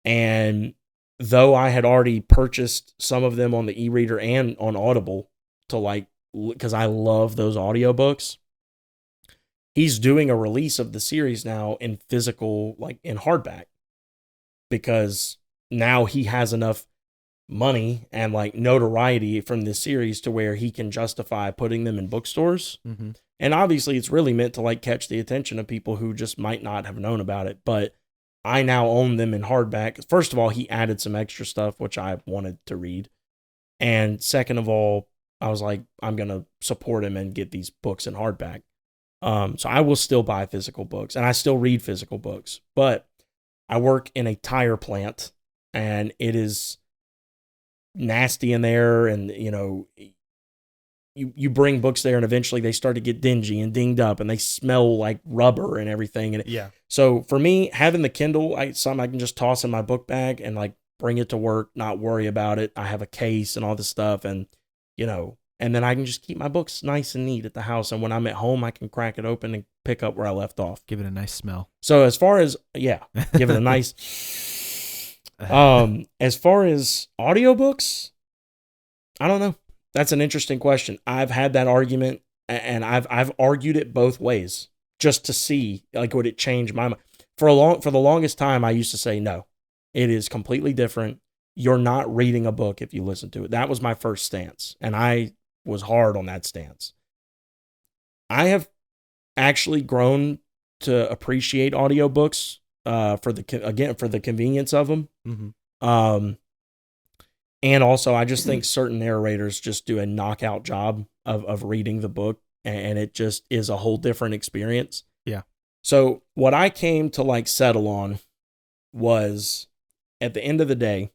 And though I had already purchased some of them on the e-reader and on Audible because I love those audiobooks, he's doing a release of the series now in physical, like in hardback, because now he has enough money and like notoriety from this series to where he can justify putting them in bookstores. Mm-hmm. And obviously it's really meant to like catch the attention of people who just might not have known about it. But I now own them in hardback. First of all, he added some extra stuff, which I wanted to read. And second of all, I was like, I'm going to support him and get these books in hardback. So I will still buy physical books, and I still read physical books, but I work in a tire plant, and it is nasty in there. And, you bring books there, and eventually they start to get dingy and dinged up, and they smell like rubber and everything. And yeah. So for me, having the Kindle, something I can just toss in my book bag and like bring it to work, not worry about it. I have a case and all this stuff, and and then I can just keep my books nice and neat at the house. And when I'm at home, I can crack it open and pick up where I left off. Give it a nice smell. So as far as give it a nice. As far as audiobooks, I don't know. That's an interesting question. I've had that argument, and I've argued it both ways just to see, like, would it change my mind. For the longest time, I used to say no. It is completely different. You're not reading a book if you listen to it. That was my first stance, and I was hard on that stance. I have actually grown to appreciate audiobooks for the convenience of them. Mm-hmm. And also, I just think certain narrators just do a knockout job of reading the book, and it just is a whole different experience. Yeah. So what I came to like settle on was, at the end of the day,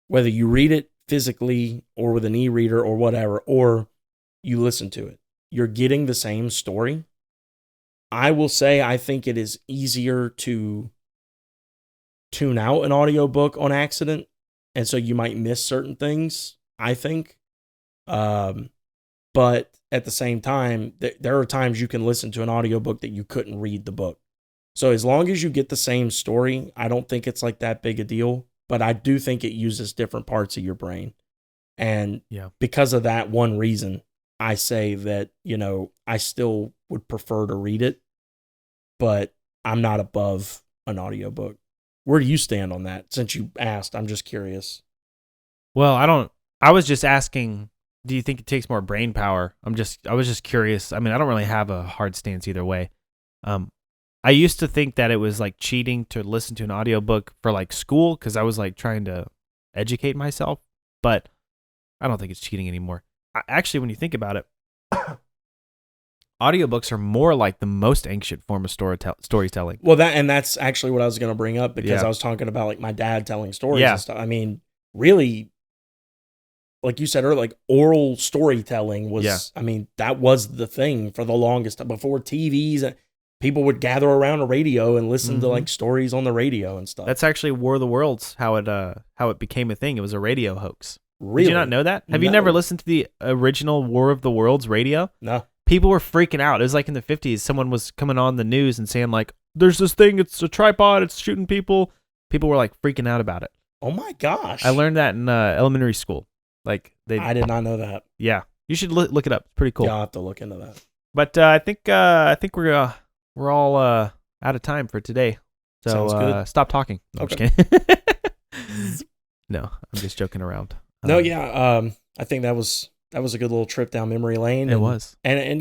whether you read it physically or with an e-reader or whatever, or you listen to it, you're getting the same story. I will say I think it is easier to tune out an audiobook on accident, and so you might miss certain things, I think. But at the same time, there are times you can listen to an audiobook that you couldn't read the book. So as long as you get the same story, I don't think it's like that big a deal, but I do think it uses different parts of your brain. And because of that one reason, I say that, I still would prefer to read it, but I'm not above an audiobook. Where do you stand on that? Since you asked, I'm just curious. Well, I was just asking, do you think it takes more brain power? I was just curious. I mean, I don't really have a hard stance either way. I used to think that it was like cheating to listen to an audiobook for like school, because I was like trying to educate myself, but I don't think it's cheating anymore. Actually, when you think about it, audiobooks are more like the most ancient form of storytelling. Well, that's actually what I was going to bring up, because I was talking about like my dad telling stories and stuff. I mean, really, like you said earlier, like oral storytelling was, I mean, that was the thing for the longest time. Before TVs, people would gather around a radio and listen to like stories on the radio and stuff. That's actually War of the Worlds, how it became a thing. It was a radio hoax. Really? Did you not know that? Have you never listened to the original War of the Worlds radio? No. People were freaking out. It was like in the 50s. Someone was coming on the news and saying like, there's this thing, it's a tripod, it's shooting people. People were like freaking out about it. Oh my gosh. I learned that in elementary school. Like I did not know that. Yeah. You should look it up. It's pretty cool. Yeah, I'll have to look into that. But I think we're all out of time for today. So Sounds good. Stop talking. No, Okay. I'm just kidding. No, I'm just joking around. No, yeah. I think that was a good little trip down memory lane. It was. And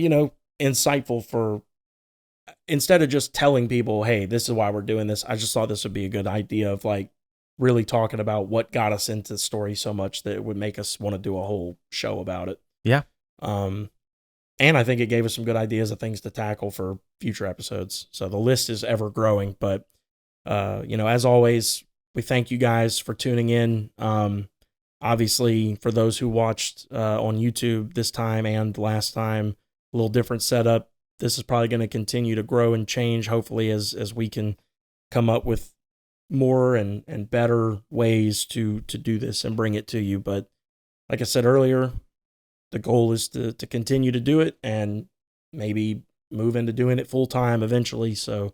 insightful for, instead of just telling people, hey, this is why we're doing this, I just thought this would be a good idea of like really talking about what got us into the story so much that it would make us want to do a whole show about it. Yeah. And I think it gave us some good ideas of things to tackle for future episodes. So the list is ever growing, but as always, we thank you guys for tuning in. Obviously, for those who watched on YouTube this time and last time, a little different setup. This is probably going to continue to grow and change, hopefully, as we can come up with more and better ways to do this and bring it to you. But like I said earlier, the goal is to continue to do it and maybe move into doing it full time eventually. So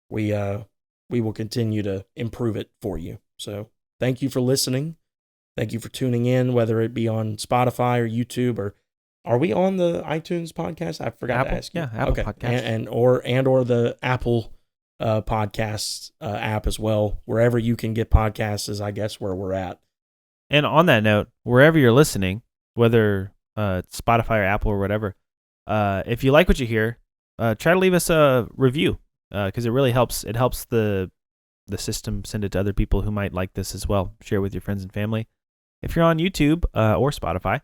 we will continue to improve it for you. So thank you for listening. Thank you for tuning in, whether it be on Spotify or YouTube, or are we on the iTunes podcast? I forgot to ask you. Yeah, Apple Podcast. or the Apple podcasts app as well. Wherever you can get podcasts is, I guess, where we're at. And on that note, wherever you're listening, whether Spotify or Apple or whatever, if you like what you hear, try to leave us a review, because it really helps. It helps the system send it to other people who might like this as well. Share it with your friends and family. If you're on YouTube or Spotify,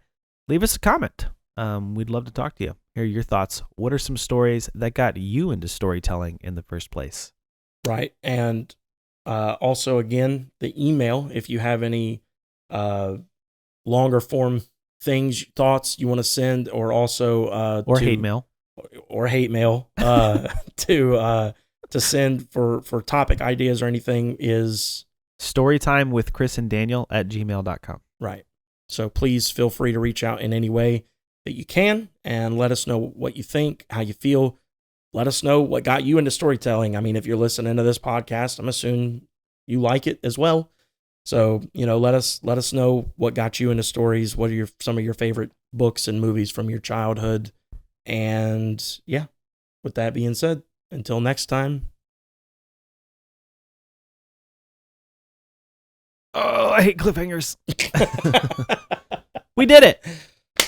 leave us a comment. We'd love to talk to you. Hear your thoughts. What are some stories that got you into storytelling in the first place? Right. And also, again, the email, if you have any longer form things, thoughts you want to send, or also hate mail. Or hate mail to send for topic ideas or anything, is storytimewithchrisandDaniel@gmail.com. Right. So please feel free to reach out in any way that you can and let us know what you think, how you feel. Let us know what got you into storytelling. I mean, if you're listening to this podcast, I'm assuming you like it as well. So, let us know what got you into stories. What are some of your favorite books and movies from your childhood? And yeah, with that being said, until next time. Oh, I hate cliffhangers. We did it.